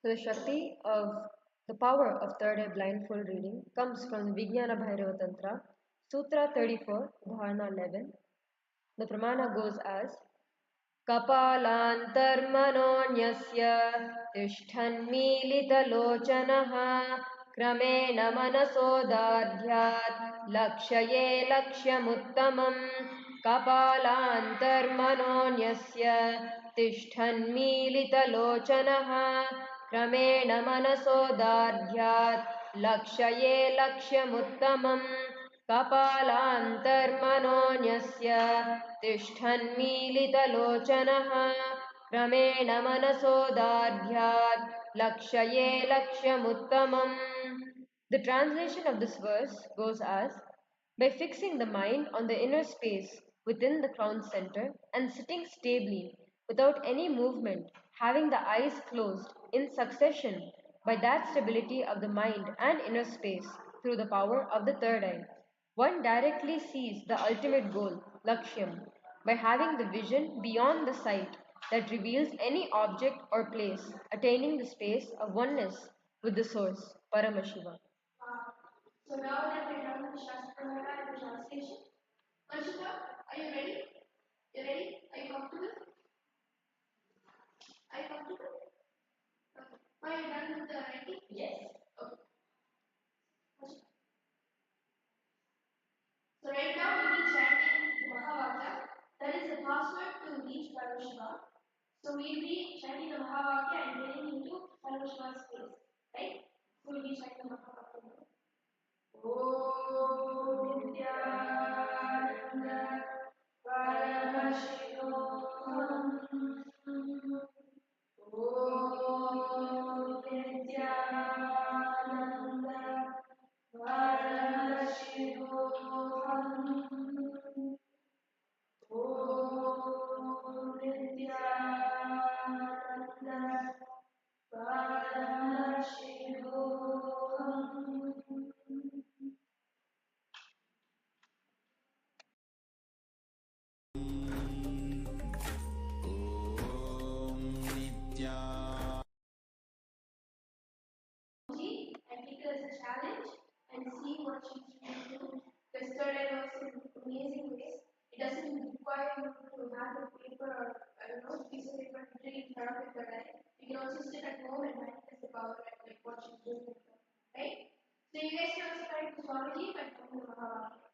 So the Shakti of the power of third eye blindfold reading comes from the Vijnana Bhairava Tantra, Sutra 34, Dharana 11. The Pramana goes as Kapalantarmanonyasya tishthanmilitalochanaha क्रमेण मनसोदार्ध्यात् लक्ष्ये लक्ष्यमुत्तमम् कपालान्तर्मनोन्यस्य तिष्ठन्मीलितलोचनः क्रमेण मनसोदार्ध्यात् लक्ष्ये लक्ष्यमुत्तमम् कपालान्तर्मनोन्यस्य तिष्ठन्मीलितलोचनः क्रमेण मनसोदार्ध्यात् लक्ष्ये लक्ष्यमुत्तमम्. The translation of this verse goes as, by fixing the mind on the inner space within the crown center and sitting stably without any movement, having the eyes closed in succession, by that stability of the mind and inner space through the power of the third eye, one directly sees the ultimate goal, Lakshyam, by having the vision beyond the sight that reveals any object or place, attaining the space of oneness with the source, Paramashiva. So now that we're done with the Shastra Pramana and the translation, Manshika, are you ready? You ready? Are you comfortable? Are you comfortable? Okay. Are you done with the writing? Yes. Okay. Manshika. So right now we'll be chanting the Mahavakya. That is the password to reach Paramashiva. So we'll be chanting the Mahavakya and getting into Paramashiva's space. Right? So we'll be chanting the Mahavakya now. Om Nithyananda Paramashivam. Om Nithyananda Paramashivam. Om Nithyananda Paramashivam. And take it as a challenge and see what she's doing. Because third eye works in amazing ways. It doesn't require you to have a paper or I don't know, piece of paper literally in front of your third eye. You can also sit at home and manifest the power like what she's doing. Right? So you guys can also try to Swamiji by doing the Mahavakya.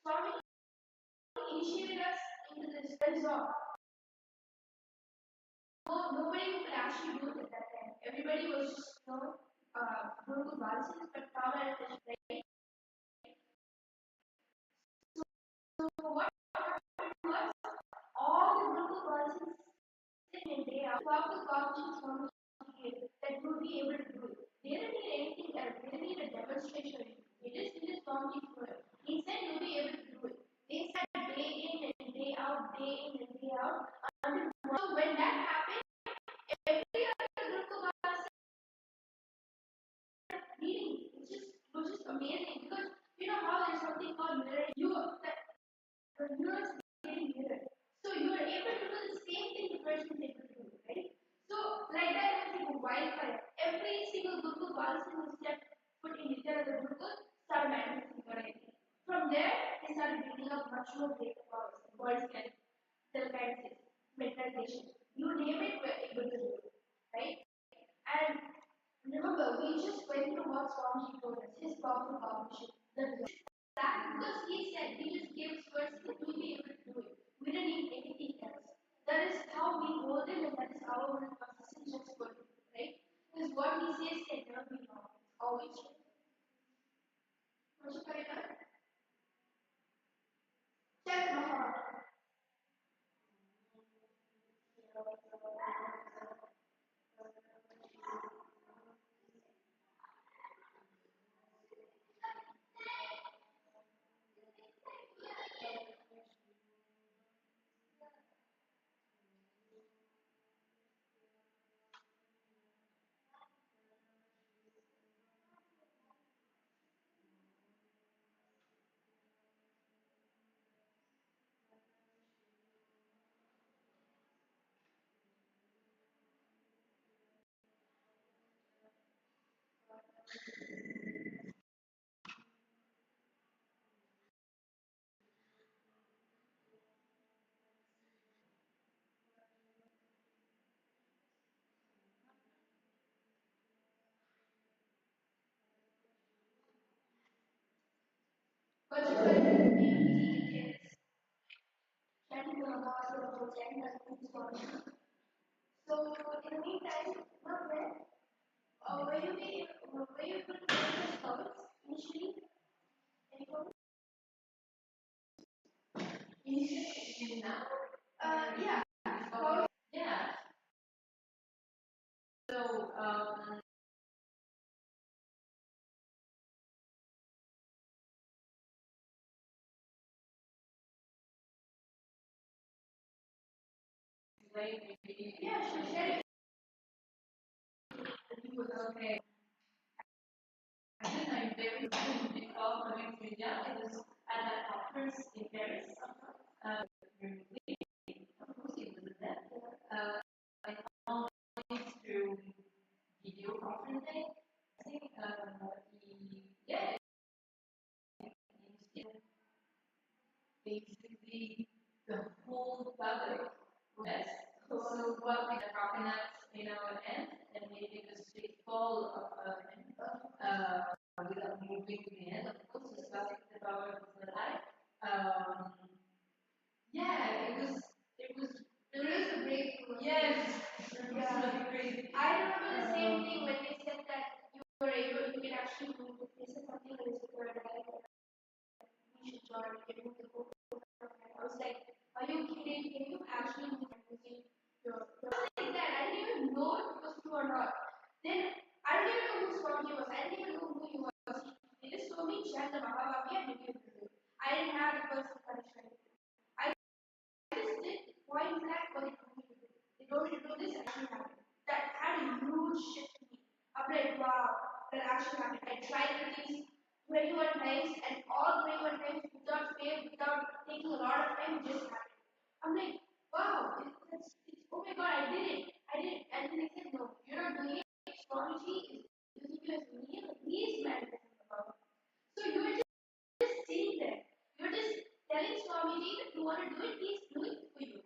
Swami initiated us into this sense of nobody who could actually do it at that time. Everybody was just, Guru Balasins, but power and right? So what happened was all the Guru Balasins day in day out throughout the conscience from that would be able to do it. They didn't need anything else. They didn't need a demonstration. They just needed Swamiji's word. He said you'll be able to do it. They said day in and day out, day in and day out. So when that happened, every other Guru Balasins reading, it was just amazing because you know how there's something called mirror. The mirrors getting mirrored. So you are able to do the same thing the person is able to do, right? So like that was like a wildfire. Every single Guru Balasin who stepped foot in Nithyananda Gurukul started manifesting correctly. From there, they started building up much more greater powers. Words like telekinesis, meditation. You name it, we're able to do it, right? And remember, we just went through what Swamiji told us. powerful combination. That because he said he just gave us first, we'll be able to do it. We don't need anything else. That is how we hold him, and that is our process just for him, right? Because what he says can never be wrong. It's always right. What you call it? Check my heart. But you can so in the meantime, not there. Where you put the scouts initially? Initially now? Yeah. Yeah. So yeah, sure, share it. Okay. I think I'm very big of coming to India. It was at that conference in Paris. Of course, he was there. I found it through video conferencing. I think basically the whole fabric. Yes. So what with the coconuts, and maybe the stick full of without moving the end, of course, discussing the power of the light. Yeah, it was a breakthrough. Yes. Yeah. Crazy. I remember the same thing when they said that you can actually move. They said something like this before that we should join, we can move the whole. I was like, are you kidding? Can you actually move using your like that? I didn't even know if it was true or not. Then I don't even know who Swami was. I didn't even know who he was. They just told me chant the Mahabhavi and maybe I didn't have the personal connection. I just did point blank what they told me to do. They told me to do this, actually happened. That had a huge shift to me. I'm like, wow, that actually happened. I tried the things 21 times and all 21 times without fail, without taking a lot of time, it just happened. I'm like, wow, oh my god, I did it. And then they said, no, you're not doing it. Astrology is using you as a medium. He's manifesting about it. So you were just sitting there. You're just telling Swamiji that you want to do it, he's doing it for you.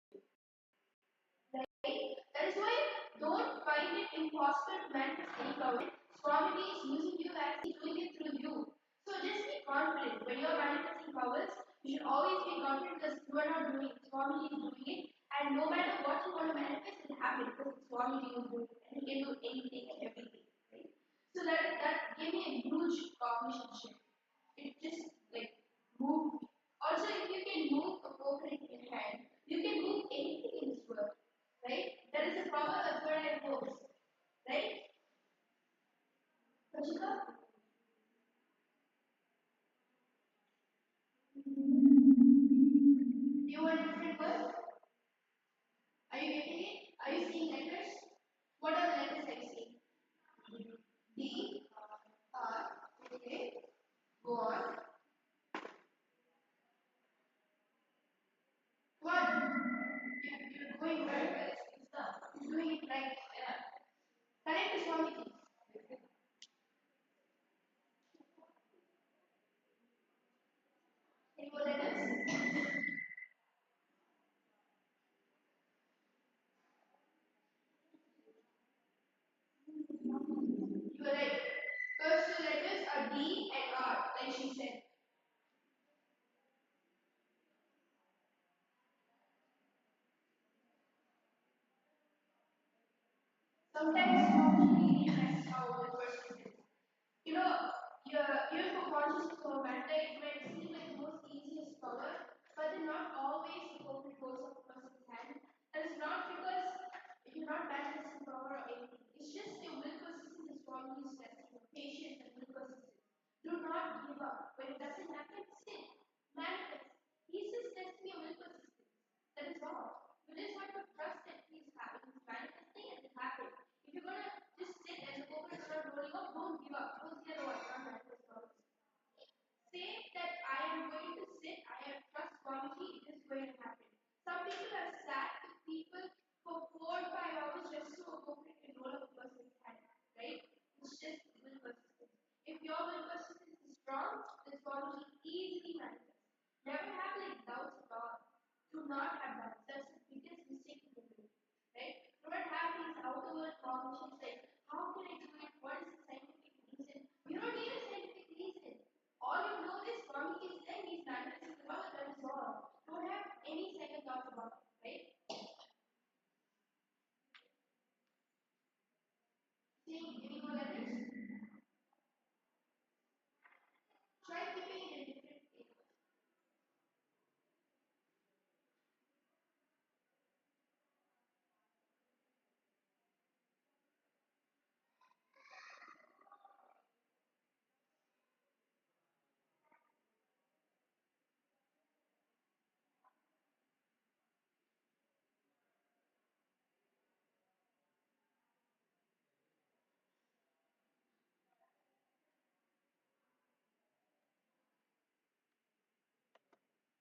Right? That is why don't find it impossible to manifest any power. Swamiji is using you as he's doing it through you. So just be confident. When you're manifesting powers, you should always be confident because you are not doing it. Swamiji is doing it. And no matter what you want to manifest, it will happen because Swamiji is doing it. And he can do anything and everything. Right? So that gave me a huge cognition shift. It just like moved me. Also, if you can move a coconut in hand, you can move anything in this world. Right? That is the power of word and force. Right? Rachika? Do you want a different word? Are you getting it? Are you seeing letters? What are the letters that you see? D, R, okay. Go on. What? You're going very well. You're doing it right. Yeah. Connect to Swamiji. Any more letters? be and are, like she said. Sometimes Swamiji really tests our will persistence. You know, even for consciousness or matter, it might seem like the most easiest power, but they're not always the perfect force of a person's hand. And it's not because you're not manifesting power or anything. It's just your will persistence is Swamiji's testing your patience and will persistence. Do not give up. When it doesn't happen, sit, manifest. He's just testing your will persistence. That is all. You just want to trust that he's manifesting and it's happening. If you're gonna just sit and the coconut's not rolling up, don't give up. Don't say that, oh, I can't manifest power. Say that I am going to sit, I have trust Swamiji, it is going to happen. Some people have sat with people for 4 or 5 hours just so a coconut can roll up a person's hand, right? It's just will persistence. If your will persistence is strong, then Swamiji easily manifests. Never have like doubts at all. Do not have doubts. That's the biggest mistake you can do, right? Do not have these outer world cognitions like, how can I do it? What is the scientific reason? You don't need a scientific reason. All you know is Swamiji is saying he's manifesting the power, that is all. Don't have any second thoughts about it, right? See, any more letters? Try keeping it in different pages.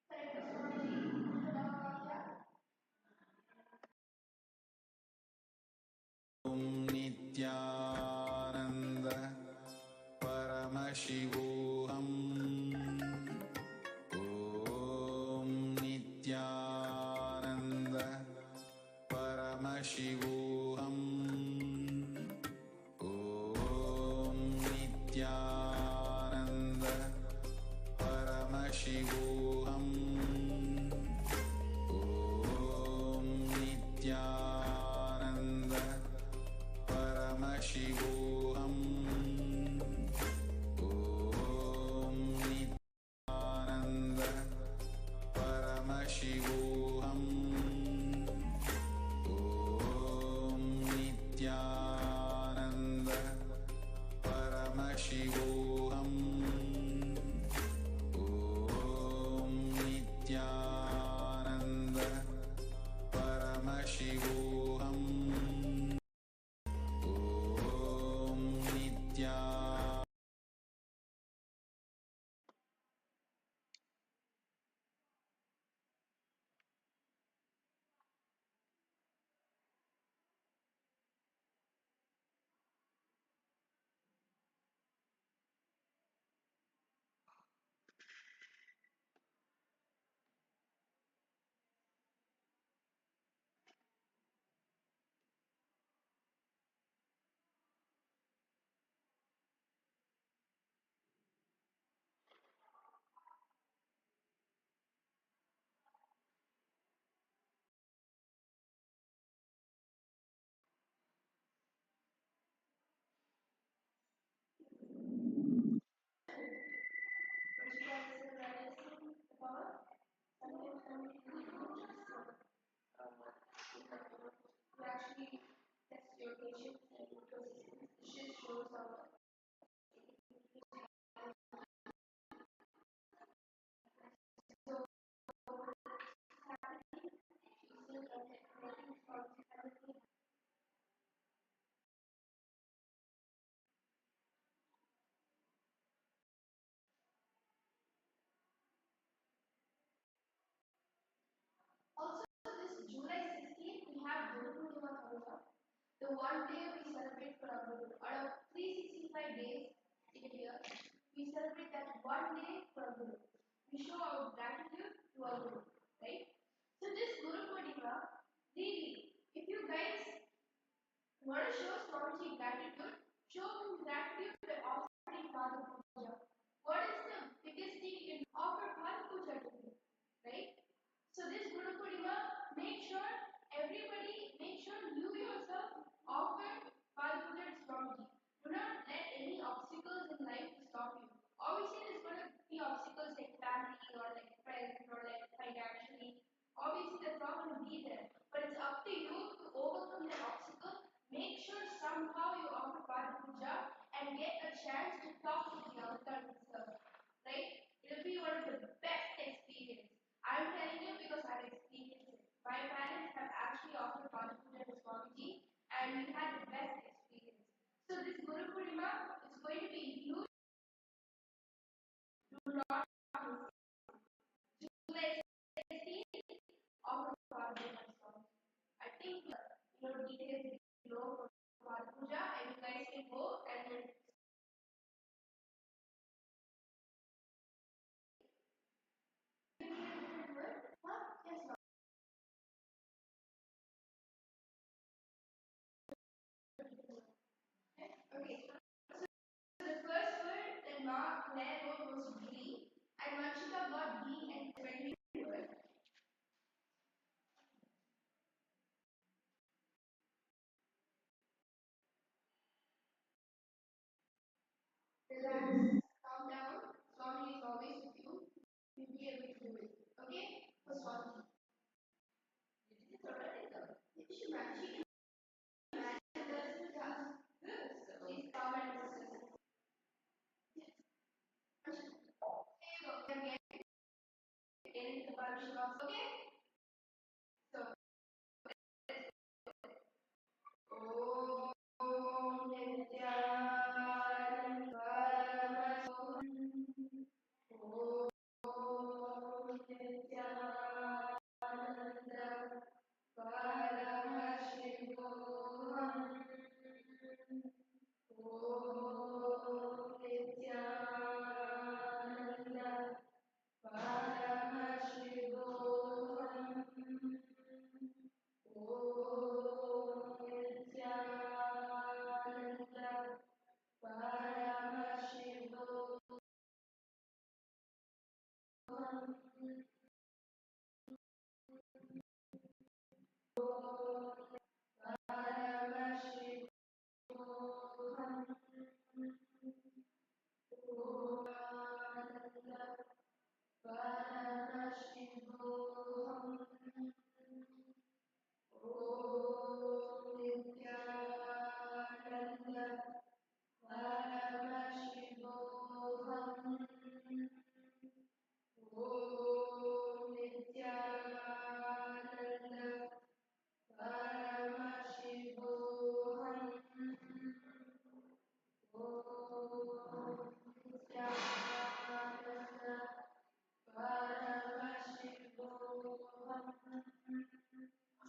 Correct, Swamiji. Nityanand परमशिवोऽहम् ॐ नित्यानन्द परमशिवोऽहम् ॐ नित्यानन्द परमशिवोऽहम् ॐ नित्यानन्द परमशिवोऽहम् ॐ नित्यानन्द परमशिवोऽहम् ॐ नित्यानन्द परमशिवोऽहम् ॐ नित्यानन्द परमशिवोऽहम् You actually test your patience and your persistence. This just shows how also, this July 16th, we have Uttamotama Seva, the one day we celebrate for our Guru. Out of 365 days in a year, we celebrate that one day for our Guru. We show our gratitude to our Guru, right? So this Guru Purnima, really, if you guys want to show Swamiji gratitude, show him gratitude by offering Father Puja. chance to talk to the avatar himself, right? It will be one of the best experiences. I'm telling you because I've experienced it. My parents have actually offered Bhagavad to Swamiji, and we had the best experience. So this Guru Purnima is going to be huge. Do not miss it. July 16th, offer Bhagavad Swamiji. I think details below for Bhagavad Puja, and you guys can go and then. Yes, ma'am. Okay. So the first word that Ma Claire wrote was B, and Manchika got B and 20 word. Relax, calm down. Swami is always with you. You'll be able to do it. Okay? For Swami. She's calm and persistent. Get into the Paramashiva. Okay? So, Om Nithyananda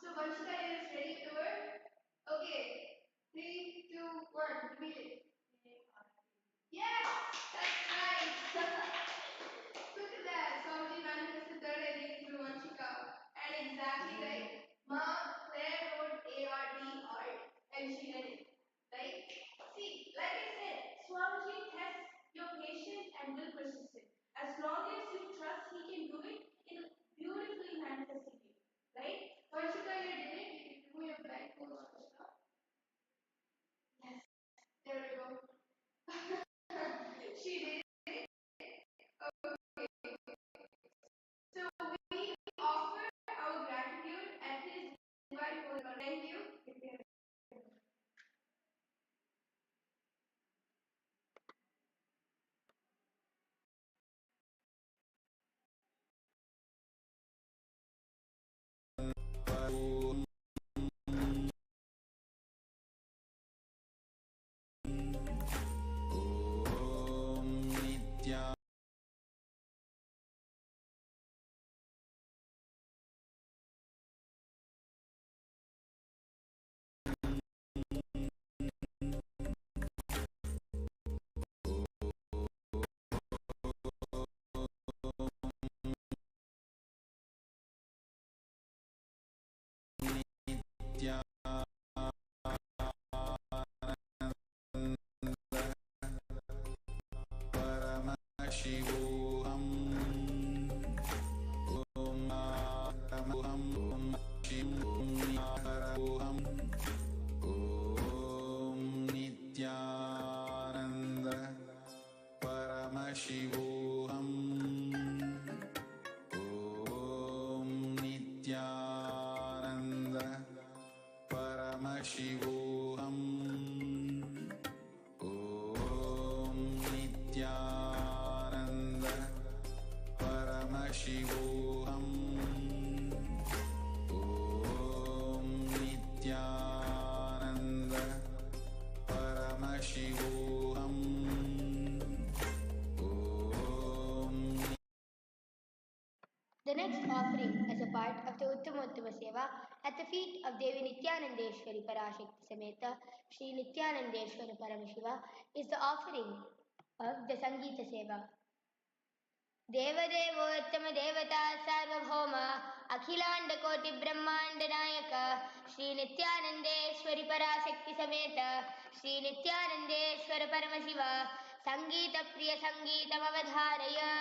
So Vanshika is ready to work? Okay. 3, 2, 1, repeat it. Yes! That's right! Look at that. Swamiji manifested third eye through Vanshika. And exactly right. Ma Claire wrote ART art and she did it. Right? See, like I said, Swamiji tests your patience and will persistent. As long as you trust he can do it, it'll beautifully manifest in you. Right? Vanshika, you did it. You can do your back pose, Vanshika. Yes. There we go. She did it. Okay. So we offer our gratitude at his divine holy. Thank you. Paramashivoham. Om Nithyananda Paramashivoham. Om. The next offering as a part of the Uttamotama Seva at the feet of Devi Nithyanandeshwari Parashakti Sameta Shri Nithyanandeshwara Paramashiva is the offering of the Sangeeta Seva. Devadevottama Devata Sarvabhauma Akhilanda Koti Brahmanda Nayaka Shri Nithyanandeshwari Parashakti Sameta Shri Nithyanandeshwara Paramashiva Sangeeta Priya Sangeetam Avadharaya.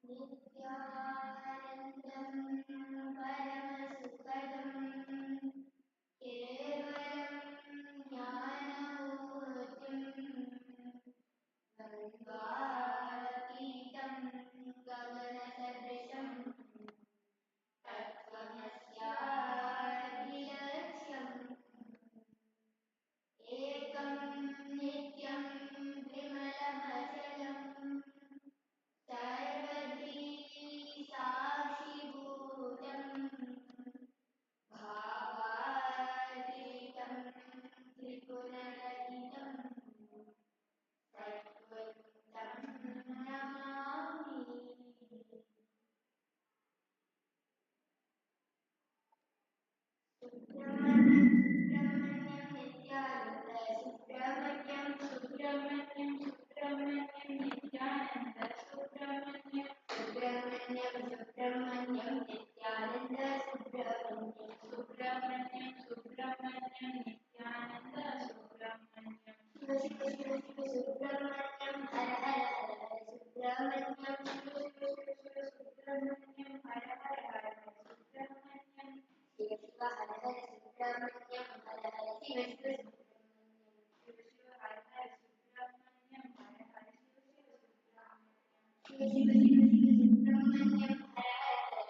Nithyanandam Paramasukadam Kevalam Jnanamurtim Vandhavakitam Gaganasadrisham Tattvamasyaadilaksham Ekam Nityam Vimalamachalam Sarvadhi Sakshibhutam Bhavaतीtam Tripurarahitam Sattvatam Namami. Subramanyam Nithyananda Subramanyam Subramanyam Subramanyam Nithyananda Subramanyam Subramanyam Subramanyam Nithyananda Subramanyam Subramanyam Subramanyam Nithyananda Subramanyam Shiva Shiva Shiva Shiva Subramanyam Hara Hara Hara Subramanyam Shiva Shiva Shiva Shiva Subramanyam Hara Hara Hara Subramanyam Shiva Shiva Hara Hara Subramanyam Hara Hara Shiva Shiva Shiva Shiva Hara Hara Subramanyam Hara Hara Shiva Shiva Shiva Shiva Shiva Subramanyam Hara Hara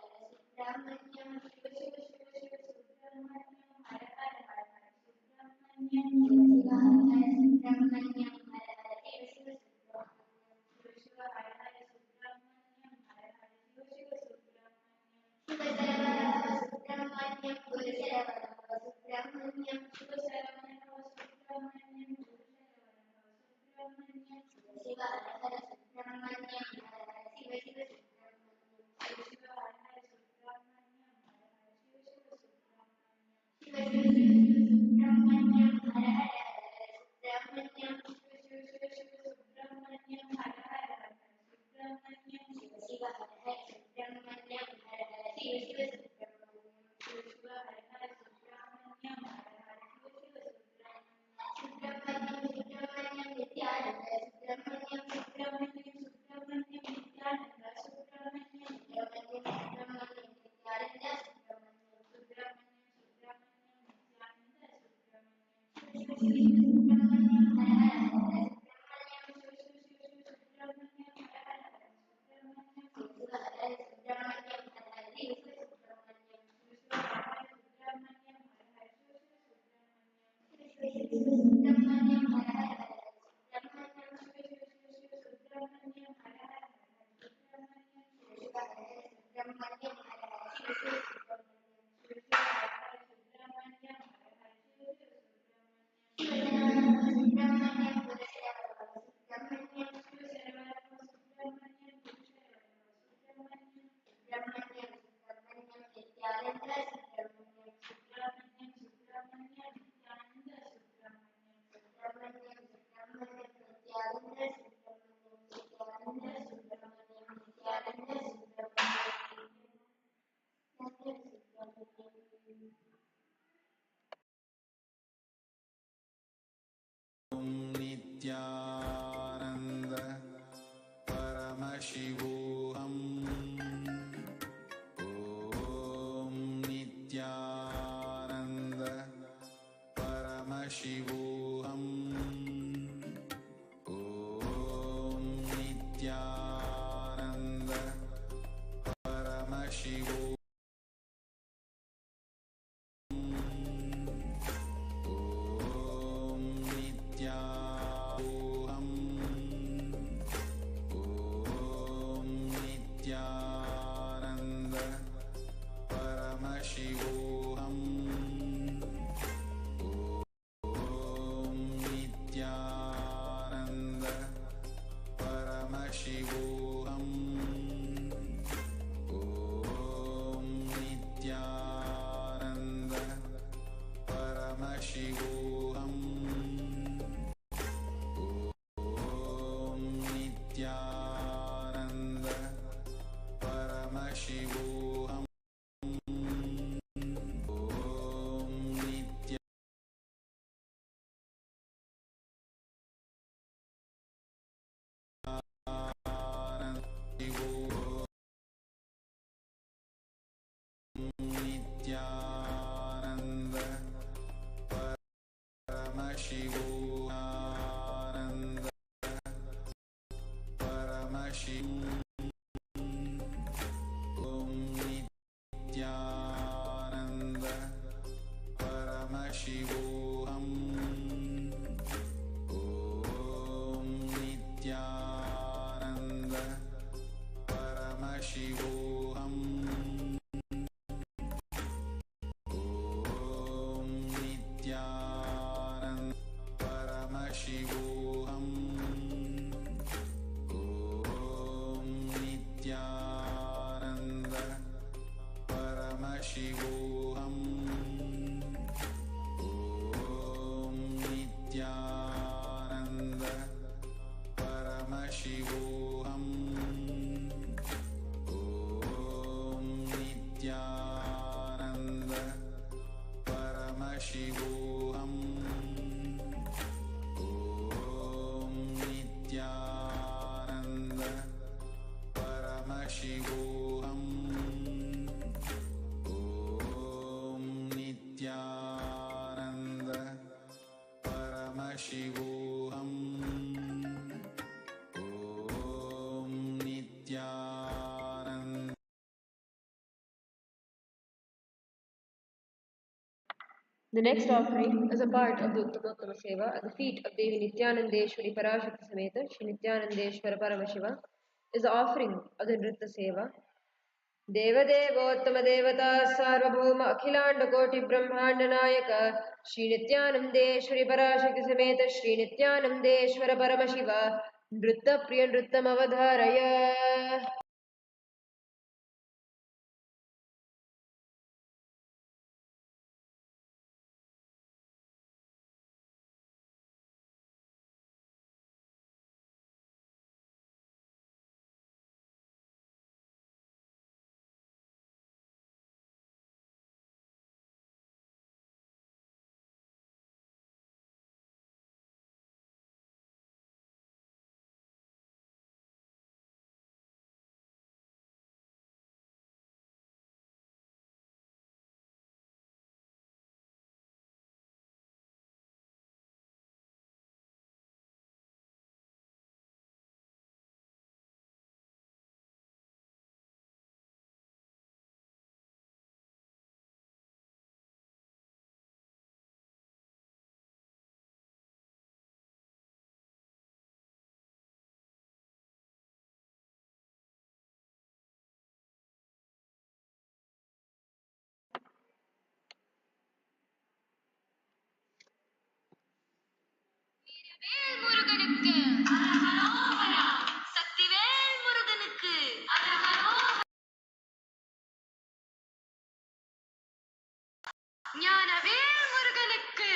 Subramanyam Shiva Shiva Shiva Shiva Subramanyam Hara Hara Subramanyam Shiva Shiva Hara Hara Subramanyam Hara Hara Shiva Shiva Shiva Shiva Hara Hara Subramanyam Hara Hara Shiva Shiva Shiva Subramanyam Guru Saravana Subramanyam Shiva Saravana Subramanyam Guru Saravana Subramanyam Shiva Hara Hara Subramanyam Hara Hara Shiva Shiva Shiva Shiva Hara Hara Subramanyam Hara Hara Shiva Shiva Shiva Shiva Shiva Subramanyam Hara Hara Subramanyam Shiva Shiva Shiva Shiva Subramanyam Hara Hara Subramanyam Shiva Shiva Hara Hara Subramanyam Hara Hara Shiva Shiva Shiva Shiva Hara Hara Subramanyam Hara Hara Shiva Shiva Subramanyam Subramanyam Nithyananda Subramanyam Subramanyam Subramanyam Nithyananda Subramanyam Subramanyam Subramanyam Nithyananda Subramanyam Subramanyam Subramanyam Nithyananda Subramanyam Shiva Shiva Shiva Subramanyam Hara Hara Subramanyam Om Nithyananda Paramashivam. Om Nithyananda Paramashivam. Om Nithyananda Paramashivam. Om Nithyananda Paramashivam. Om Nithyananda Paramashivam. Om Nithyananda Paramashivam. Om Nithyananda Paramashivam. Om Nithyananda Paramashivam. Om Nithyananda. The next offering is a part of the Uttamotama Seva at the feet of Devi Nithyanandeshwari Parashakti Sameta Shri Nithyanandeshwara Paramashiva is the offering of the Nritta Seva. Devadevottama Devata Sarvabhauma Akhilanda Koti Brahmanda Nayaka Shri Nithyanandeshwari Parashakti Sameta Shri Nithyanandeshwara Paramashiva Nritta Priya Nrittam Avadharaya. முருகனுக்கு சக்திவேல் முருகனுக்கு ஞானவேல் முருகனுக்கு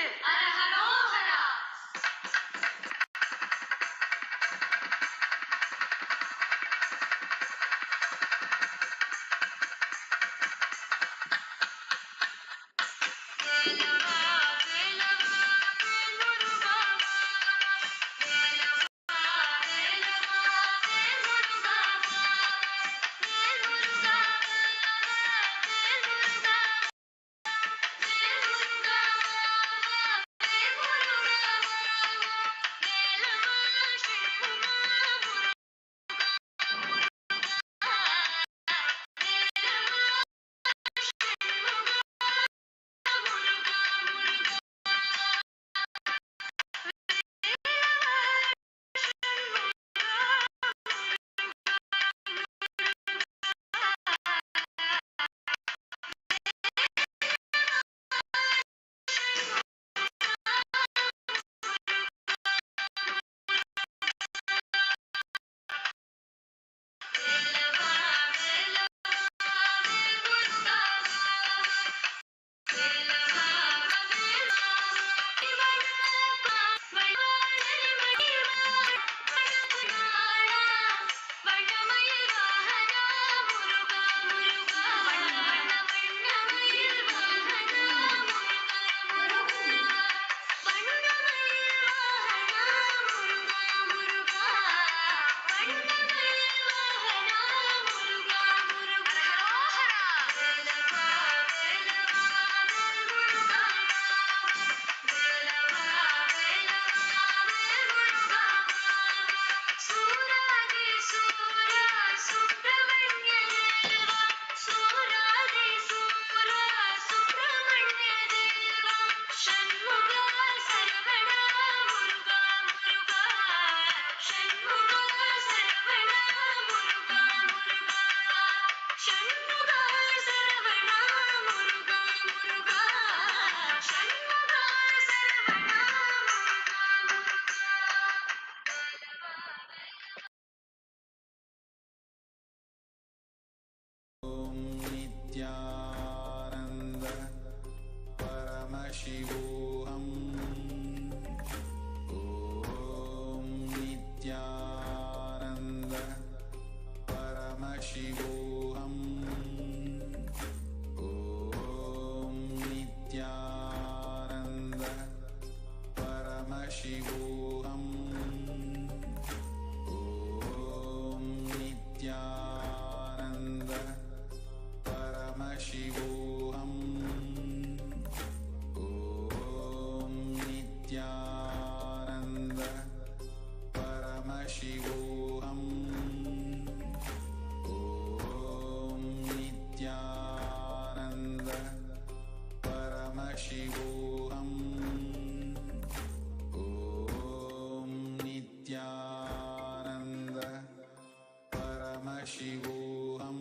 Paramashivoham.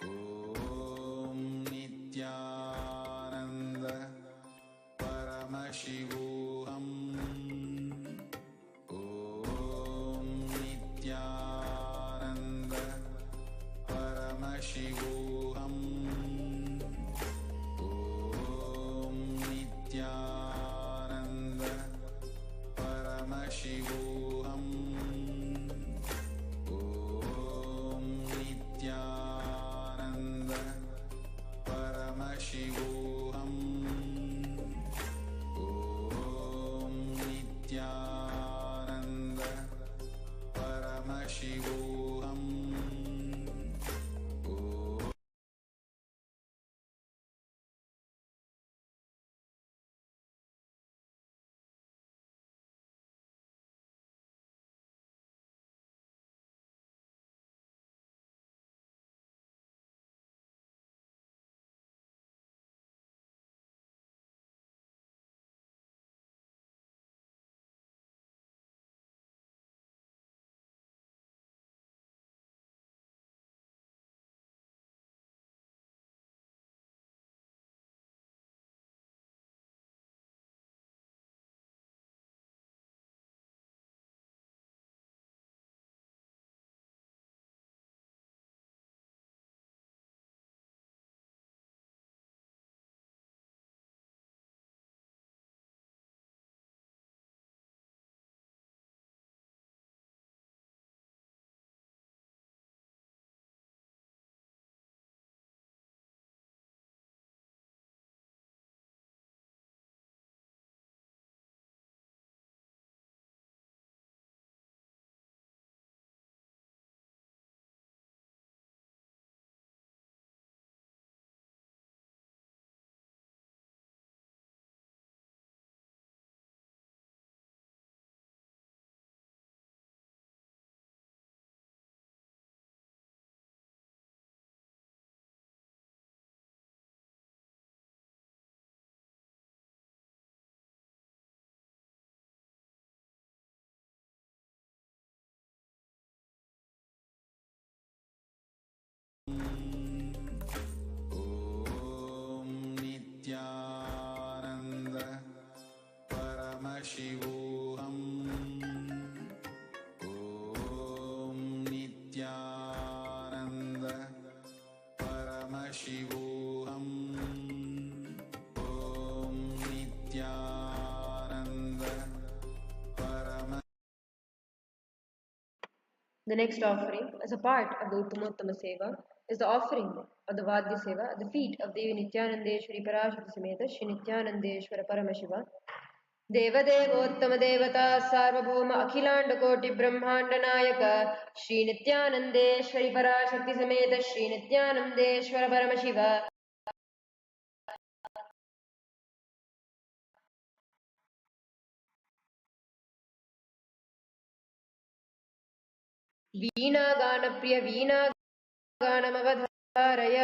Om Nithyananda Paramashivoham. Om Nithyananda Paramashivoham. Om Nithyananda Paramashivoham. Om Nithyananda Paramashivoham. Om Nithyananda Paramashivoham. Om Nithyananda Paramashivoham. Om Nithyananda Paramashivoham. Om Nithyananda Paramashivoham. The next offering, as a part of the Uttamotama Seva, is the offering of the Vadya Seva at the feet of Devi Nithyanandeshwari Parashakti Sameta Shri Nithyanandeshwara Paramashiva. देवदेवोत्तम देवता सार्वभौम अखिलांड कोटि ब्रह्मांड नायक श्री नित्यानंदेश्वरी पराशक्ति समेत श्री नित्यानंदेश्वर परमशिव वीणा गान प्रिय वीणा गानमवधारय